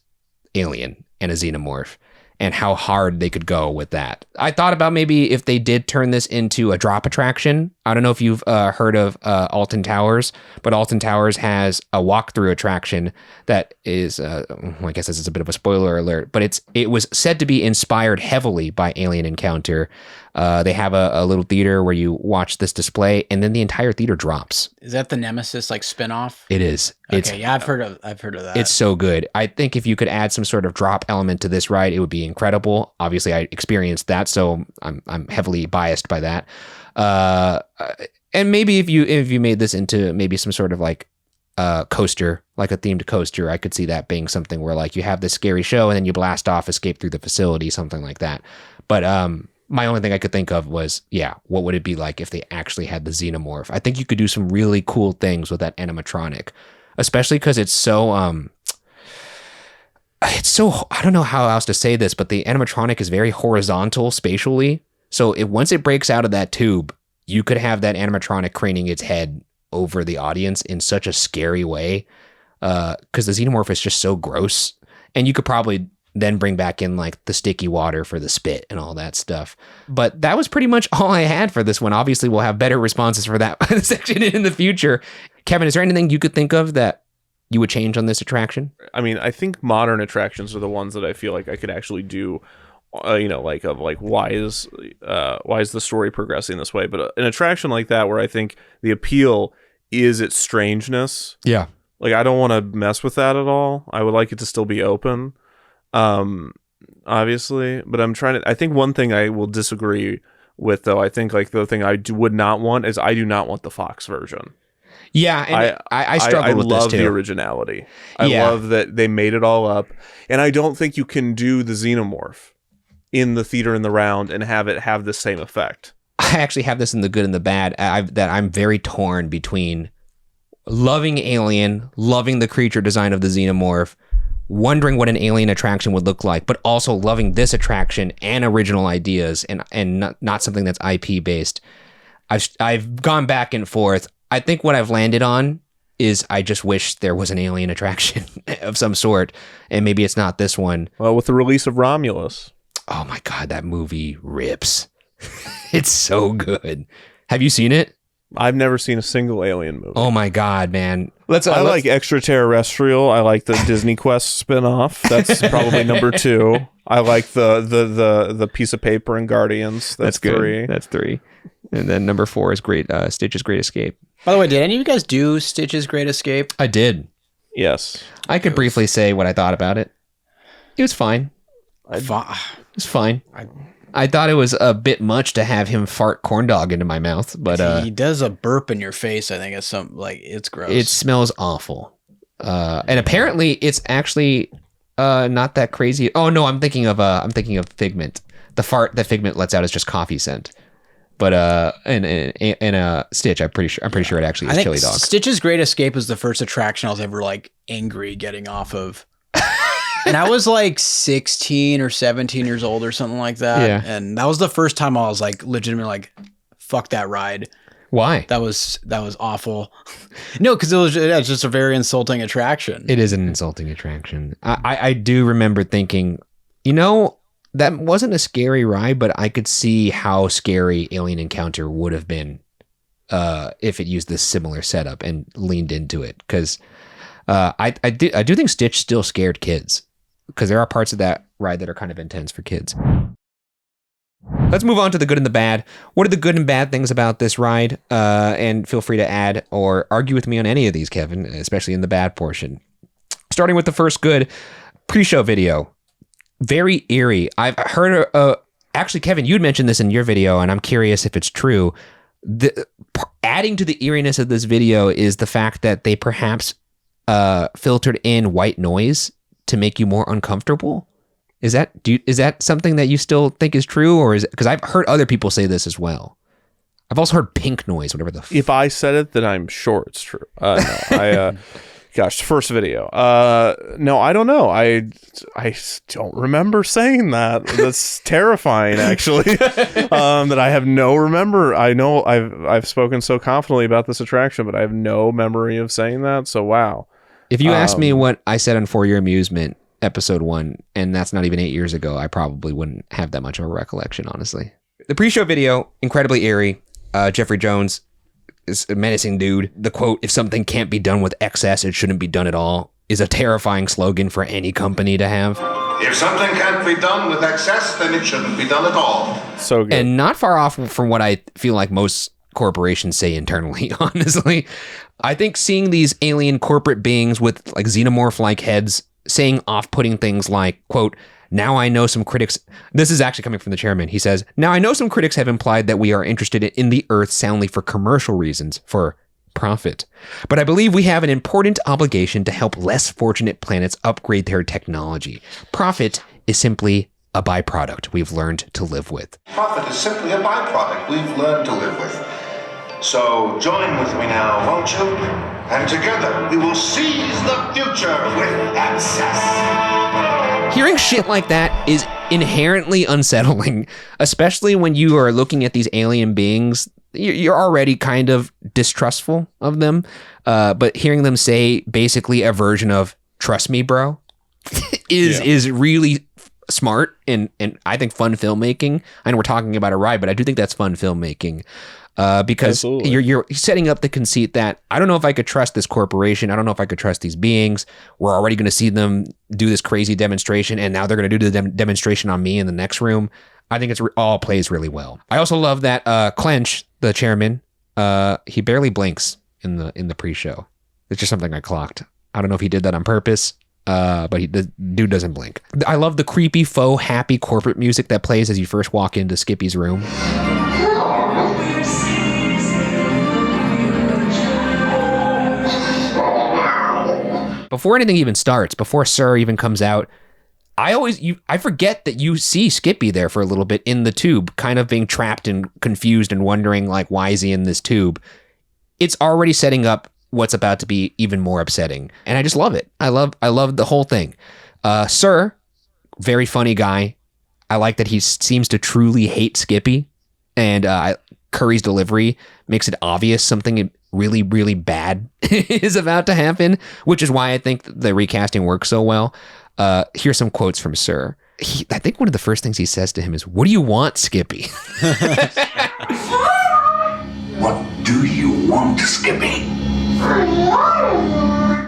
Alien and a xenomorph, and how hard they could go with that. I thought about maybe if they did turn this into a drop attraction. I don't know if you've heard of Alton Towers, but Alton Towers has a walkthrough attraction that is, I guess this is a bit of a spoiler alert, but it was said to be inspired heavily by Alien Encounter. They have a little theater where you watch this display, and then the entire theater drops. Is that the Nemesis like spinoff? It is. Okay, I've heard of that. It's so good. I think if you could add some sort of drop element to this ride, it would be incredible. Obviously, I experienced that, so I'm heavily biased by that. And maybe if you made this into maybe some sort of like coaster, like a themed coaster, I could see that being something where like you have this scary show and then you blast off, escape through the facility, something like that. But my only thing I could think of was, what would it be like if they actually had the xenomorph? I think you could do some really cool things with that animatronic, especially because it's so, I don't know how else to say this, but the animatronic is very horizontal spatially. So once it breaks out of that tube, you could have that animatronic craning its head over the audience in such a scary way, because the xenomorph is just so gross. And you could probably then bring back in like the sticky water for the spit and all that stuff. But that was pretty much all I had for this one. Obviously, we'll have better responses for that section in the future. Kevin, is there anything you could think of that you would change on this attraction? I mean, I think modern attractions are the ones that I feel like I could actually do. Why is the story progressing this way? But an attraction like that, where I think the appeal is its strangeness. Yeah. Like, I don't want to mess with that at all. I would like it to still be open, obviously. But I think one thing I will disagree with, though, I think like the thing would not want is I do not want the Fox version. Yeah, and I struggle with this too. I love the originality. I love that they made it all up. And I don't think you can do the xenomorph in the theater in the round and have it have the same effect. I actually have this in the good and the bad, that I'm very torn between loving Alien, loving the creature design of the xenomorph, wondering what an Alien attraction would look like, but also loving this attraction and original ideas and not something that's IP based. I've gone back and forth. I think what I've landed on is I just wish there was an Alien attraction of some sort, and maybe it's not this one. Well, with the release of Romulus. Oh my God, that movie rips. It's so good. Have you seen it? I've never seen a single Alien movie. Oh my God, man. I like Extraterrestrial. I like the Disney Quest spinoff. That's probably number 2. I like the piece of paper in Guardians. That's good. 3. That's 3. And then number 4 is Stitch's Great Escape. By the way, did any of you guys do Stitch's Great Escape? I did. Yes. I could briefly say what I thought about it. It was fine. It was fine. I thought it was a bit much to have him fart corn dog into my mouth, but he does a burp in your face. I think it's it's gross. It smells awful, and apparently it's actually not that crazy. Oh no, I'm thinking of Figment. The fart that Figment lets out is just coffee scent. But in Stitch, I'm pretty sure it actually is I think chili dog. Stitch's Great Escape was the first attraction I was ever like angry getting off of. And I was like 16 or 17 years old or something like that. Yeah. And that was the first time I was like legitimately like, fuck that ride. Why? That was awful. No, because it was just a very insulting attraction. It is an insulting attraction. I do remember thinking, that wasn't a scary ride, but I could see how scary Alien Encounter would have been if it used this similar setup and leaned into it. Because I do think Stitch still scared kids, because there are parts of that ride that are kind of intense for kids. Let's move on to the good and the bad. What are the good and bad things about this ride? And feel free to add or argue with me on any of these, Kevin, especially in the bad portion. Starting with the first good, pre-show video. Very eerie. I've heard, actually, Kevin, you'd mentioned this in your video, and I'm curious if it's true. Adding to the eeriness of this video is the fact that they perhaps filtered in white noise to make you more uncomfortable. Is that something that you still think is true, or is it, because I've heard other people say this as well. I've also heard pink noise, whatever the. If I said it, then I'm sure it's true. No, gosh, first video. No, I don't know. I don't remember saying that. That's terrifying, actually. That I have no remember. I know I've spoken so confidently about this attraction, but I have no memory of saying that. So wow. If you asked me what I said on For Your Amusement, episode 1, and that's not even 8 years ago, I probably wouldn't have that much of a recollection, honestly. The pre-show video, incredibly eerie. Jeffrey Jones is a menacing dude. The quote, "If something can't be done with excess, it shouldn't be done at all," is a terrifying slogan for any company to have. If something can't be done with excess, then it shouldn't be done at all. So good. And not far off from what I feel like most corporations say internally, honestly. I think seeing these alien corporate beings with like xenomorph-like heads saying off-putting things like, quote, "Now I know some critics," this is actually coming from the chairman. He says, "Now I know some critics have implied that we are interested in the Earth soundly for commercial reasons, for profit. But I believe we have an important obligation to help less fortunate planets upgrade their technology. Profit is simply a byproduct we've learned to live with." Profit is simply a byproduct we've learned to live with. So join with me now, won't you? And together we will seize the future with excess. Hearing shit like that is inherently unsettling, especially when you are looking at these alien beings. You're already kind of distrustful of them, but hearing them say basically a version of "trust me, bro," is really smart and I think fun filmmaking. I know we're talking about a ride, but I do think that's fun filmmaking. Because you're setting up the conceit that I don't know if I could trust this corporation. I don't know if I could trust these beings. We're already going to see them do this crazy demonstration, and now they're going to do the demonstration on me in the next room. I think it's all plays really well. I also love that Clench, the chairman, he barely blinks in the pre-show. It's just something I clocked. I don't know if he did that on purpose, but the dude doesn't blink. I love the creepy, faux, happy corporate music that plays as you first walk into Skippy's room. Before anything even starts, before Sir even comes out, I forget that you see Skippy there for a little bit in the tube, kind of being trapped and confused and wondering like, why is he in this tube? It's already setting up what's about to be even more upsetting. And I just love it. I love the whole thing. Sir, very funny guy. I like that he seems to truly hate Skippy, and Curry's delivery makes it obvious something really, really bad is about to happen, which is why I think the recasting works so well. Here's some quotes from Sir. I think one of the first things he says to him is, "What do you want, Skippy?" What do you want, Skippy?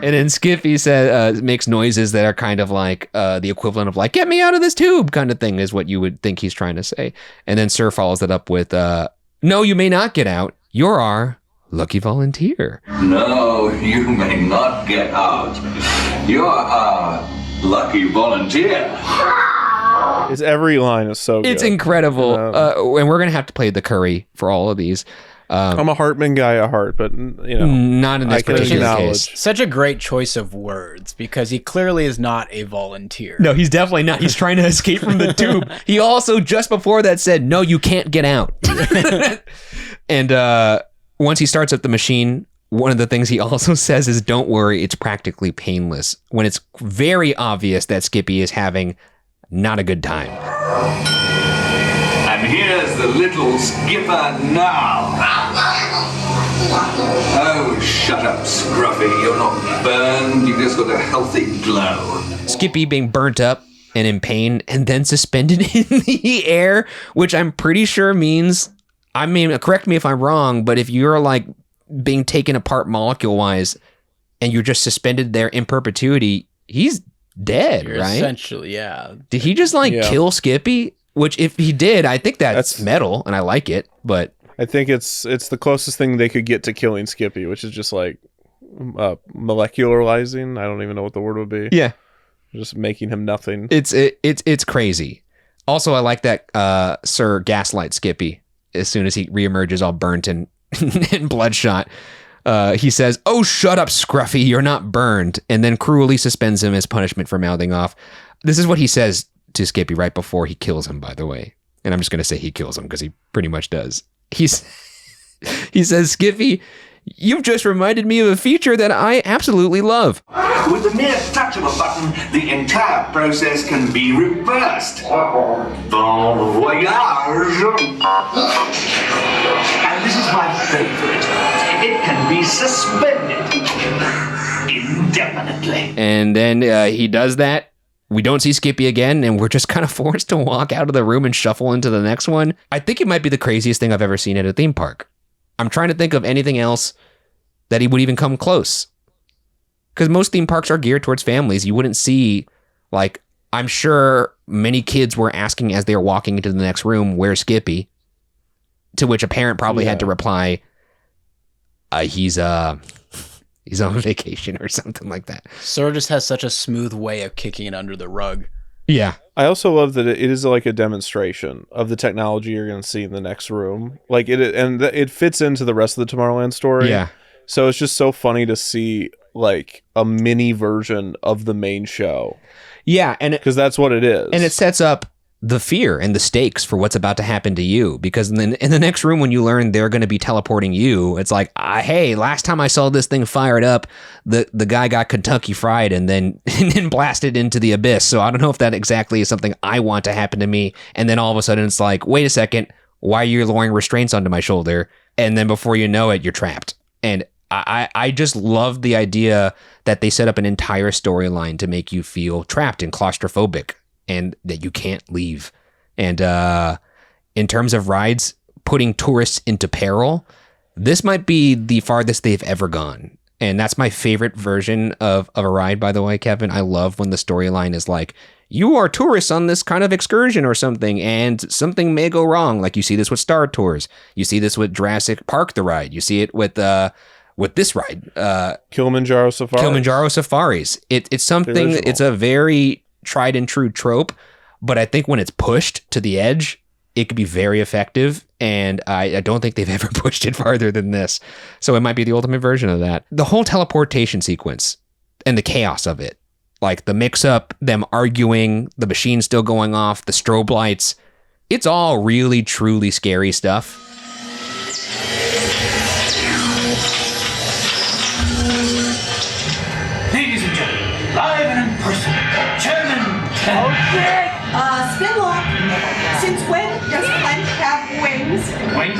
And then Skippy says, makes noises that are kind of like the equivalent of like, "Get me out of this tube," kind of thing is what you would think he's trying to say. And then Sir follows it up with, "No, you may not get out. You're our lucky volunteer." No, you may not get out. You're a lucky volunteer. Every line is so good. It's incredible. And we're going to have to play the Curry for all of these. I'm a Hartman guy at heart, but not in this particular case. Such a great choice of words because he clearly is not a volunteer. No, he's definitely not. He's trying to escape from the tube. He also just before that said, "No, you can't get out." And once he starts up the machine, one of the things he also says is, "Don't worry, it's practically painless." When it's very obvious that Skippy is having not a good time. And here's the little skipper now. Oh, shut up, Scruffy. You're not burned. You've just got a healthy glow. Skippy being burnt up and in pain and then suspended in the air, which I'm pretty sure means, I mean, correct me if I'm wrong, but if you're like being taken apart molecule-wise and you're just suspended there in perpetuity, he's dead, right? Essentially, yeah. Did he just kill Skippy? Which, if he did, I think that's metal, and I like it. But I think it's the closest thing they could get to killing Skippy, which is just like molecularizing. I don't even know what the word would be. Yeah, just making him nothing. It's crazy. Also, I like that Sir Gaslight Skippy. As soon as he reemerges, all burnt and and bloodshot, he says, "Oh, shut up, Scruffy! You're not burned," and then cruelly suspends him as punishment for mouthing off. This is what he says to Skippy right before he kills him, by the way. And I'm just going to say he kills him because he pretty much does. He says, "Skippy, you've just reminded me of a feature that I absolutely love." With the mere touch of a button, the entire process can be reversed. Bon voyage! And this is my favorite. It can be suspended indefinitely. And then he does that. We don't see Skippy again, and we're just kind of forced to walk out of the room and shuffle into the next one. I think it might be the craziest thing I've ever seen at a theme park. I'm trying to think of anything else that he would even come close. Because most theme parks are geared towards families. You wouldn't see, like, I'm sure many kids were asking as they were walking into the next room, "Where's Skippy?" To which a parent probably had to reply, he's on vacation or something like that. Sora just has such a smooth way of kicking it under the rug. Yeah. I also love that it is like a demonstration of the technology you're going to see in the next room. Like it fits into the rest of the Tomorrowland story. Yeah. So it's just so funny to see like a mini version of the main show. Yeah, and because that's what it is. And it sets up the fear and the stakes for what's about to happen to you, because then in the next room, when you learn they're going to be teleporting you, it's like, hey, last time I saw this thing fired up, the guy got Kentucky Fried and then blasted into the abyss. So I don't know if that exactly is something I want to happen to me. And then all of a sudden it's like, wait a second, why are you lowering restraints onto my shoulder? And then before you know it, you're trapped. And I just love the idea that they set up an entire storyline to make you feel trapped and claustrophobic, and that you can't leave. And in terms of rides, putting tourists into peril, this might be the farthest they've ever gone. And that's my favorite version of a ride, by the way, Kevin. I love when the storyline is like, you are tourists on this kind of excursion or something, and something may go wrong. Like you see this with Star Tours. You see this with Jurassic Park, the ride. You see it with this ride. Kilimanjaro Safaris. It's something, it's a very tried and true trope, but I think when it's pushed to the edge, it could be very effective, and I don't think they've ever pushed it farther than this. So it might be the ultimate version of that. The whole teleportation sequence and the chaos of it, like the mix-up, them arguing, the machine still going off, the strobe lights, it's all really, truly scary stuff. Ladies and gentlemen, live and in person, Chairman Ken. Oh, shit! Spinlock, since when does Clench have wings? Wait.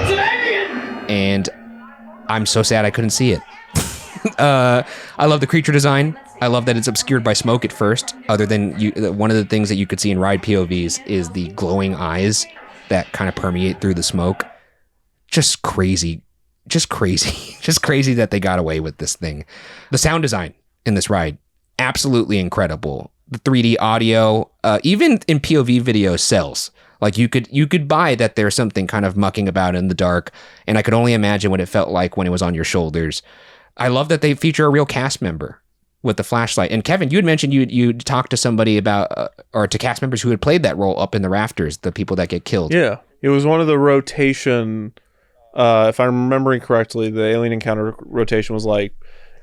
It's an alien! And I'm so sad I couldn't see it. I love the creature design. I love that it's obscured by smoke at first, other than one of the things that you could see in ride POVs is the glowing eyes that kind of permeate through the smoke. Just crazy that they got away with this thing. The sound design in this ride, absolutely incredible. The 3D audio, even in POV videos, sells. Like you could buy that there's something kind of mucking about in the dark, and I could only imagine what it felt like when it was on your shoulders. I love that they feature a real cast member. with the flashlight. And Kevin, you had mentioned you talked to somebody about, or to cast members who had played that role up in the rafters, the people that get killed. Yeah, it was one of the rotation. If I'm remembering correctly, the Alien Encounter rotation was like,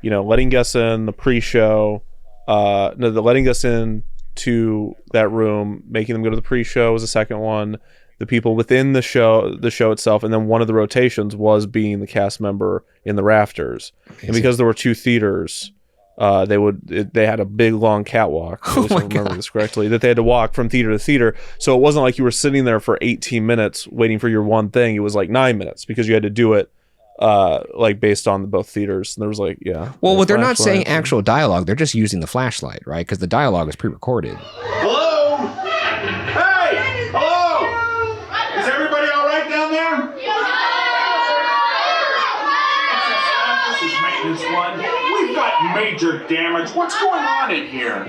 letting guests in the pre-show. The letting us in to that room, making them go to the pre-show was the second one. The people within the show itself, and then one of the rotations was being the cast member in the rafters. Amazing. And because there were 2 theaters, they had a big long catwalk. If I remember this correctly, that they had to walk from theater to theater. So it wasn't like you were sitting there for 18 minutes waiting for your one thing. It was like 9 minutes because you had to do it based on both theaters. And there was well, what they're not saying actual dialogue, they're just using the flashlight, right? Because the dialogue is pre-recorded. Hello? Hey! Hello? Is everybody all right down there? This is maintenance one. We've got major damage. What's going on in here?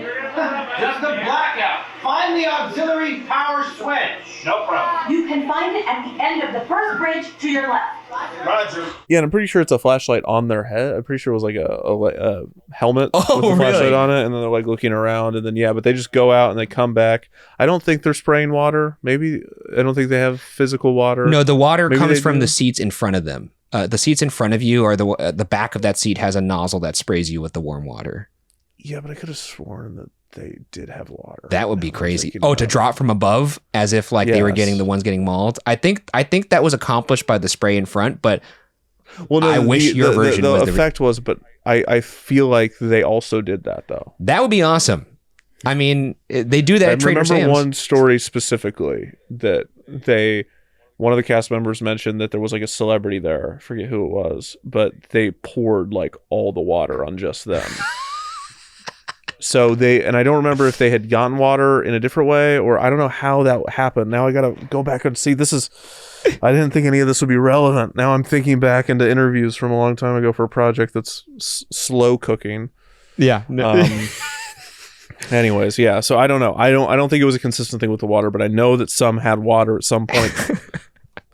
Just a blackout. Find the auxiliary power switch. No problem. You can find it at the end of the first bridge to your left. Roger. Yeah, and I'm pretty sure it's a flashlight on their head. I'm pretty sure it was like a helmet with a flashlight on it, and then they're like looking around, and then but they just go out and they come back. I don't think they're spraying water. Maybe I don't think they have physical water. No, the water comes from the seats in front of them. The seats in front of you, or the back of that seat has a nozzle that sprays you with the warm water. Yeah, but I could have sworn that they did have water. That would be crazy. To drop from above as if they were getting the ones getting mauled. I think that was accomplished by the spray in front, but I wish your version was the effect was, but I feel like they also did that though. That would be awesome. I mean, they do that at Trader Sam's. I remember one story specifically that one of the cast members mentioned that there was like a celebrity there. I forget who it was, but they poured like all the water on just them. So and I don't remember if they had gotten water in a different way, or I don't know how that happened. Now I got to go back and see. I didn't think any of this would be relevant. Now I'm thinking back into interviews from a long time ago for a project that's slow cooking. Yeah. Anyways, yeah. So I don't know. I don't think it was a consistent thing with the water, but I know that some had water at some point.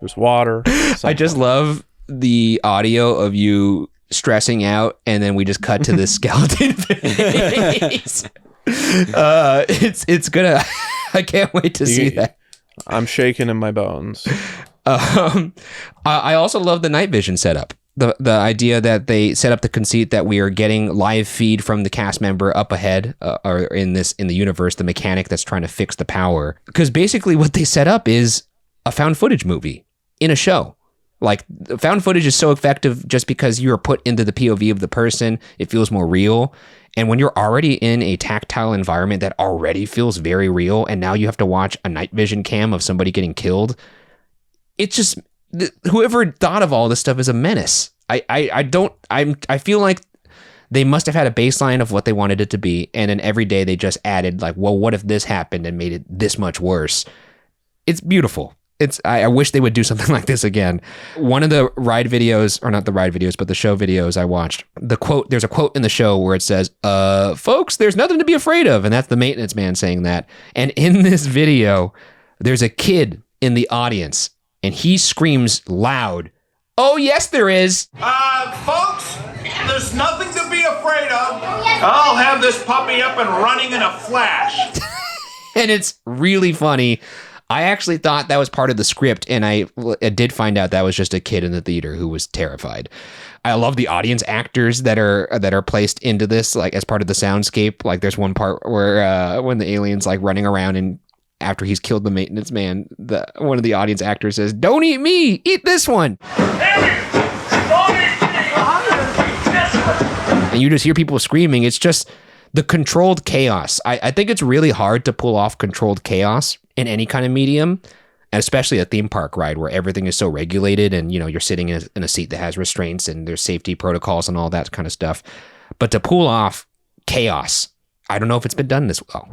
There's water. I just love the audio of you stressing out, and then we just cut to this skeleton face. It's gonna. I can't wait to see that. I'm shaking in my bones. I also love the night vision setup. The idea that they set up the conceit that we are getting live feed from the cast member up ahead, or in the universe, the mechanic that's trying to fix the power. Because basically what they set up is a found footage movie in a show. Like, found footage is so effective just because you're put into the POV of the person. It feels more real. And when you're already in a tactile environment that already feels very real, and now you have to watch a night vision cam of somebody getting killed, it's just, whoever thought of all this stuff is a menace. I feel like they must have had a baseline of what they wanted it to be, and then every day they just added like, well, what if this happened and made it this much worse? It's beautiful. I wish they would do something like this again. One of the ride videos, or not the ride videos, but the show videos I watched, there's a quote in the show where it says, folks, there's nothing to be afraid of. And that's the maintenance man saying that. And in this video, there's a kid in the audience, and he screams loud, "Oh, yes, there is." Folks, there's nothing to be afraid of. I'll have this puppy up and running in a flash. And it's really funny. I actually thought that was part of the script, and I did find out that was just a kid in the theater who was terrified. I love the audience actors that are placed into this, like as part of the soundscape. Like there's one part where when the alien's like running around, and after he's killed the maintenance man, one of the audience actors says, "Don't eat me, eat this one." And you just hear people screaming. It's just the controlled chaos. I think it's really hard to pull off controlled chaos in any kind of medium, and especially a theme park ride where everything is so regulated, and you're sitting in a seat that has restraints and there's safety protocols and all that kind of stuff. But to pull off chaos, I don't know if it's been done this well.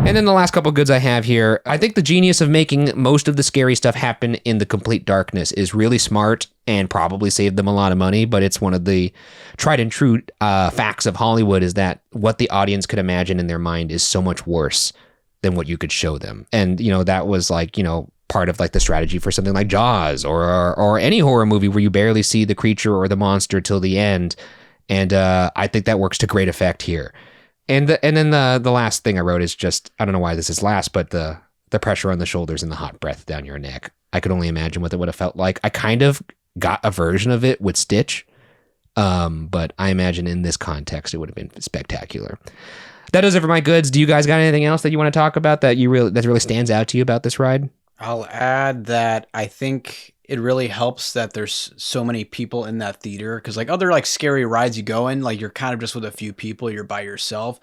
And then the last couple of goods I have here, I think the genius of making most of the scary stuff happen in the complete darkness is really smart and probably saved them a lot of money, but it's one of the tried and true facts of Hollywood, is that what the audience could imagine in their mind is so much worse than what you could show them. And, that was like, part of like the strategy for something like Jaws or any horror movie where you barely see the creature or the monster till the end. And I think that works to great effect here. And then the last thing I wrote is just, I don't know why this is last, but the pressure on the shoulders and the hot breath down your neck. I could only imagine what it would have felt like. I kind of got a version of it with Stitch, but I imagine in this context it would have been spectacular. That does it for my goods. Do you guys got anything else that you want to talk about that really stands out to you about this ride? I'll add that I think it really helps that there's so many people in that theater, because like other like scary rides you go in, like you're kind of just with a few people, you're by yourself.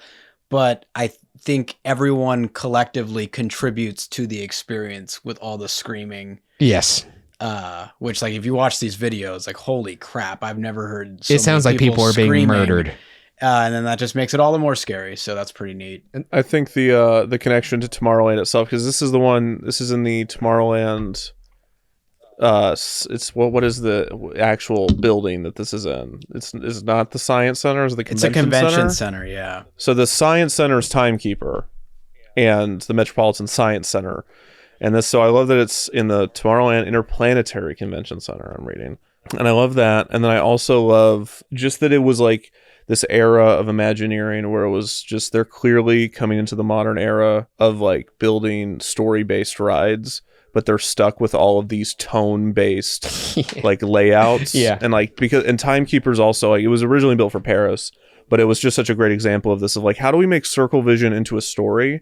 But I think everyone collectively contributes to the experience with all the screaming. Yes. Which, like, if you watch these videos, like, holy crap, I've never heard so it sounds like people are being murdered. And then that just makes it all the more scary. So that's pretty neat. And I think the connection to Tomorrowland itself, because this is in the Tomorrowland. It's what is the actual building that this is in? It's not the Science Center. It's a convention center. Yeah. So the Science Center is Timekeeper, and the Metropolitan Science Center, and this. So I love that it's in the Tomorrowland Interplanetary Convention Center. I'm reading, and I love that. And then I also love just that it was like this era of Imagineering where it was just they're clearly coming into the modern era of like building story-based rides. But they're stuck with all of these tone-based like layouts. Yeah. And like and Timekeeper's also like it was originally built for Paris, but it was just such a great example of this of like how do we make Circle Vision into a story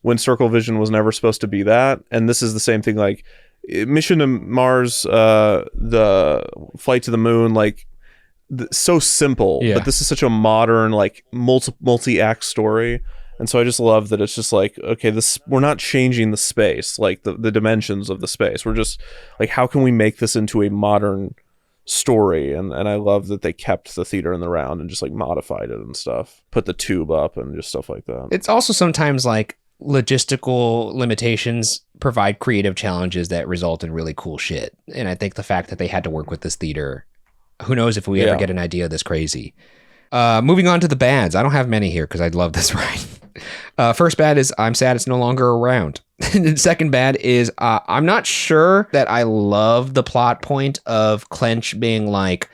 when Circle Vision was never supposed to be that? And this is the same thing, like Mission to Mars, the Flight to the Moon, like so simple, but this is such a modern like multi-act story. And so I just love that it's just like, okay, we're not changing the space, like the dimensions of the space. We're just like, how can we make this into a modern story? And I love that they kept the theater in the round and just like modified it and stuff, put the tube up and just stuff like that. It's also sometimes like logistical limitations provide creative challenges that result in really cool shit. And I think the fact that they had to work with this theater, who knows if we ever get an idea this crazy. Moving on to the bads. I don't have many here because I love this ride. First bad is I'm sad it's no longer around. The second bad is I'm not sure that I love the plot point of Clench being like,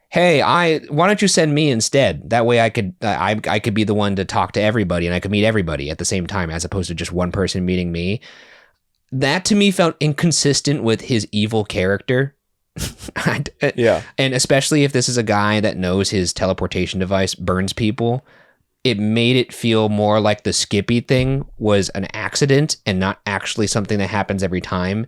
hey, why don't you send me instead? That way I could be the one to talk to everybody and I could meet everybody at the same time as opposed to just one person meeting me. That to me felt inconsistent with his evil character. Yeah. And especially if this is a guy that knows his teleportation device burns people, it made it feel more like the Skippy thing was an accident and not actually something that happens every time,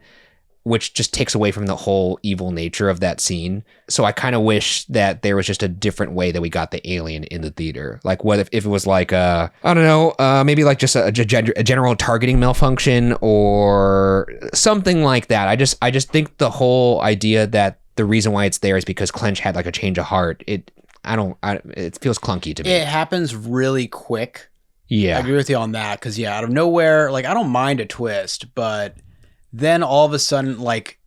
which just takes away from the whole evil nature of that scene. So I kind of wish that there was just a different way that we got the alien in the theater. Like what if it was like I don't know, maybe like just a general targeting malfunction or something like that. I just think the whole idea that the reason why it's there is because Clench had like a change of heart. It feels clunky to me. It happens really quick. Yeah. I agree with you on that. Cause out of nowhere, like I don't mind a twist, but then all of a sudden, like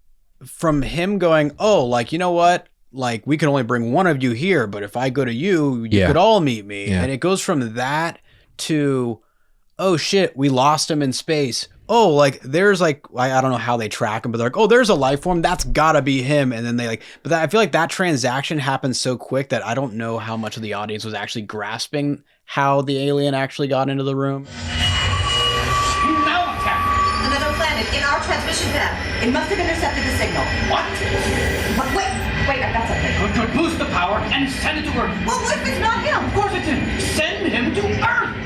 from him going, oh, like, you know what? Like we can only bring one of you here, but if I go to you, you could all meet me. Yeah. And it goes from that to, oh shit, we lost him in space. Oh, like there's like, I don't know how they track him, but they're like, oh, there's a life form. That's gotta be him. And then they like, but I feel like that transaction happens so quick that I don't know how much of the audience was actually grasping how the alien actually got into the room. Another planet in our transmission path. It must have intercepted the signal. What? Wait, I got something. Could boost the power and send it to Earth. Well, what if it's not him? Of course it's him. Send him to Earth.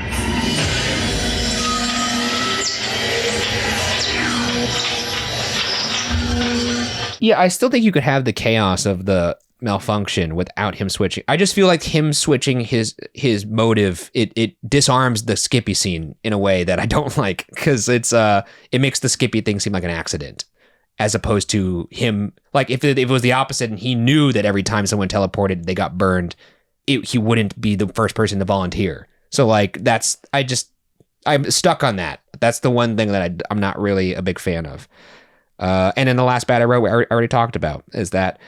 Yeah, I still think you could have the chaos of the malfunction without him switching. I just feel like him switching his motive, it disarms the Skippy scene in a way that I don't like, because it makes the Skippy thing seem like an accident as opposed to him. Like if it was the opposite and he knew that every time someone teleported they got burned, he wouldn't be the first person to volunteer. So like I'm stuck on that. That's the one thing that I'm not really a big fan of. And then the last bad I wrote, I already talked about, is that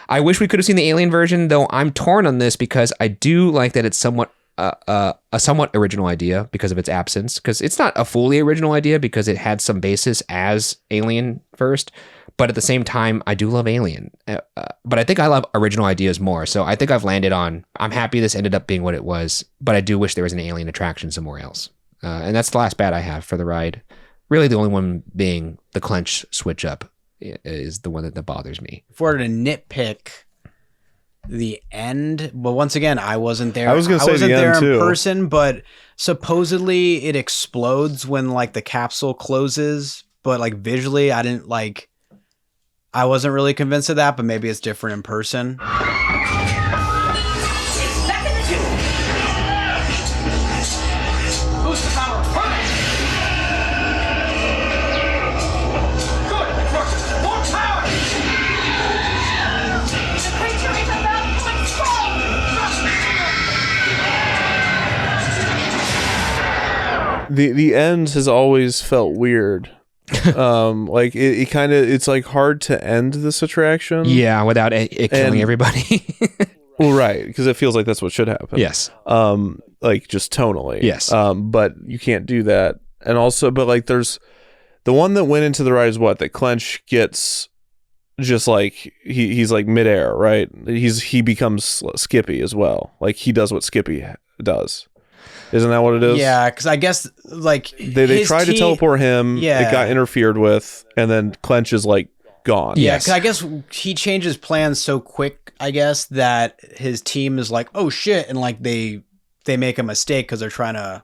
I wish we could have seen the alien version, though I'm torn on this because I do like that it's somewhat a somewhat original idea because of its absence, because it's not a fully original idea because it had some basis as Alien first, but at the same time, I do love Alien. But I think I love original ideas more. So I think I've landed on, I'm happy this ended up being what it was, but I do wish there was an Alien attraction somewhere else. And that's the last bad I have for the ride. Really the only one being the clench switch up is the one that bothers me. If we're to nitpick the end, but once again, I wasn't there. I was going to say wasn't the there end in too. person, but supposedly it explodes when like the capsule closes, but like visually I didn't like, I wasn't really convinced of that, but maybe it's different in person. The end has always felt weird. Like it kind of, it's like hard to end this attraction. Yeah, without it killing everybody. Well, right, because it feels like that's what should happen. Yes. Like just tonally. Yes. But you can't do that. And also, but like there's the one that went into the ride is what that Clench gets just like he's like midair, right? He becomes Skippy as well. Like he does what Skippy does. Isn't that what it is? Yeah, because I guess like they tried to teleport him. Yeah, it got interfered with, and then Clench is like gone. Yeah, because I guess he changes plans so quick. I guess that his team is like, oh shit, and like they make a mistake because they're trying to,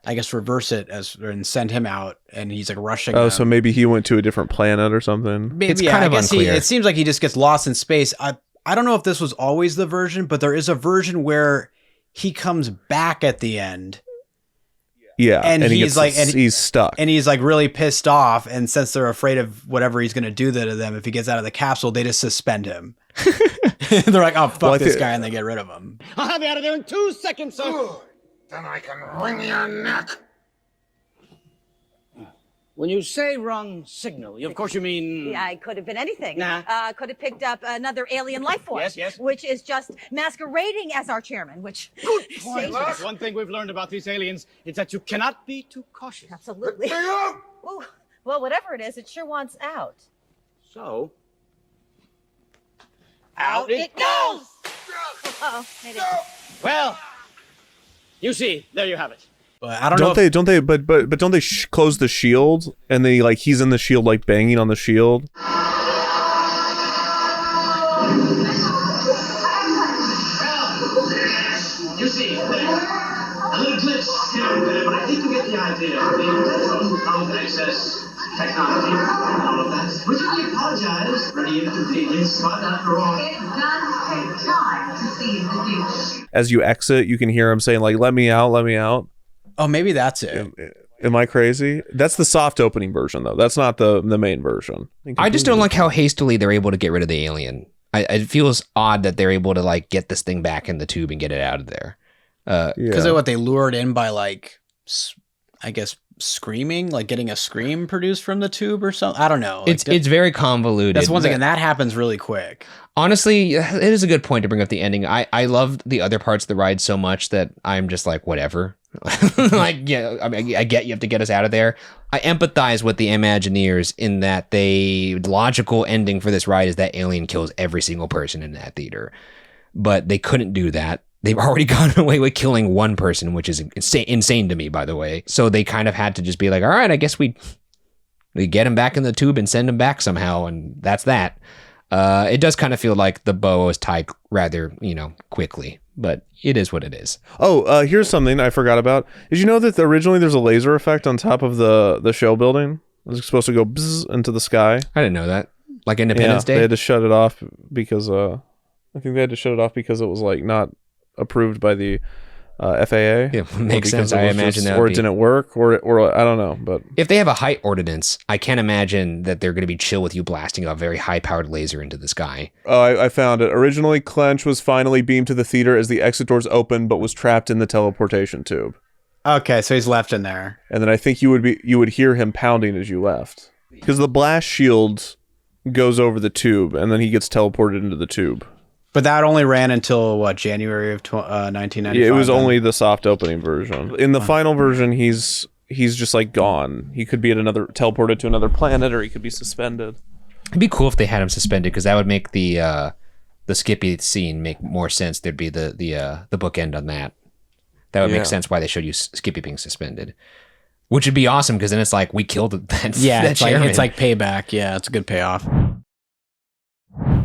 I guess, reverse it and send him out, and he's like rushing. Oh, them. so maybe he went to a different planet or something. Maybe, it's kind of unclear. It seems like he just gets lost in space. I don't know if this was always the version, but there is a version where he comes back at the end. Yeah, and he's like, and he's stuck, and he's like really pissed off. And since they're afraid of whatever he's going to do to them, if he gets out of the capsule, they just suspend him. They're like, oh fuck this guy, and they get rid of him. I'll have you out of there in 2 seconds, sir. Then I can wring your neck. When you say wrong signal, of course you mean... Yeah, it could have been anything. Nah. Could have picked up another alien life force. Yes. Which is just masquerading as our chairman, which... Good point. One thing we've learned about these aliens is that you cannot be too cautious. Absolutely. Ooh, well, whatever it is, it sure wants out. So... out it goes! Uh-oh. Made it. Well, you see, there you have it. But I don't know. Don't they? But don't they close the shield and they like he's in the shield like banging on the shield? You see, a little glitch here and there, but I think you get the idea. The access technology and all of that. We really apologize for the inconvenience, but after all, it does take time to seize the future. As you exit, you can hear him saying like, "Let me out, let me out." Oh, maybe that's it. Am I crazy? That's the soft opening version, though. That's not the main version. I just don't like how hastily they're able to get rid of the alien. It feels odd that they're able to like get this thing back in the tube and get it out of there. Because of what they lured in by like, I guess screaming, like getting a scream produced from the tube or something. I don't know. Like It's very convoluted. That's one thing, and that happens really quick. Honestly, it is a good point to bring up the ending. I loved the other parts of the ride so much that I'm just like, whatever. Like, yeah, I mean, I get you have to get us out of there. I empathize with the Imagineers in that the logical ending for this ride is that alien kills every single person in that theater. But they couldn't do that. They've already gotten away with killing one person, which is insane to me, by the way. So they kind of had to just be like, all right, I guess we get him back in the tube and send him back somehow, and that's that. It does kind of feel like the bow is tied rather, quickly, but it is what it is. Oh, here's something I forgot about. Did you know that originally there's a laser effect on top of the show building? It was supposed to go bzz into the sky. I didn't know that. Like Independence Day? They had to shut it off because I think they had to shut it off because it was like not approved by the FAA. Yeah, makes sense. I imagine that. Or it didn't work, or I don't know. But if they have a height ordinance, I can't imagine that they're going to be chill with you blasting a very high-powered laser into the sky. Oh, I found it. Originally, Clench was finally beamed to the theater as the exit doors opened, but was trapped in the teleportation tube. Okay, so he's left in there. And then I think you would hear him pounding as you left, because the blast shield goes over the tube, and then he gets teleported into the tube. But that only ran until what, January of 1995? Yeah, it was only the soft opening version. In the final version, he's just like gone. He could be teleported to another planet, or he could be suspended. It'd be cool if they had him suspended, because that would make the Skippy scene make more sense. There'd be the bookend on that. That would make sense why they showed you Skippy being suspended, which would be awesome, because then it's like we killed that. Yeah, that it's like payback. Yeah, it's a good payoff.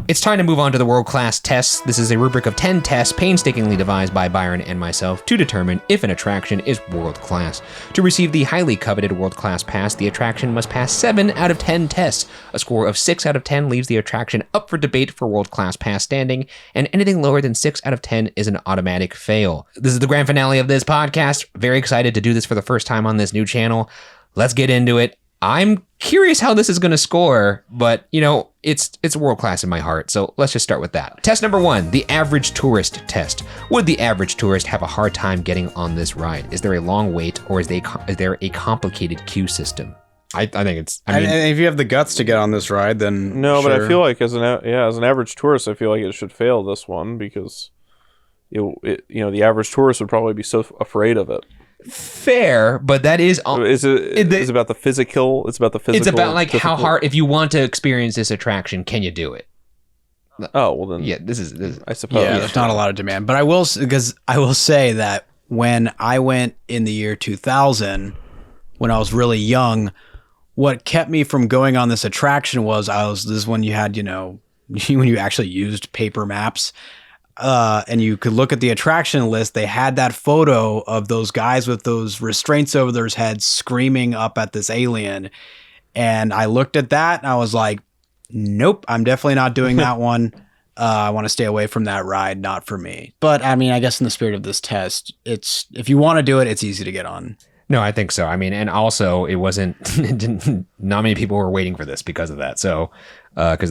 It's time to move on to the world-class tests. This is a rubric of 10 tests painstakingly devised by Byron and myself to determine if an attraction is world-class. To receive the highly coveted world-class pass, the attraction must pass 7 out of 10 tests. A score of 6 out of 10 leaves the attraction up for debate for world-class pass standing, and anything lower than 6 out of 10 is an automatic fail. This is the grand finale of this podcast. Very excited to do this for the first time on this new channel. Let's get into it. I'm curious how this is going to score, but it's world class in my heart, so let's just start with that. Test number 1, the average tourist test. Would the average tourist have a hard time getting on this ride? Is there a long wait, or is there a complicated queue system? I think it's. I mean, if you have the guts to get on this ride, then no. sure. But I feel like as an average tourist, I feel like it should fail this one, because the average tourist would probably be so afraid of it. Fair, but that is it's about the physical. It's about the physical. It's about like how hard. If you want to experience this attraction, can you do it? Oh well, then yeah. This is I suppose. Yeah, there's not a lot of demand, but I will say that when I went in the year 2000, when I was really young, what kept me from going on this attraction was this is when you had when you actually used paper maps. And you could look at the attraction list. They had that photo of those guys with those restraints over their heads screaming up at this alien. And I looked at that and I was like, nope, I'm definitely not doing that one. I want to stay away from that ride. Not for me. But I mean, I guess in the spirit of this test, if you want to do it, it's easy to get on. No, I think so. I mean, and also it wasn't, not many people were waiting for this because of that. So, because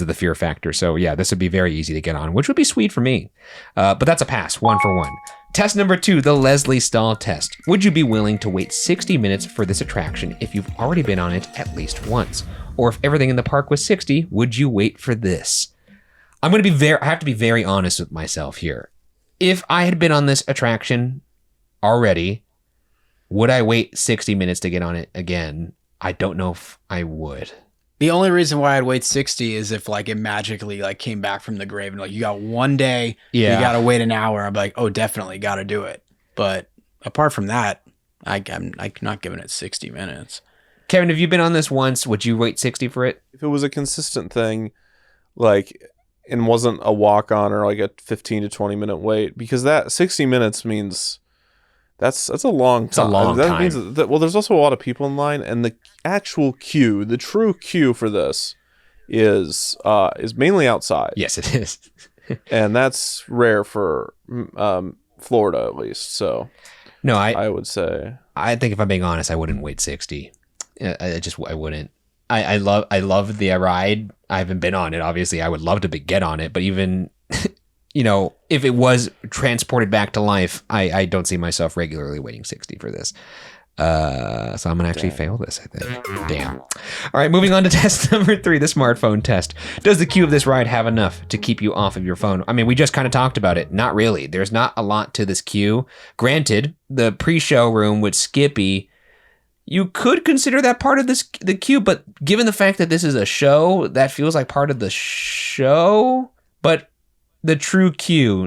of the fear factor. So yeah, this would be very easy to get on, which would be sweet for me. But that's a pass, 1 for 1. Test number 2, the Leslie Stahl test. Would you be willing to wait 60 minutes for this attraction if you've already been on it at least once? Or if everything in the park was 60, would you wait for this? I have to be very honest with myself here. If I had been on this attraction already, would I wait 60 minutes to get on it again? I don't know if I would. The only reason why I'd wait 60 is if like it magically like came back from the grave and like you got one day, you got to wait an hour. I'm like, oh, definitely got to do it. But apart from that, I'm not giving it 60 minutes. Kevin, have you been on this once? Would you wait 60 for it? If it was a consistent thing, like, and wasn't a walk on or like a 15 to 20 minute wait, because that 60 minutes means that's a long time. It's a long time. Means that, well, there's also a lot of people in line, and the actual queue, the true queue for this is mainly outside. Yes, it is. And that's rare for Florida, at least. So no, I would say, I think if I'm being honest, I wouldn't wait 60. I wouldn't. I love the ride. I haven't been on it. Obviously, I would love to get on it, but even if it was transported back to life, I don't see myself regularly waiting 60 for this. So I'm going to actually fail this, I think. Damn. All right, moving on to test number 3, the smartphone test. Does the queue of this ride have enough to keep you off of your phone? I mean, we just kind of talked about it. Not really. There's not a lot to this queue. Granted, the pre-show room with Skippy, you could consider that part of the queue, but given the fact that this is a show, that feels like part of the show. But the true queue,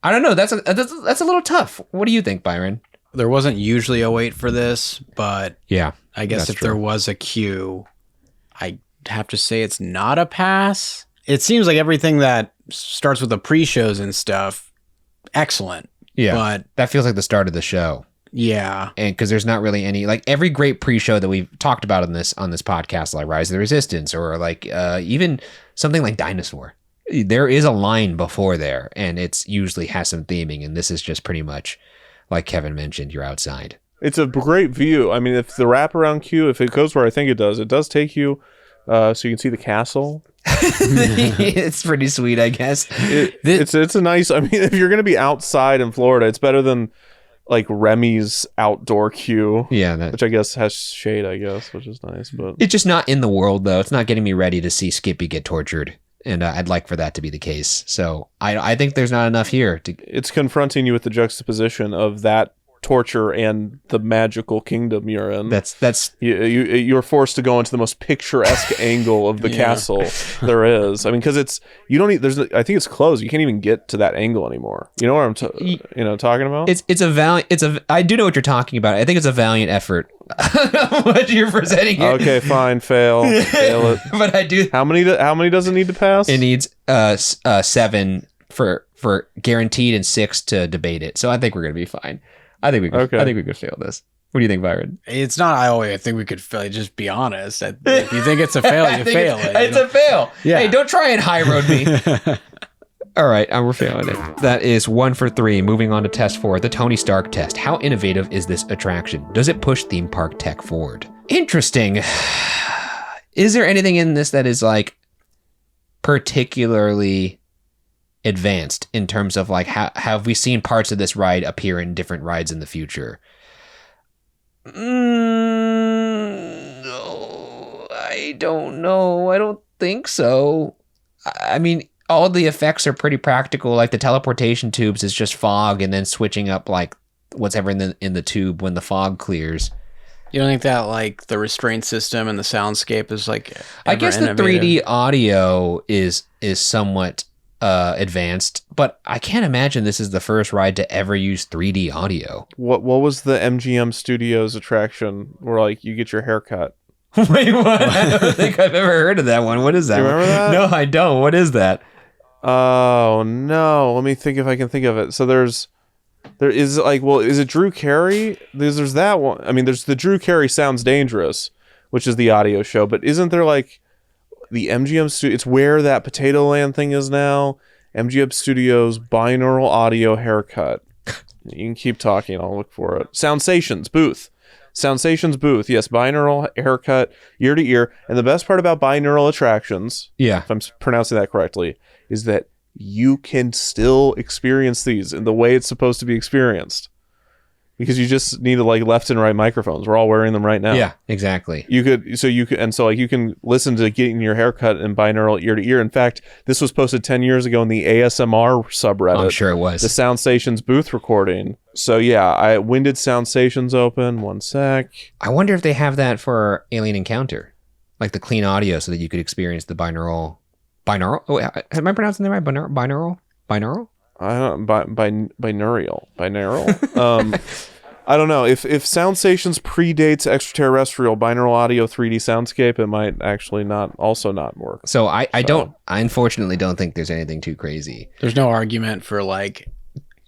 I don't know. That's a little tough. What do you think, Byron? There wasn't usually a wait for this, but yeah, I guess if there was a queue, I have to say it's not a pass. It seems like everything that starts with the pre-shows and stuff, excellent. Yeah, but that feels like the start of the show. Yeah, and because there's not really any, like, every great pre-show that we've talked about on this podcast, like Rise of the Resistance, or like even something like Dinosaur, there is a line before there, and it's usually has some theming, and this is just pretty much, like Kevin mentioned, you're outside. It's a great view. I mean, if the wraparound queue, if it goes where I think it does take you so you can see the castle. It's pretty sweet, I guess. It's a nice, I mean, if you're going to be outside in Florida, it's better than like Remy's outdoor queue. Yeah. Which I guess has shade, I guess, which is nice. But it's just not in the world, though. It's not getting me ready to see Skippy get tortured. And I'd like for that to be the case. So I think there's not enough here. It's confronting you with the juxtaposition of that torture and the magical kingdom you're in. You're forced to go into the most picturesque angle of the castle there is. I mean, because I think it's closed. You can't even get to that angle anymore. You know what I'm talking about? I do know what you're talking about. I think it's a valiant effort. What you're presenting here. Okay, fine, fail it. But I do. How many does it need to pass? It needs 7 for guaranteed and 6 to debate it. So I think we're gonna be fine. I think we could fail this. What do you think, Byron? It's not. I think we could fail. Just be honest. If you think it's a fail, you fail it. It's a fail. Yeah. Hey, don't try and high road me. All right, we're failing it. That is 1 for 3. Moving on to test 4, the Tony Stark test. How innovative is this attraction? Does it push theme park tech forward? Interesting. Is there anything in this that is like particularly advanced in terms of like how have we seen parts of this ride appear in different rides in the future? No, I don't know. I don't think so. I mean, all the effects are pretty practical. Like the teleportation tubes is just fog and then switching up like whatever in the tube when the fog clears. You don't think that like the restraint system and the soundscape is like I guess the 3D audio is somewhat advanced, but I can't imagine this is the first ride to ever use 3D audio. What was the MGM Studios attraction where like you get your hair cut? Wait, what? I don't think I've ever heard of that one. What is that? Do you remember that? No, I don't. What is that? Oh no, let me think if I can think of it. So there is like, well, is it Drew Carey? There's that one. I mean, there's the Drew Carey Sounds Dangerous, which is the audio show, but isn't there like the MGM Studio? It's where that Potato Land thing is now. MGM Studios binaural audio haircut. You can keep talking. I'll look for it. Soundsations booth. Soundsations booth. Yes, binaural haircut, ear to ear. And the best part about binaural attractions, if I'm pronouncing that correctly, is that you can still experience these in the way it's supposed to be experienced. Because you just need like left and right microphones. We're all wearing them right now. Yeah, exactly. You can listen to getting your haircut in binaural ear to ear. In fact, this was posted 10 years ago in the ASMR subreddit. I'm sure it was. The Soundstations booth recording. So yeah, when did Soundstations open? 1 sec. I wonder if they have that for Alien Encounter, like the clean audio, so that you could experience the binaural. Oh, am I pronouncing that right? Binaural. Binaural. I don't know if Soundstations predates extraterrestrial binaural audio 3D soundscape, it might actually not work. So I unfortunately don't think there's anything too crazy. There's no argument for like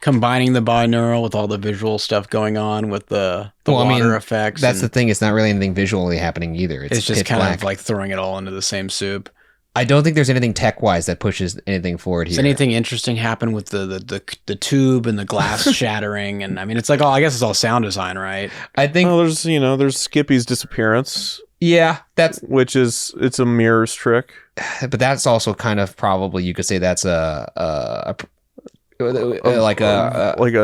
combining the binaural with all the visual stuff going on with the water effects. That's the thing. It's not really anything visually happening either. It's just kind of like throwing it all into the same soup. I don't think there's anything tech-wise that pushes anything forward here. Does anything interesting happen with the tube and the glass shattering? And I mean, it's like, I guess it's all sound design, right? I think there's Skippy's disappearance. Yeah, it's a mirrors trick. But that's also kind of probably, you could say that's like a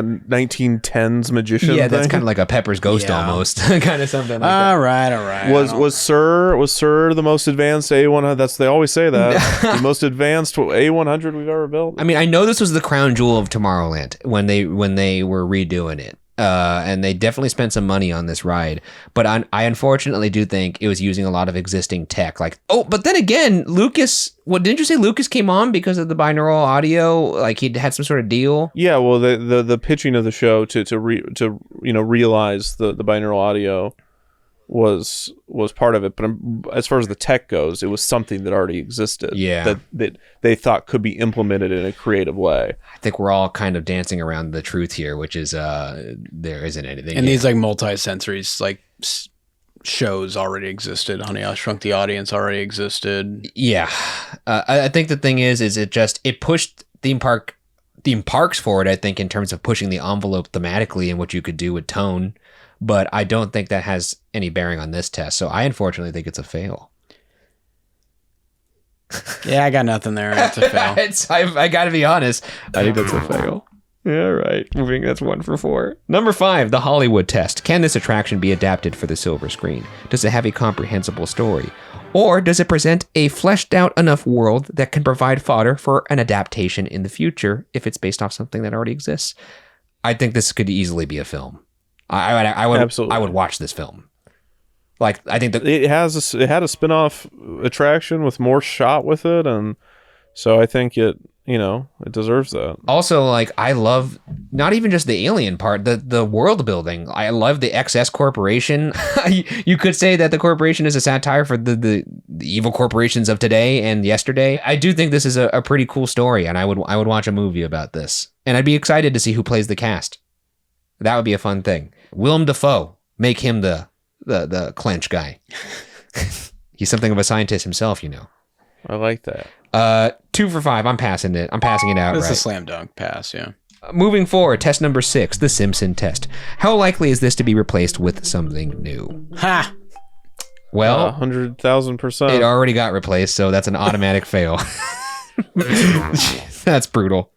1910s magician. Yeah, that's kind of like a Pepper's Ghost almost, kind of something. Like all right. Was Sir the most advanced A100? They always say that the most advanced A100 we've ever built. I mean, I know this was the crown jewel of Tomorrowland when they were redoing it. And they definitely spent some money on this ride, but I unfortunately do think it was using a lot of existing tech. Like, but then again, Lucas, didn't you say Lucas came on because of the binaural audio? Like he had some sort of deal. Yeah, well, the pitching of the show to realize the binaural audio was part of it, but as far as the tech goes, it was something that already existed. Yeah, that they thought could be implemented in a creative way. I think we're all kind of dancing around the truth here, which is there isn't anything. And these like multi-sensories like shows already existed. Honey, I Shrunk the Audience already existed. Yeah, I think the thing is it pushed theme parks forward. I think in terms of pushing the envelope thematically and what you could do with tone. But I don't think that has any bearing on this test. So I unfortunately think it's a fail. Yeah, I got nothing there. It's a fail. I got to be honest. I think that's a fail. Yeah, right. Moving, that's 1 for 4. Number 5, the Hollywood test. Can this attraction be adapted for the silver screen? Does it have a comprehensible story? Or does it present a fleshed out enough world that can provide fodder for an adaptation in the future if it's based off something that already exists? I think this could easily be a film. I would watch this film. Like, I think that it had a spin-off attraction with more shot with it, and so I think it deserves that. Also, like, I love not even just the alien part, the world building. I love the XS Corporation. You could say that the corporation is a satire for the evil corporations of today and yesterday. I do think this is a pretty cool story, and I would watch a movie about this. And I'd be excited to see who plays the cast. That would be a fun thing. Willem Dafoe, make him the clench guy. He's something of a scientist himself, you know. I like that. 2 for 5. I'm passing it. I'm passing it out. It's a slam dunk pass, yeah. Moving forward, test number 6, the Simpson test. How likely is this to be replaced with something new? Ha! Well, 100,000%. It already got replaced, so that's an automatic fail. That's brutal.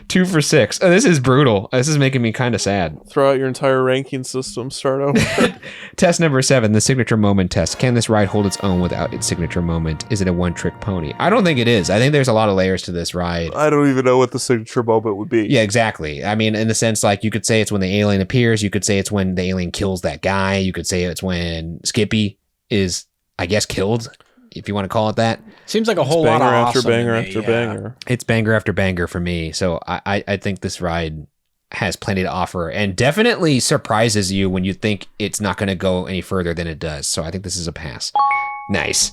2 for 6. Oh, this is brutal. This is making me kind of sad. Throw out your entire ranking system. Start over. Test number 7, the signature moment test. Can this ride hold its own without its signature moment? Is it a one-trick pony? I don't think it is. I think there's a lot of layers to this ride. I don't even know what the signature moment would be. Yeah, exactly. I mean, in the sense, like, you could say it's when the alien appears. You could say it's when the alien kills that guy. You could say it's when Skippy is, I guess, killed, if you want to call it that. Seems like a whole lot of after awesome banger to me, after yeah. banger. It's banger after banger for me. So I think this ride has plenty to offer and definitely surprises you when you think it's not going to go any further than it does. So I think this is a pass. Nice.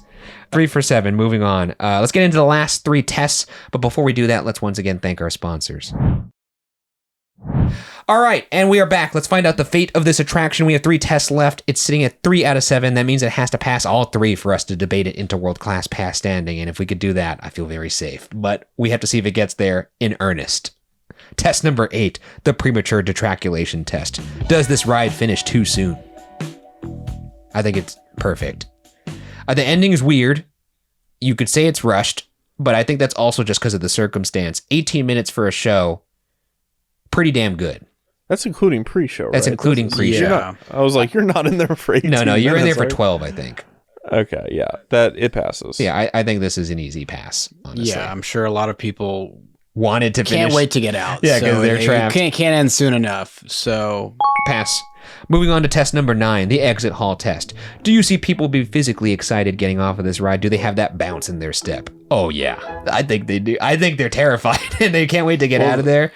3 for 7. Moving on. Let's get into the last 3 tests. But before we do that, let's once again thank our sponsors. All right, and we are back. Let's find out the fate of this attraction. We have 3 tests left. It's sitting at 3 out of 7. That means it has to pass all 3 for us to debate it into world-class pass standing. And if we could do that, I feel very safe. But we have to see if it gets there in earnest. Test number 8, the premature detraculation test. Does this ride finish too soon? I think it's perfect. The ending is weird. You could say it's rushed, but I think that's also just because of the circumstance. 18 minutes for a show, pretty damn good. That's including pre-show, right? That's including pre-show. Yeah. I was like, you're not in there for 18 No, you're in there minutes, for 12, I think. Okay, yeah. That it passes. Yeah, I think this is an easy pass, honestly. Yeah, I'm sure a lot of people wanted to finish. Can't wait to get out. Yeah, because they're trapped. Can't end soon enough, so... Pass. Moving on to test number 9, the exit hall test. Do you see people be physically excited getting off of this ride? Do they have that bounce in their step? Oh, yeah. I think they do. I think they're terrified and they can't wait to get out of there.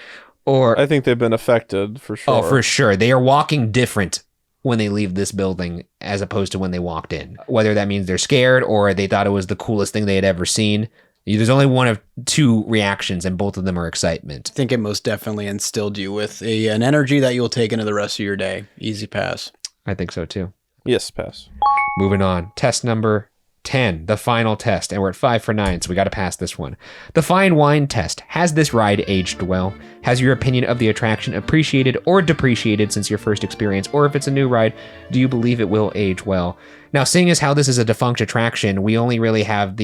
Or I think they've been affected for sure. Oh, for sure. They are walking different when they leave this building as opposed to when they walked in. Whether that means they're scared or they thought it was the coolest thing they had ever seen. There's only one of 2 reactions, and both of them are excitement. I think it most definitely instilled you with an energy that you'll take into the rest of your day. Easy pass. I think so, too. Yes, pass. Moving on. Test number 10, the final test, and we're at 5 for 9, so we got to pass this one. The fine wine test. Has this ride aged well? Has your opinion of the attraction appreciated or depreciated since your first experience? Or if it's a new ride, do you believe it will age well? Now, seeing as how this is a defunct attraction, we only really have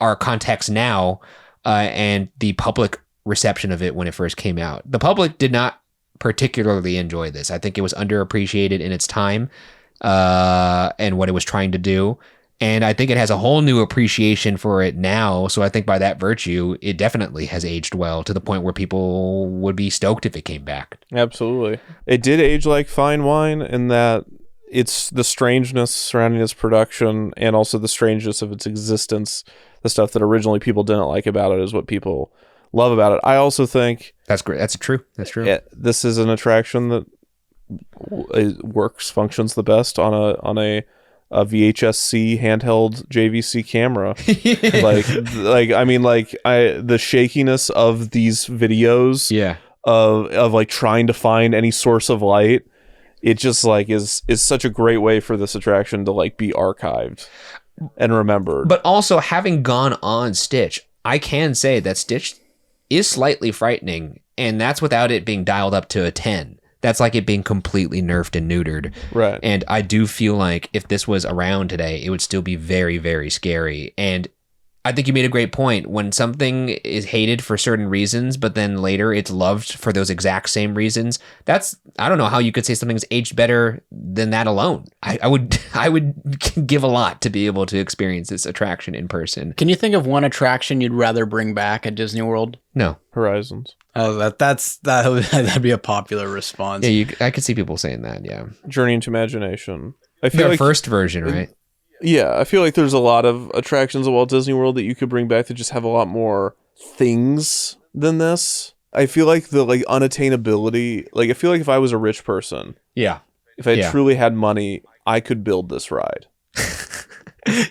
our context now and the public reception of it when it first came out. The public did not particularly enjoy this. I think it was underappreciated in its time and what it was trying to do. And I think it has a whole new appreciation for it now. So I think by that virtue, it definitely has aged well to the point where people would be stoked if it came back. Absolutely. It did age like fine wine in that it's the strangeness surrounding its production and also the strangeness of its existence. The stuff that originally people didn't like about it is what people love about it. I also think that's great. That's true. This is an attraction that functions the best on a VHS-C handheld JVC camera. The shakiness of these videos. Yeah. Of like trying to find any source of light. It just like is such a great way for this attraction to like be archived and remembered. But also, having gone on Stitch, I can say that Stitch is slightly frightening, and that's without it being dialed up to a 10. That's like it being completely nerfed and neutered. Right. And I do feel like if this was around today, it would still be very, very scary. And I think you made a great point. When something is hated for certain reasons, but then later it's loved for those exact same reasons, I don't know how you could say something's aged better than that alone. I would give a lot to be able to experience this attraction in person. Can you think of one attraction you'd rather bring back at Disney World? No. Horizons. Oh, that'd be a popular response. Yeah, I could see people saying that, yeah. Journey into Imagination. I feel Their like first version, right? Yeah, I feel like there's a lot of attractions at Walt Disney World that you could bring back that just have a lot more things than this. I feel like the unattainability, I feel like if I was a rich person, yeah, if I truly had money, I could build this ride.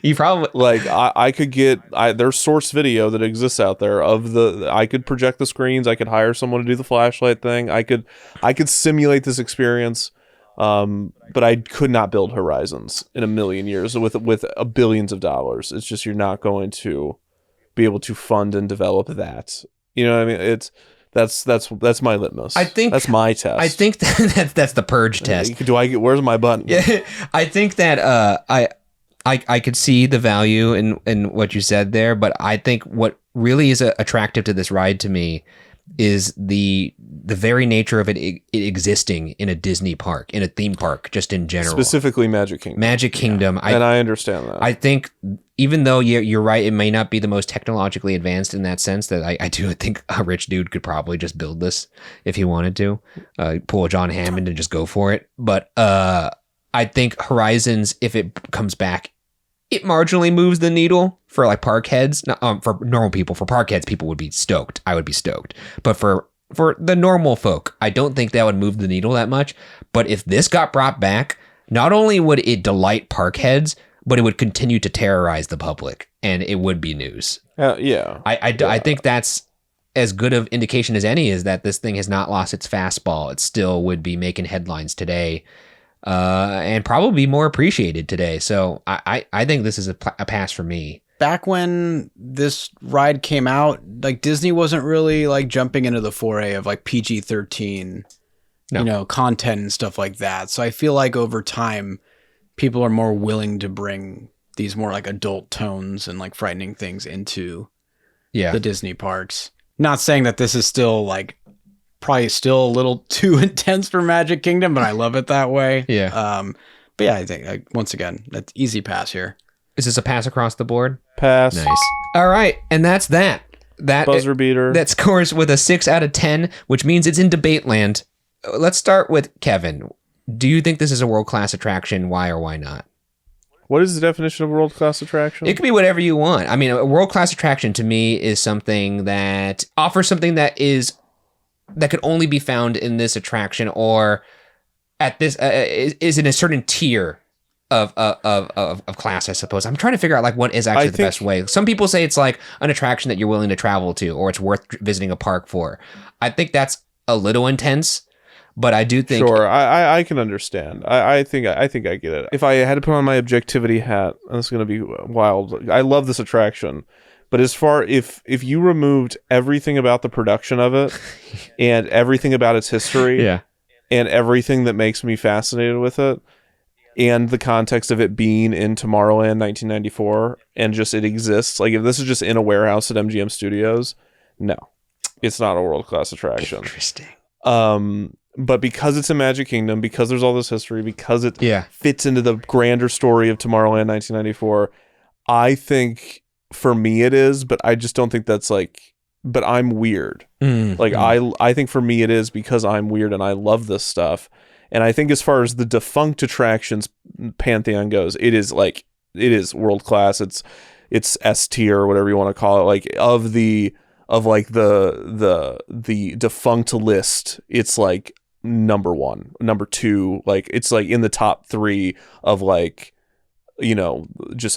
You probably I could get there's source video that exists out there of I could project the screens, I could hire someone to do the flashlight thing, I could simulate this experience. But I could not build Horizons in a million years with billions of dollars. It's just, you're not going to be able to fund and develop that. You know what I mean? That's my litmus. I think that's my test. I think that's the purge test. Where's my button? Yeah, I think that I could see the value in what you said there, but I think what really is attractive to this ride to me is the very nature of it existing in a Disney park, in a theme park, just in general. Specifically Magic Kingdom. Magic Kingdom. And I understand that. I think even though you're right, it may not be the most technologically advanced in that sense, that I do think a rich dude could probably just build this if he wanted to, pull a John Hammond and just go for it. But I think Horizons, if it comes back, it marginally moves the needle for park heads. For normal people, for park heads, people would be stoked. I would be stoked. But for the normal folk, I don't think that would move the needle that much. But if this got brought back, not only would it delight park heads, but it would continue to terrorize the public, and it would be news. Yeah. I think that's as good of indication as any, is that this thing has not lost its fastball. It still would be making headlines today. And probably more appreciated today. So I think this is a pass for me. Back when this ride came out, Disney wasn't really jumping into the foray of PG-13, content and stuff like that. So I feel like over time, people are more willing to bring these more adult tones and frightening things into the Disney parks. Not saying that this is still probably still a little too intense for Magic Kingdom, but I love it that way. Yeah. But yeah, I think once again, that's easy pass here. Is this a pass across the board? Pass. Nice. All right, and that's that. That buzzer beater. That scores with a 6 out of 10, which means it's in debate land. Let's start with Kevin. Do you think this is a world-class attraction? Why or why not? What is the definition of world-class attraction? It could be whatever you want. I mean, a world-class attraction to me is something that offers something that could only be found in this attraction, or at this is in a certain tier of class, I suppose. I'm trying to figure out what is actually the best way. Some people say it's an attraction that you're willing to travel to, or it's worth visiting a park for. I think that's a little intense, but I do think sure. I can understand. I think I get it. If I had to put on my objectivity hat, and it's going to be wild. I love this attraction. But as far if you removed everything about the production of it and everything about its history and everything that makes me fascinated with it and the context of it being in Tomorrowland 1994 and just it exists, if this is just in a warehouse at MGM Studios, no, it's not a world-class attraction. Interesting. But because it's a Magic Kingdom, because there's all this history, because it fits into the grander story of Tomorrowland 1994, I think... For me it is, but I just don't think that's but I'm weird. I think for me it is because I'm weird and I love this stuff. And I think as far as the defunct attractions pantheon goes, it is world class. It's S tier or whatever you want to call it. Of the defunct list, it's number 1, number 2, it's in the top 3 of just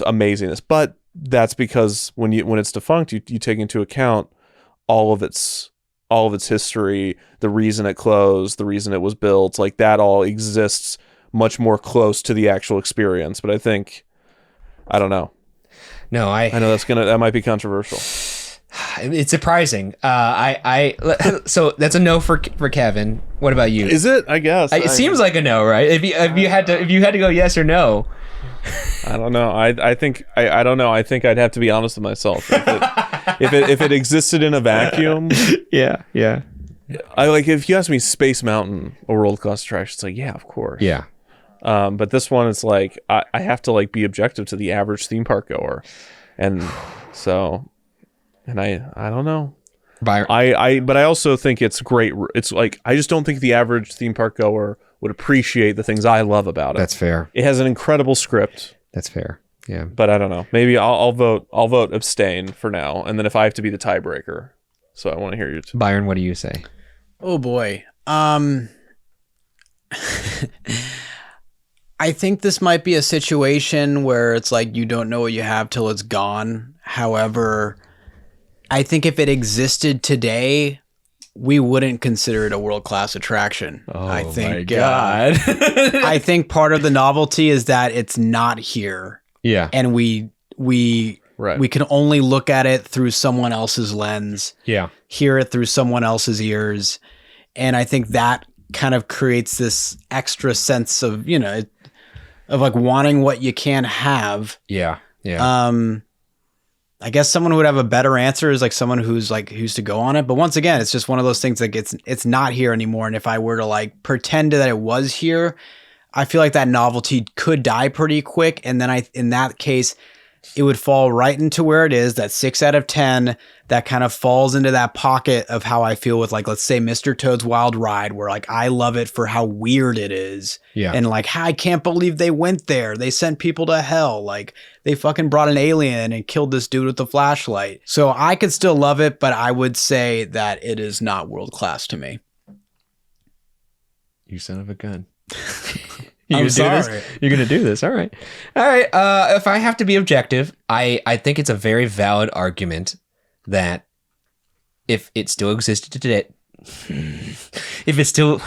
amazingness. But that's because when it's defunct, you take into account all of its history, the reason it closed, the reason it was built, that all exists much more close to the actual experience. But I think, I don't know. No, I know that might be controversial. It's surprising. So that's a no for Kevin. What about you? Is it? I guess it seems like a no, right? If you had to go yes or no. I don't know. I think I don't know. I think I'd have to be honest with myself. If it existed in a vacuum, yeah. I like if you ask me Space Mountain, a world-class attraction, it's like, yeah, of course. Yeah. But this one, it's like I have to like be objective to the average theme park goer, and so, and I don't know. But I also think it's great. It's like I just don't think the average theme park goer would appreciate the things I love about it. That's fair. It has an incredible script. That's fair. Yeah. But I don't know. Maybe I'll vote abstain for now, and then if I have to be the tiebreaker, so I want to hear you. Byron, what do you say? Oh boy. I think this might be a situation where it's like you don't know what you have till it's gone. However, I think if it existed today, we wouldn't consider it a world-class attraction. Oh, I think, my God. I think part of the novelty is that it's not here. Yeah. And we can only look at it through someone else's lens. Yeah. Hear it through someone else's ears. And I think that kind of creates this extra sense of, of like wanting what you can't have. Yeah. Yeah. I guess someone who would have a better answer is like someone who used to go on it. But once again, it's just one of those things like it's not here anymore. And if I were to like pretend that it was here, I feel like that novelty could die pretty quick. And then in that case, it would fall right into where it is, that 6 out of 10 that kind of falls into that pocket of how I feel with like, let's say Mr. Toad's Wild Ride, where like I love it for how weird it is. Yeah. And like, I can't believe they went there. They sent people to hell. Like they fucking brought an alien and killed this dude with the flashlight. So I could still love it, but I would say that it is not world class to me. You son of a gun. I'm sorry. You're going to do this. All right. If I have to be objective, I think it's a very valid argument that if it still existed today, if it still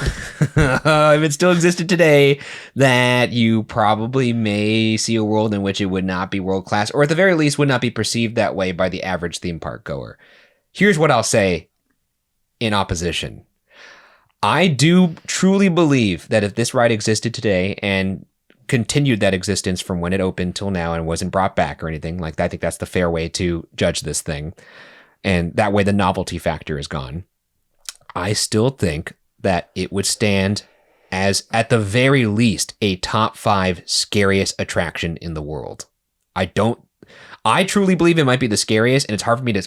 existed today, that you probably may see a world in which it would not be world class, or at the very least would not be perceived that way by the average theme park goer. Here's what I'll say in opposition. I do truly believe that if this ride existed today and continued that existence from when it opened till now and wasn't brought back or anything like that, I think that's the fair way to judge this thing. And that way the novelty factor is gone. I still think that it would stand as, at the very least, a top 5 scariest attraction in the world. I truly believe it might be the scariest, and it's hard for me to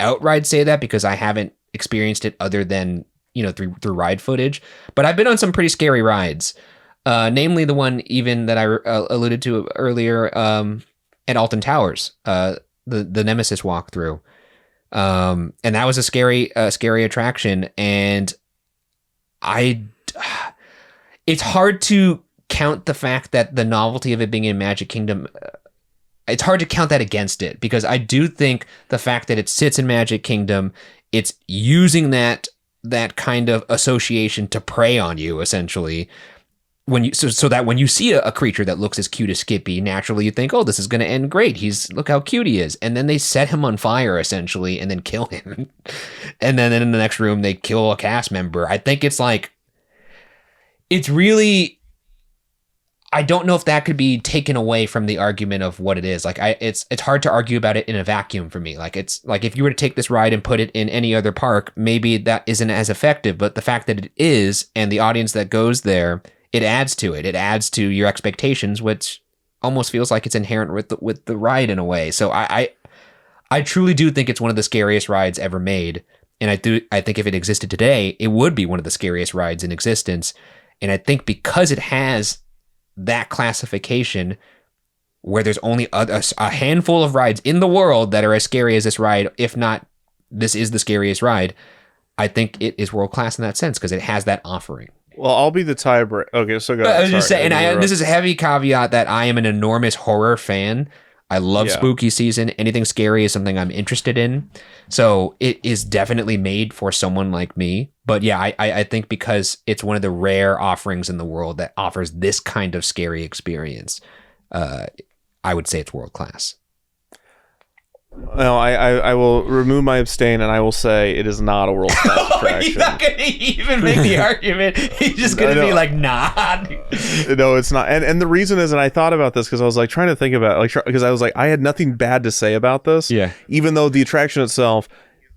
outright say that because I haven't experienced it other than through ride footage, but I've been on some pretty scary rides, namely the one even that I alluded to earlier at Alton Towers, the Nemesis walkthrough, and that was a scary attraction, and it's hard to count the fact that the novelty of it being in Magic Kingdom. It's hard to count that against it because I do think the fact that it sits in Magic Kingdom, it's using that kind of association to prey on you, essentially, so that when you see a creature that looks as cute as Skippy, naturally you think, oh, this is going to end great. Look how cute he is. And then they set him on fire, essentially, and then kill him. And then in the next room, they kill a cast member. I think it's really, I don't know if that could be taken away from the argument of what it is. Like it's hard to argue about it in a vacuum for me. Like it's like if you were to take this ride and put it in any other park, maybe that isn't as effective, but the fact that it is and the audience that goes there, it adds to it. It adds to your expectations, which almost feels like it's inherent with the ride in a way. So I truly do think it's one of the scariest rides ever made. And I think if it existed today, it would be one of the scariest rides in existence. And I think because it has that classification where there's only a handful of rides in the world that are as scary as this ride, if not this is the scariest ride, I think it is world class in that sense because it has that offering. Well, I'll be the tiebreaker. Okay, so go ahead. I was just saying, this is a heavy caveat that I am an enormous horror fan. I love spooky season. Anything scary is something I'm interested in. So it is definitely made for someone like me. But yeah, I think because it's one of the rare offerings in the world that offers this kind of scary experience, I would say it's world class. No, I will remove my abstain, and I will say it is not a world-class attraction. He's not going to even make the argument. He's just going to be like, nah. No, it's not. And the reason is, and I thought about this because I was like trying to think about it, like, because I was like, I had nothing bad to say about this. Yeah. Even though the attraction itself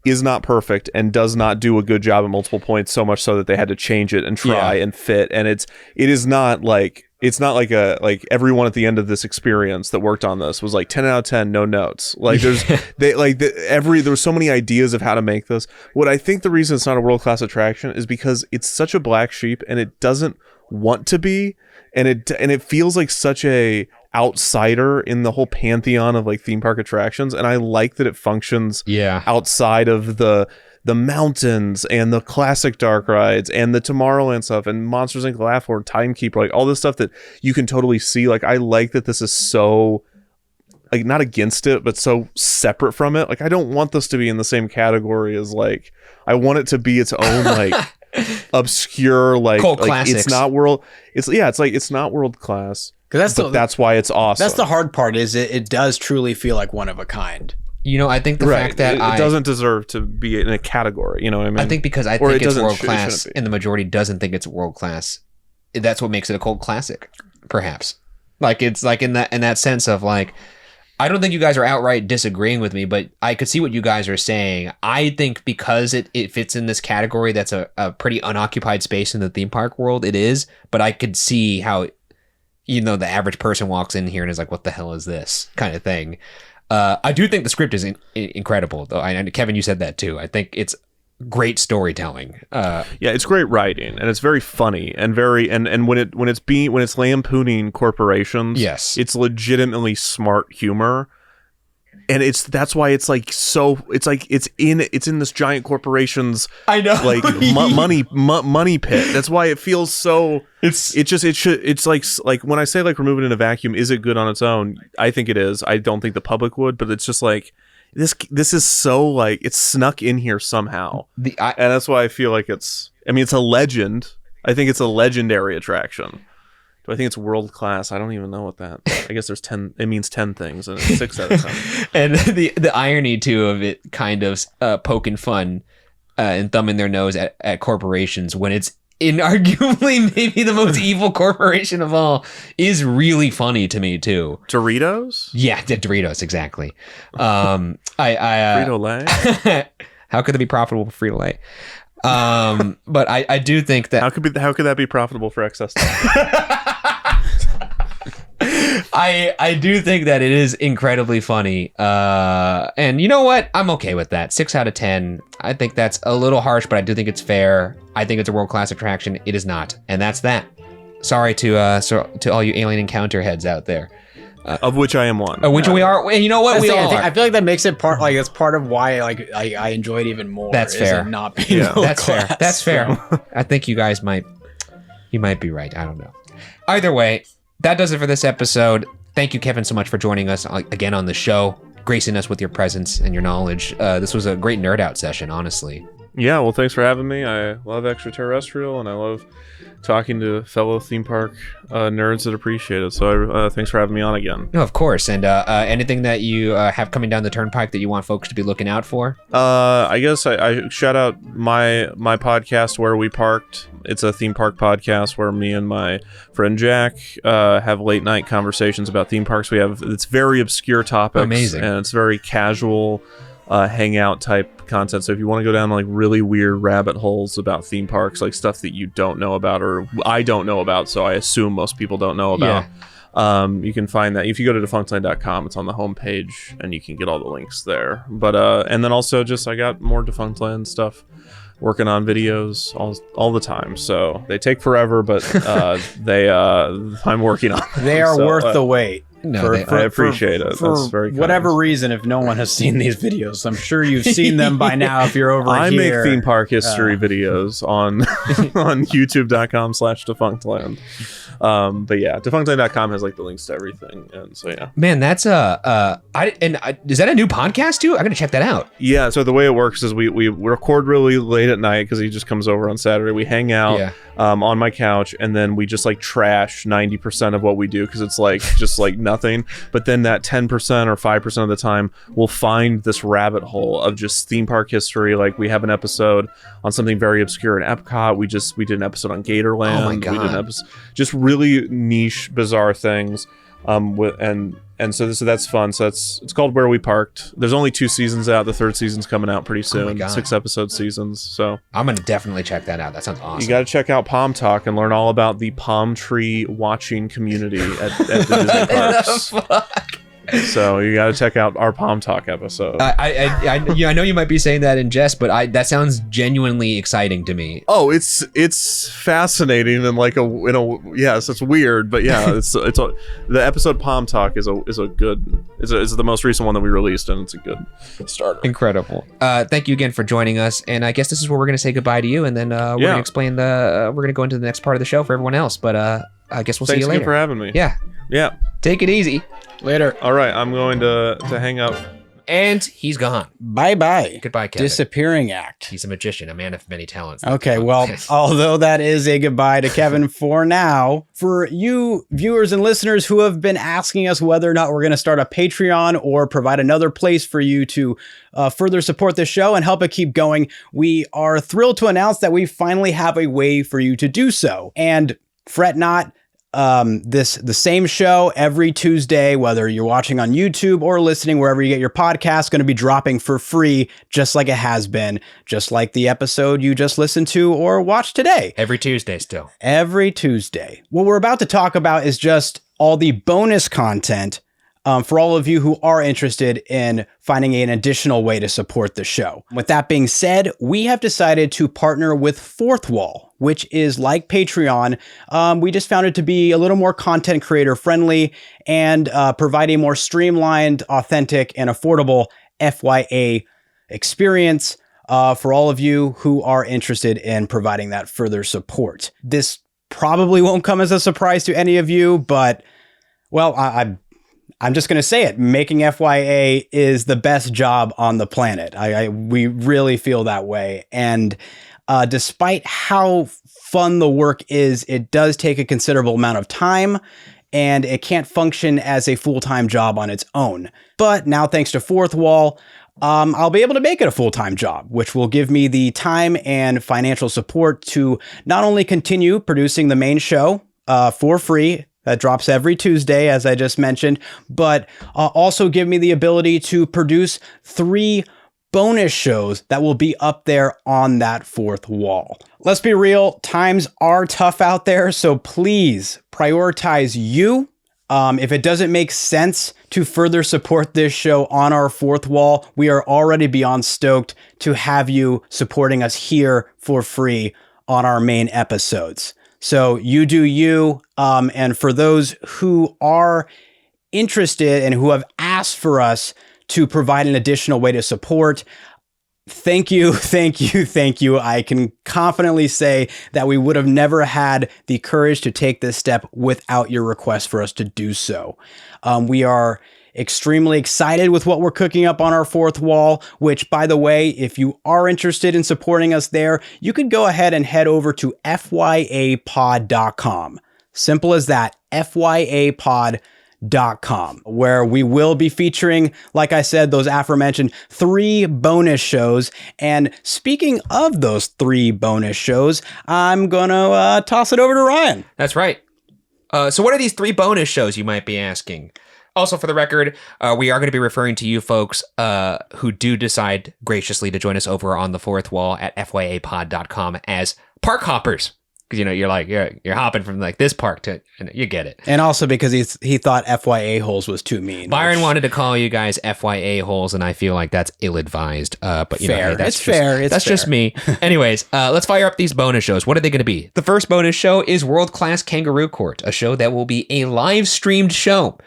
is not perfect and does not do a good job at multiple points, so much so that they had to change it and try and fit. And it is not like. It's not like everyone at the end of this experience that worked on this was like 10 out of 10, no notes. Like there was so many ideas of how to make this. What I think the reason it's not a world-class attraction is because it's such a black sheep and it doesn't want to be, and it feels like such a outsider in the whole pantheon of like theme park attractions. And I like that it functions outside of the mountains and the classic dark rides and the Tomorrowland stuff and Monsters Inc. Laugh or Timekeeper, like all this stuff that you can totally see. Like I like that this is so like not against it, but so separate from it. Like I don't want this to be in the same category as like I want it to be its own like obscure like cult classics. It's not world. It's not world class. Because that's why it's awesome. That's the hard part. Is it does truly feel like one of a kind. You know, I think the fact that it doesn't deserve to be in a category. You know what I mean? I think because I think it's world class, and the majority doesn't think it's world class. That's what makes it a cult classic, perhaps. Like it's like in that sense of like, I don't think you guys are outright disagreeing with me, but I could see what you guys are saying. I think because it fits in this category, that's a pretty unoccupied space in the theme park world. It is, but I could see how, you know, the average person walks in here and is like, "What the hell is this?" kind of thing. I do think the script is incredible, though. And Kevin, you said that too. I think it's great storytelling. It's great writing, and it's very funny and very and when it's lampooning corporations, it's legitimately smart humor. And that's why it's like it's in this giant corporation's like money pit. That's why it feels so. It's like when I say like remove it in a vacuum, is it good on its own? I think it is. I don't think the public would, but it's just like this is so like it's snuck in here somehow, and that's why I feel like it's a legend. I think it's a legendary attraction. I think it's world class. I don't even know what that. I guess there's 10. It means 10 things, and it's 6 out of 10. And the irony too of it, kind of poking fun and thumbing their nose at corporations when it's inarguably maybe the most evil corporation of all, is really funny to me too. Doritos? Yeah, Doritos, exactly. Frito-Lay. How could it be profitable for Frito-Lay? But I do think that how could that be profitable for excess? I do think that it is incredibly funny, and you know what, I'm okay with that. 6 out of 10. I think that's a little harsh, but I do think it's fair. I think it's a world-class attraction. It is not, and that's that. Sorry to all you Alien Encounter heads out there, of which I am one. Which we are. And you know what, we all are. I feel like that makes it part. Like that's part of why I enjoy it even more. That's fair. Not being that's fair. That's fair. I think you guys might be right. I don't know. Either way, that does it for this episode. Thank you, Kevin, so much for joining us again on the show, gracing us with your presence and your knowledge. This was a great nerd out session, honestly. Yeah, well, thanks for having me. I love ExtraTERROrestrial, and I love talking to fellow theme park nerds that appreciate it. So thanks for having me on again. No, of course. And anything that you have coming down the turnpike that you want folks to be looking out for? I guess I shout out my podcast, Where We Parked. It's a theme park podcast where me and my friend Jack have late night conversations about theme parks. It's very obscure topics. Amazing. And it's very casual hangout type content. So if you want to go down like really weird rabbit holes about theme parks, like stuff that you don't know about or I don't know about, so I assume most people don't know about, you can find that if you go to defunctland.com. It's on the homepage and you can get all the links there. But and then also just I got more Defunctland stuff, working on videos all the time, so they take forever, but I'm working on them. They are worth the wait. No, I appreciate it. For that's very kind. Whatever reason, if no one has seen these videos, I'm sure you've seen them by now if you're over I here. make theme park history videos on youtube.com/defunctland. But yeah, defunctland.com has like the links to everything, and so yeah. Man, that's is that a new podcast too? I'm gonna check that out. Yeah, so the way it works is we record really late at night because he just comes over on Saturday. We hang out on my couch, and then we just like trash 90% of what we do because it's like just like nothing. But then that 10% or 5% of the time, we'll find this rabbit hole of just theme park history. Like we have an episode on something very obscure in Epcot. We did an episode on Gatorland. Oh my God. We did an episode, just really niche, bizarre things. So that's fun. So it's called Where We Parked. There's only 2 seasons out. The 3rd season's coming out pretty soon. 6-episode seasons. So I'm gonna definitely check that out. That sounds awesome. You got to check out Palm Talk and learn all about the palm tree watching community at the Disney parks. So you got to check out our Palm Talk episode. I know you might be saying that in jest, but that sounds genuinely exciting to me. Oh, it's fascinating and like yes, it's weird, but yeah, the episode Palm Talk is the most recent one that we released, and it's a good starter. Incredible. Thank you again for joining us, and I guess this is where we're going to say goodbye to you, and then we're going to explain we're going to go into the next part of the show for everyone else. But I guess we'll see you later. Thanks again for having me. Yeah. Take it easy. Later. All right, I'm going to hang up. And he's gone. Bye-bye. Goodbye, Kevin. Disappearing act. He's a magician, a man of many talents. Okay, well, although that is a goodbye to Kevin for now, for you viewers and listeners who have been asking us whether or not we're going to start a Patreon or provide another place for you to further support the show and help it keep going, we are thrilled to announce that we finally have a way for you to do so. And fret not. The same show every Tuesday, whether you're watching on YouTube or listening wherever you get your podcast, going to be dropping for free, just like it has been, just like the episode you just listened to or watched today. Every Tuesday still. Every Tuesday. What we're about to talk about is just all the bonus content for all of you who are interested in finding an additional way to support the show. With that being said, we have decided to partner with Fourth Wall, which is like Patreon. We just found it to be a little more content creator friendly and provide a more streamlined, authentic, and affordable FYA experience for all of you who are interested in providing that further support. This probably won't come as a surprise to any of you, but, well, I'm just going to say it. Making FYA is the best job on the planet. We really feel that way. And despite how fun the work is, it does take a considerable amount of time, and it can't function as a full-time job on its own. But now, thanks to Fourth Wall, I'll be able to make it a full-time job, which will give me the time and financial support to not only continue producing the main show for free, that drops every Tuesday, as I just mentioned, but also give me the ability to produce 3 bonus shows that will be up there on that Fourth Wall. Let's be real, times are tough out there, so please prioritize you. If it doesn't make sense to further support this show on our Fourth Wall, we are already beyond stoked to have you supporting us here for free on our main episodes. So you do you, and for those who are interested and who have asked for us to provide an additional way to support, thank you. I can confidently say that we would have never had the courage to take this step without your request for us to do so. We are extremely excited with what we're cooking up on our Fourth Wall, which, by the way, if you are interested in supporting us there, you could go ahead and head over to fyapod.com. Simple as that, fyapod.com, where we will be featuring, like I said, those aforementioned 3 bonus shows. And speaking of those 3 bonus shows, I'm gonna toss it over to Ryan. That's right. So what are these 3 bonus shows, you might be asking? Also, for the record, we are going to be referring to you folks who do decide graciously to join us over on the Fourth Wall at fyapod.com as park hoppers. Because, you're like, you're hopping from like this park to, you get it. And also because he thought FYA holes was too mean. Byron wanted to call you guys FYA holes, and I feel like that's ill-advised. But fair. Hey, that's it's fair. That's just me. Anyways, let's fire up these bonus shows. What are they going to be? The first bonus show is World Class Kangaroo Court, a show that will be a live streamed show.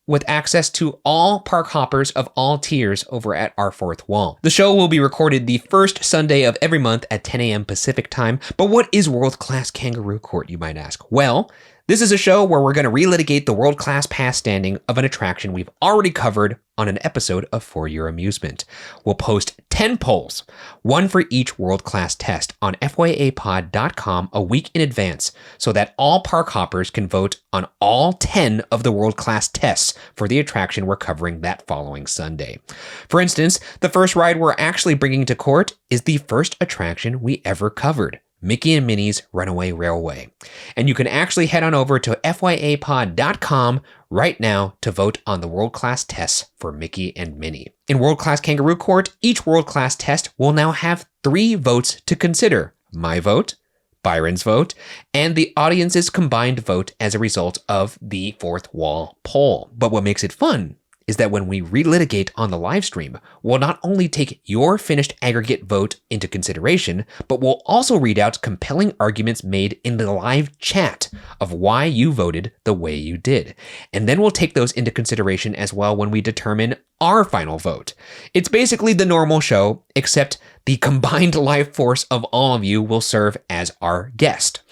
with access to all park hoppers of all tiers over at our fourth wall. The show will be recorded the first Sunday of every month at 10 a.m. Pacific time. But what is World Class Kangaroo Court, you might ask? Well, this is a show where we're going to relitigate the World Class Pass standing of an attraction we've already covered on an episode of For Your Amusement. We'll post 10 polls, one for each World Class test, on FYApod.com a week in advance so that all park hoppers can vote on all 10 of the World Class tests for the attraction we're covering that following Sunday. For instance, the first ride we're actually bringing to court is the first attraction we ever covered, Mickey and Minnie's Runaway Railway. And you can actually head on over to FYApod.com right now to vote on the World Class tests for Mickey and Minnie. In World Class Kangaroo Court, each World Class test will now have 3 votes to consider: my vote, Byron's vote, and the audience's combined vote as a result of the fourth wall poll. But what makes it fun is that when we relitigate on the live stream, we'll not only take your finished aggregate vote into consideration, but we'll also read out compelling arguments made in the live chat of why you voted the way you did. And then we'll take those into consideration as well when we determine our final vote. It's basically the normal show, except the combined life force of all of you will serve as our guest.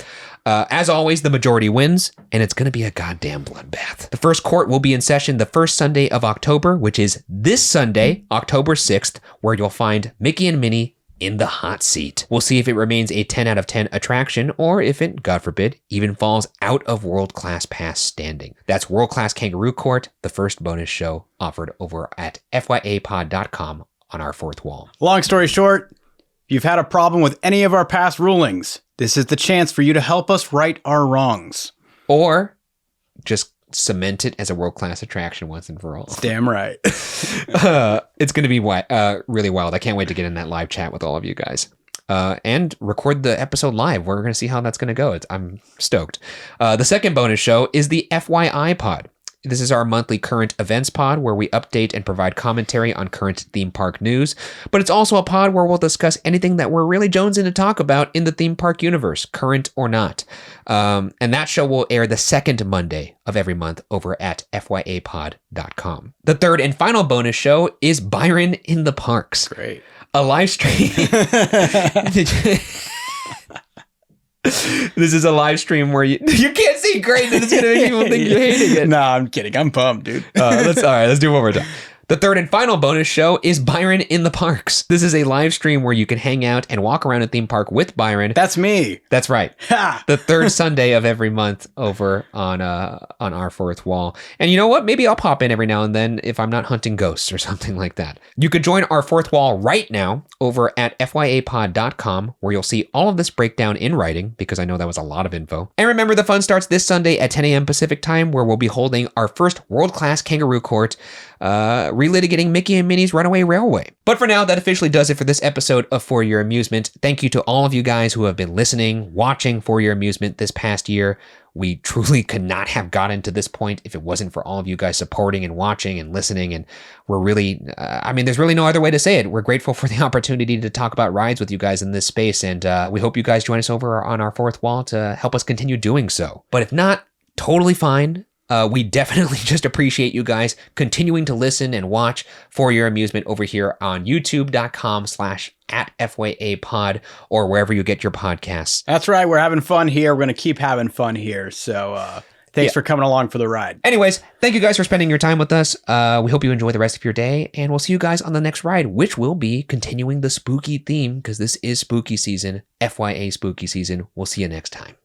As always, the majority wins, and it's going to be a goddamn bloodbath. The first court will be in session the first Sunday of October, which is this Sunday, October 6th, where you'll find Mickey and Minnie in the hot seat. We'll see if it remains a 10 out of 10 attraction, or if it, God forbid, even falls out of World Class Pass standing. That's World Class Kangaroo Court, the first bonus show offered over at FYApod.com on our fourth wall. Long story short, if you've had a problem with any of our past rulings, this is the chance for you to help us right our wrongs. Or just cement it as a world-class attraction once and for all. Damn right. It's going to be really wild. I can't wait to get in that live chat with all of you guys. And record the episode live. We're going to see how that's going to go. I'm stoked. The second bonus show is the FYI pod. This is our monthly current events pod where we update and provide commentary on current theme park news, but it's also a pod where we'll discuss anything that we're really jonesing to talk about in the theme park universe, current or not. And that show will air the second Monday of every month over at FYApod.com. The third and final bonus show is Byron in the Parks. Great. A live stream. This is a live stream where you can't see great and it's going to make people think you're hating it. No, I'm kidding. I'm pumped, dude. All right, let's do it one more time. The third and final bonus show is Byron in the Parks. This is a live stream where you can hang out and walk around a theme park with Byron. That's me. That's right. The third Sunday of every month over on our fourth wall. And you know what? Maybe I'll pop in every now and then if I'm not hunting ghosts or something like that. You could join our fourth wall right now over at FYApod.com, where you'll see all of this breakdown in writing, because I know that was a lot of info. And remember, the fun starts this Sunday at 10 a.m. Pacific time, where we'll be holding our first world-class Kangaroo Court, relitigating Mickey and Minnie's Runaway Railway. But for now, that officially does it for this episode of For Your Amusement. Thank you to all of you guys who have been listening, watching For Your Amusement this past year. We truly could not have gotten to this point if it wasn't for all of you guys supporting and watching and listening. And we're really, there's really no other way to say it. We're grateful for the opportunity to talk about rides with you guys in this space. And we hope you guys join us over on our fourth wall to help us continue doing so. But if not, totally fine. We definitely just appreciate you guys continuing to listen and watch For Your Amusement over here on youtube.com/@FYApod or wherever you get your podcasts. That's right. We're having fun here. We're going to keep having fun here. So thanks for coming along for the ride. Anyways, thank you guys for spending your time with us. We hope you enjoy the rest of your day, and we'll see you guys on the next ride, which will be continuing the spooky theme because this is spooky season, FYA spooky season. We'll see you next time.